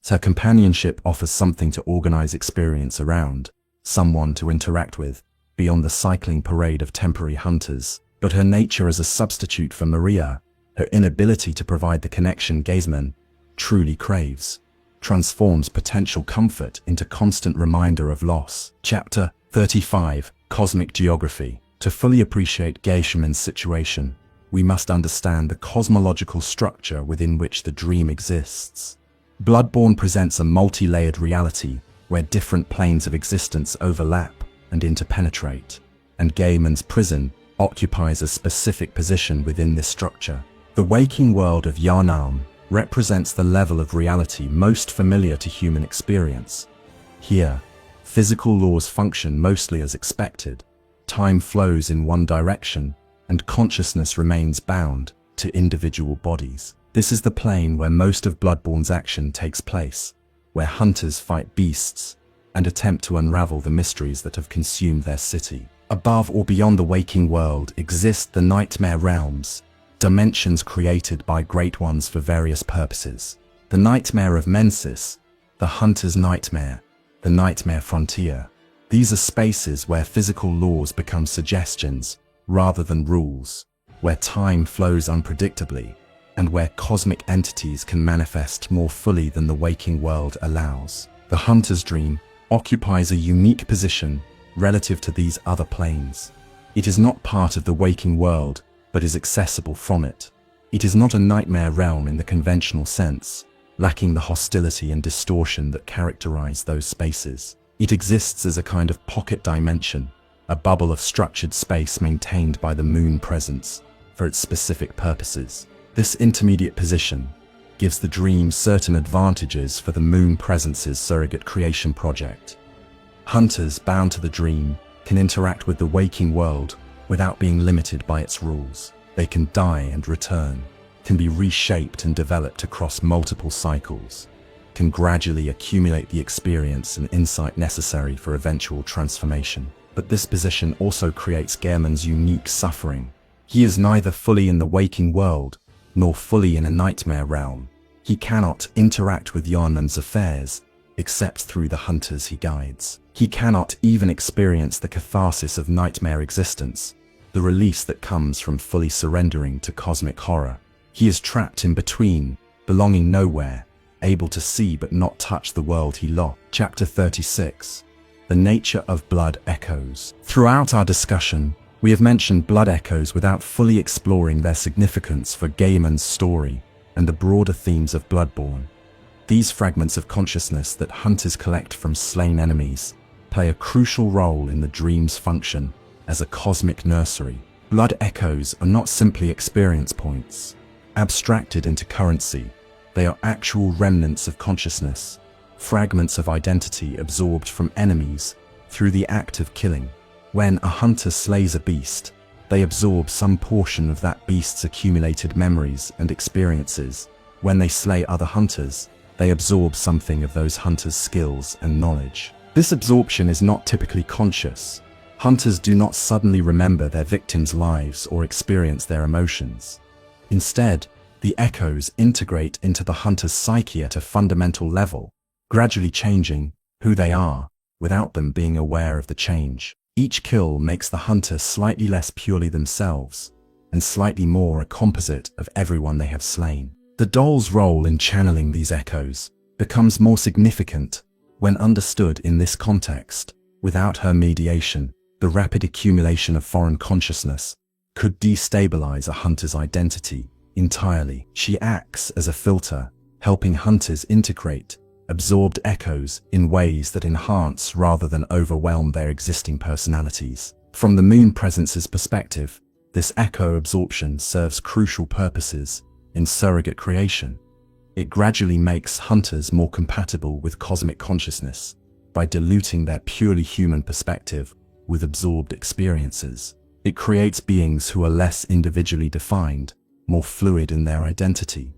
Her companionship offers something to organize experience around, someone to interact with, beyond the cycling parade of temporary hunters. But her nature as a substitute for Maria, her inability to provide the connection Gaiman truly craves, transforms potential comfort into constant reminder of loss. Chapter 35: Cosmic Geography. To fully appreciate Gehrman's situation, we must understand the cosmological structure within which the dream exists. Bloodborne presents a multi-layered reality where different planes of existence overlap and interpenetrate, and Gaiman's prison occupies a specific position within this structure. The waking world of Yharnam represents the level of reality most familiar to human experience. Here, physical laws function mostly as expected. Time flows in one direction, and consciousness remains bound to individual bodies. This is the plane where most of Bloodborne's action takes place, where hunters fight beasts and attempt to unravel the mysteries that have consumed their city. Above or beyond the waking world exist the nightmare realms, dimensions created by Great Ones for various purposes. The nightmare of Mensis, the hunter's nightmare, the nightmare frontier. These are spaces where physical laws become suggestions rather than rules, where time flows unpredictably, and where cosmic entities can manifest more fully than the waking world allows. The hunter's dream occupies a unique position relative to these other planes. It is not part of the waking world, but is accessible from it. It is not a nightmare realm in the conventional sense, lacking the hostility and distortion that characterize those spaces. It exists as a kind of pocket dimension, a bubble of structured space maintained by the moon presence for its specific purposes. This intermediate position gives the dream certain advantages for the moon presence's surrogate creation project. Hunters bound to the dream can interact with the waking world without being limited by its rules. They can die and return, can be reshaped and developed across multiple cycles, can gradually accumulate the experience and insight necessary for eventual transformation. But this position also creates Gehrman's unique suffering. He is neither fully in the waking world nor fully in a nightmare realm. He cannot interact with Yharnam's affairs except through the hunters he guides. He cannot even experience the catharsis of nightmare existence, the release that comes from fully surrendering to cosmic horror. He is trapped in between, belonging nowhere, able to see but not touch the world he lost. Chapter 36. The nature of blood echoes. Throughout our discussion, we have mentioned blood echoes without fully exploring their significance for Gaiman's story and the broader themes of Bloodborne. These fragments of consciousness that hunters collect from slain enemies play a crucial role in the dream's function as a cosmic nursery. Blood echoes are not simply experience points, abstracted into currency. They are actual remnants of consciousness, fragments of identity absorbed from enemies through the act of killing. When a hunter slays a beast, they absorb some portion of that beast's accumulated memories and experiences. When they slay other hunters, they absorb something of those hunters' skills and knowledge. This absorption is not typically conscious. Hunters do not suddenly remember their victims' lives or experience their emotions. Instead, the echoes integrate into the hunter's psyche at a fundamental level, gradually changing who they are without them being aware of the change. Each kill makes the hunter slightly less purely themselves and slightly more a composite of everyone they have slain. The doll's role in channeling these echoes becomes more significant when understood in this context. Without her mediation, the rapid accumulation of foreign consciousness could destabilize a hunter's identity entirely. She acts as a filter, helping hunters integrate absorbed echoes in ways that enhance rather than overwhelm their existing personalities. From the moon presence's perspective, this echo absorption serves crucial purposes in surrogate creation. It gradually makes hunters more compatible with cosmic consciousness by diluting their purely human perspective with absorbed experiences. It creates beings who are less individually defined, more fluid in their identity,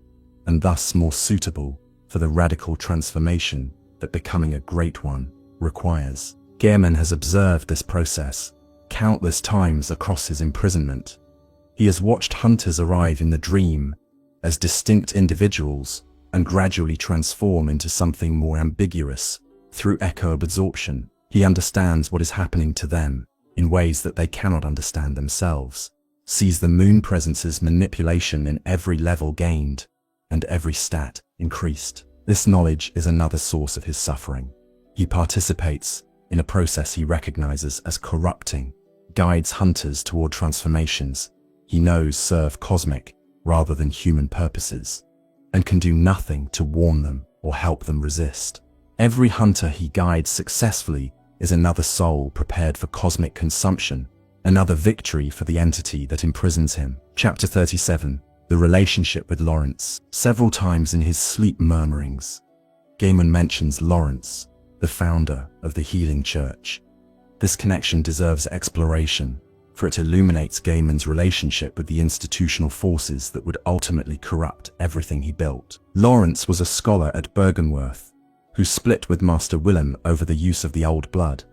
and thus more suitable for the radical transformation that becoming a great one requires. Gehrman has observed this process countless times across his imprisonment. He has watched hunters arrive in the dream as distinct individuals and gradually transform into something more ambiguous through echo absorption. He understands what is happening to them in ways that they cannot understand themselves, sees the moon presence's manipulation in every level gained and every stat increased. This knowledge is another source of his suffering. He participates in a process he recognizes as corrupting, guides hunters toward transformations he knows serve cosmic rather than human purposes, and can do nothing to warn them or help them resist. Every hunter he guides successfully is another soul prepared for cosmic consumption, another victory for the entity that imprisons him. Chapter 37. The relationship with Lawrence. Several times in his sleep murmurings, Gaiman mentions Lawrence, the founder of the Healing Church. This connection deserves exploration, for it illuminates Gaiman's relationship with the institutional forces that would ultimately corrupt everything he built. Lawrence was a scholar at Byrgenwerth, who split with Master Willem over the use of the old blood.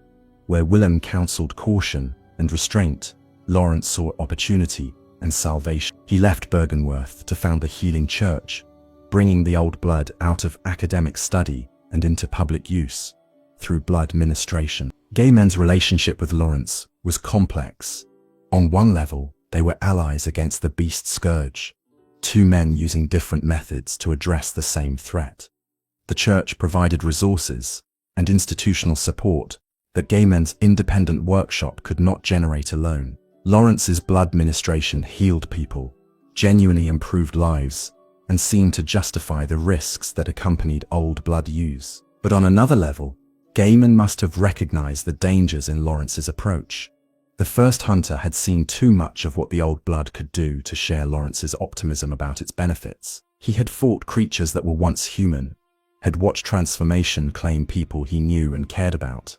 Where Willem counseled caution and restraint, Lawrence saw opportunity and salvation. He left Byrgenwerth to found the Healing Church, bringing the old blood out of academic study and into public use through blood ministration. Gaiman's relationship with Lawrence was complex. On one level, they were allies against the beast scourge, two men using different methods to address the same threat. The church provided resources and institutional support that Gaiman's independent workshop could not generate alone. Lawrence's blood ministration healed people, genuinely improved lives, and seemed to justify the risks that accompanied old blood use. But on another level, Gaiman must have recognized the dangers in Lawrence's approach. The first hunter had seen too much of what the old blood could do to share Lawrence's optimism about its benefits. He had fought creatures that were once human, had watched transformation claim people he knew and cared about.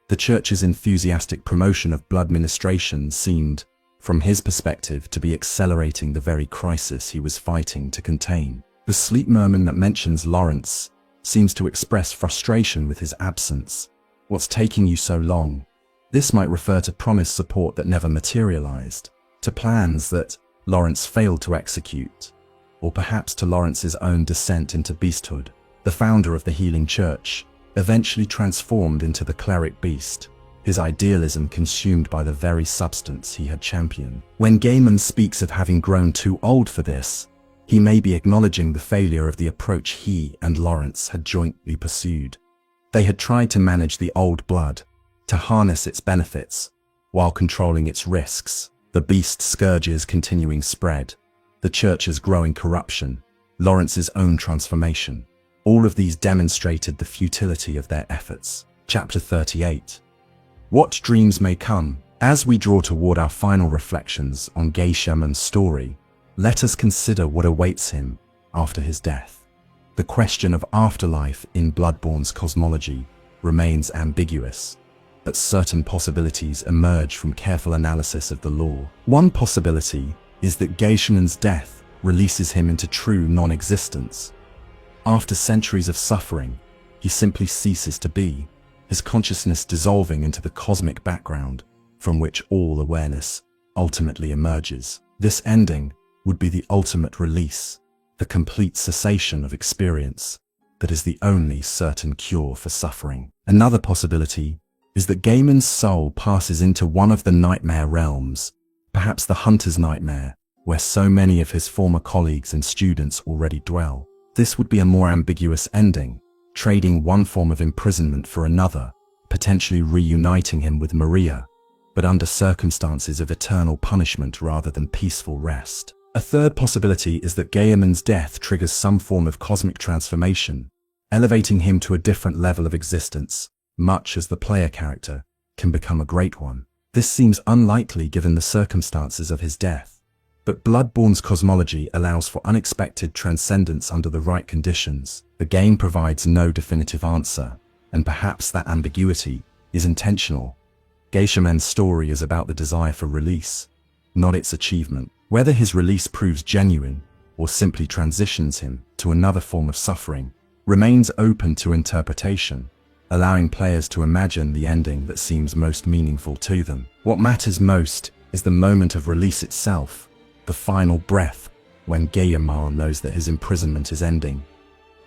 The church's enthusiastic promotion of blood ministration seemed, from his perspective, to be accelerating the very crisis he was fighting to contain. The sleep murmur that mentions Lawrence seems to express frustration with his absence. What's taking you so long? This might refer to promised support that never materialized, to plans that Lawrence failed to execute, or perhaps to Lawrence's own descent into beasthood. The founder of the Healing Church eventually transformed into the cleric beast, his idealism consumed by the very substance he had championed. When Gaiman speaks of having grown too old for this, he may be acknowledging the failure of the approach he and Lawrence had jointly pursued. They had tried to manage the old blood, to harness its benefits, while controlling its risks. The beast's scourge's continuing spread, the church's growing corruption, Lawrence's own transformation. All of these demonstrated the futility of their efforts. Chapter 38. What dreams may come. As we draw toward our final reflections on Gehrman's story, let us consider what awaits him after his death. The question of afterlife in Bloodborne's cosmology remains ambiguous, but certain possibilities emerge from careful analysis of the lore. One possibility is that Gehrman's death releases him into true non-existence. After centuries of suffering, he simply ceases to be, his consciousness dissolving into the cosmic background from which all awareness ultimately emerges. This ending would be the ultimate release, the complete cessation of experience that is the only certain cure for suffering. Another possibility is that Gaiman's soul passes into one of the nightmare realms, perhaps the Hunter's Nightmare, where so many of his former colleagues and students already dwell. This would be a more ambiguous ending, trading one form of imprisonment for another, potentially reuniting him with Maria, but under circumstances of eternal punishment rather than peaceful rest. A third possibility is that Gehrman's death triggers some form of cosmic transformation, elevating him to a different level of existence, much as the player character can become a great one. This seems unlikely given the circumstances of his death, but Bloodborne's cosmology allows for unexpected transcendence under the right conditions. The game provides no definitive answer, and perhaps that ambiguity is intentional. Gehrman's story is about the desire for release, not its achievement. Whether his release proves genuine or simply transitions him to another form of suffering remains open to interpretation, allowing players to imagine the ending that seems most meaningful to them. What matters most is the moment of release itself, the final breath, when Gaiman knows that his imprisonment is ending.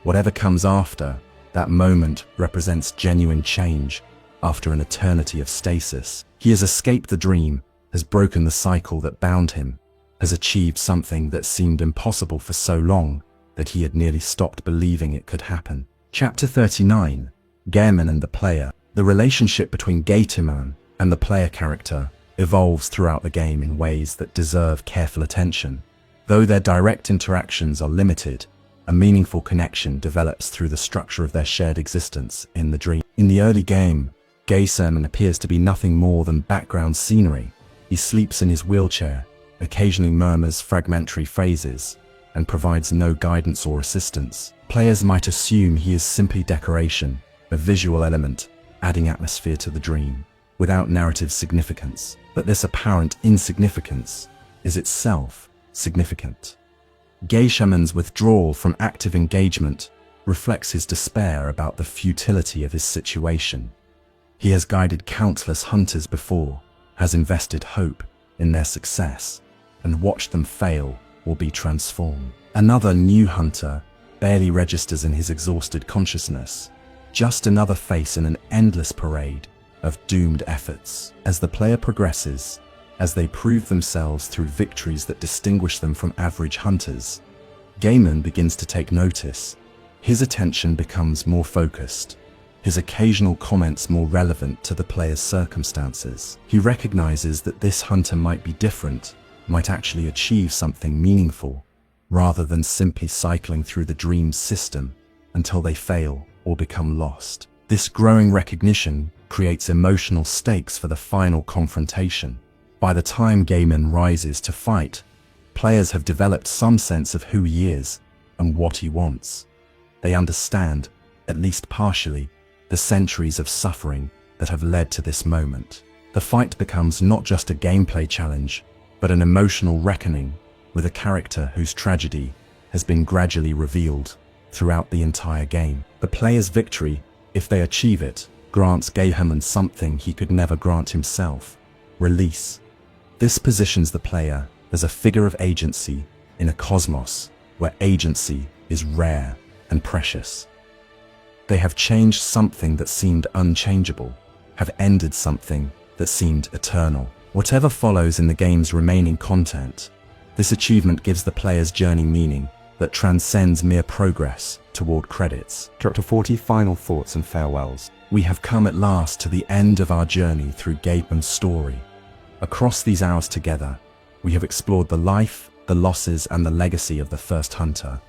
Whatever comes after, that moment represents genuine change after an eternity of stasis. He has escaped the dream, has broken the cycle that bound him, has achieved something that seemed impossible for so long that he had nearly stopped believing it could happen. Chapter 39. Gehrman and the Player. The relationship between Gaiman and the player character evolves throughout the game in ways that deserve careful attention. Though their direct interactions are limited, a meaningful connection develops through the structure of their shared existence in the dream. In the early game, Gehrman appears to be nothing more than background scenery. He sleeps in his wheelchair, occasionally murmurs fragmentary phrases, and provides no guidance or assistance. Players might assume he is simply decoration, a visual element, adding atmosphere to the dream, without narrative significance. But this apparent insignificance is itself significant. Gehrman's withdrawal from active engagement reflects his despair about the futility of his situation. He has guided countless hunters before, has invested hope in their success, and watched them fail or be transformed. Another new hunter barely registers in his exhausted consciousness, just another face in an endless parade of doomed efforts. As the player progresses, as they prove themselves through victories that distinguish them from average hunters, Gaiman begins to take notice. His attention becomes more focused, his occasional comments more relevant to the player's circumstances. He recognizes that this hunter might be different, might actually achieve something meaningful, rather than simply cycling through the dream's system until they fail or become lost. This growing recognition creates emotional stakes for the final confrontation. By the time Gaiman rises to fight, players have developed some sense of who he is and what he wants. They understand, at least partially, the centuries of suffering that have led to this moment. The fight becomes not just a gameplay challenge, but an emotional reckoning with a character whose tragedy has been gradually revealed throughout the entire game. The player's victory, if they achieve it, grants Gehrman something he could never grant himself: release. This positions the player as a figure of agency in a cosmos where agency is rare and precious. They have changed something that seemed unchangeable, have ended something that seemed eternal. Whatever follows in the game's remaining content, this achievement gives the player's journey meaning that transcends mere progress toward credits. Chapter 40, Final Thoughts and Farewells. We have come at last to the end of our journey through Gaiman's story. Across these hours together, we have explored the life, the losses, and the legacy of the first hunter,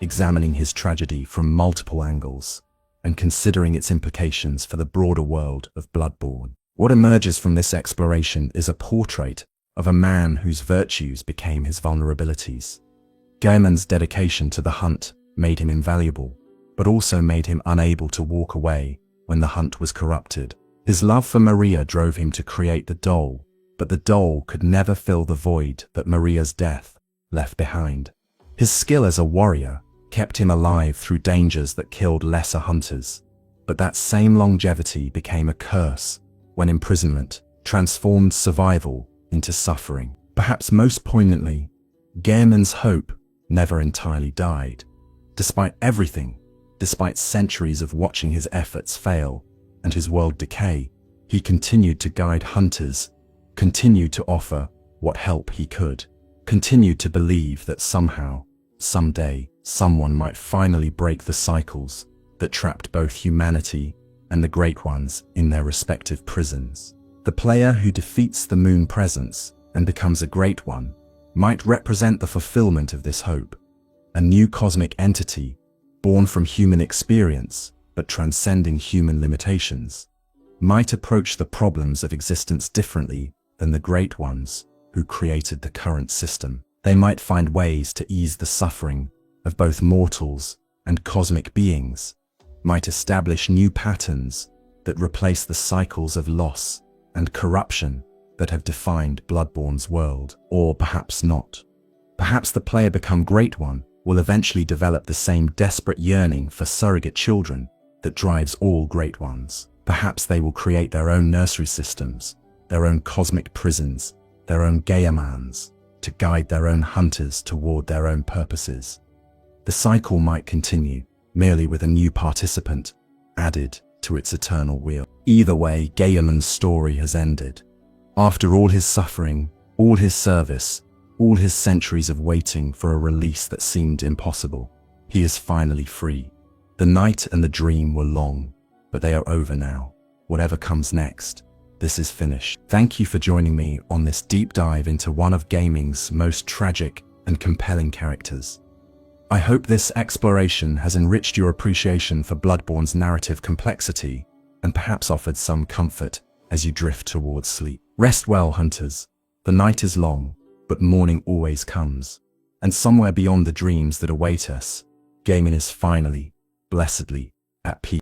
examining his tragedy from multiple angles and considering its implications for the broader world of Bloodborne. What emerges from this exploration is a portrait of a man whose virtues became his vulnerabilities. Gehrman's dedication to the hunt made him invaluable, but also made him unable to walk away when the hunt was corrupted. His love for Maria drove him to create the doll, but the doll could never fill the void that Maria's death left behind. His skill as a warrior kept him alive through dangers that killed lesser hunters, but that same longevity became a curse when imprisonment transformed survival into suffering. Perhaps most poignantly, Gehrman's hope never entirely died. Despite everything, despite centuries of watching his efforts fail and his world decay, he continued to guide hunters, continued to offer what help he could, continued to believe that somehow, someday, someone might finally break the cycles that trapped both humanity and the Great Ones in their respective prisons. The player who defeats the Moon Presence and becomes a Great One might represent the fulfillment of this hope, a new cosmic entity born from human experience but transcending human limitations, might approach the problems of existence differently than the Great Ones who created the current system. They might find ways to ease the suffering of both mortals and cosmic beings, might establish new patterns that replace the cycles of loss and corruption that have defined Bloodborne's world. Or perhaps not. Perhaps the player become Great One will eventually develop the same desperate yearning for surrogate children that drives all Great Ones. Perhaps they will create their own nursery systems, their own cosmic prisons, their own Gaimans, to guide their own hunters toward their own purposes. The cycle might continue, merely with a new participant added to its eternal wheel. Either way, Gaiman's story has ended. After all his suffering, all his service, all his centuries of waiting for a release that seemed impossible, he is finally free. The night and the dream were long, but they are over now. Whatever comes next, this is finished. Thank you for joining me on this deep dive into one of gaming's most tragic and compelling characters. I hope this exploration has enriched your appreciation for Bloodborne's narrative complexity and perhaps offered some comfort as you drift towards sleep. Rest well, hunters. The night is long, but morning always comes. And somewhere beyond the dreams that await us, Gaiman is finally, blessedly, at peace.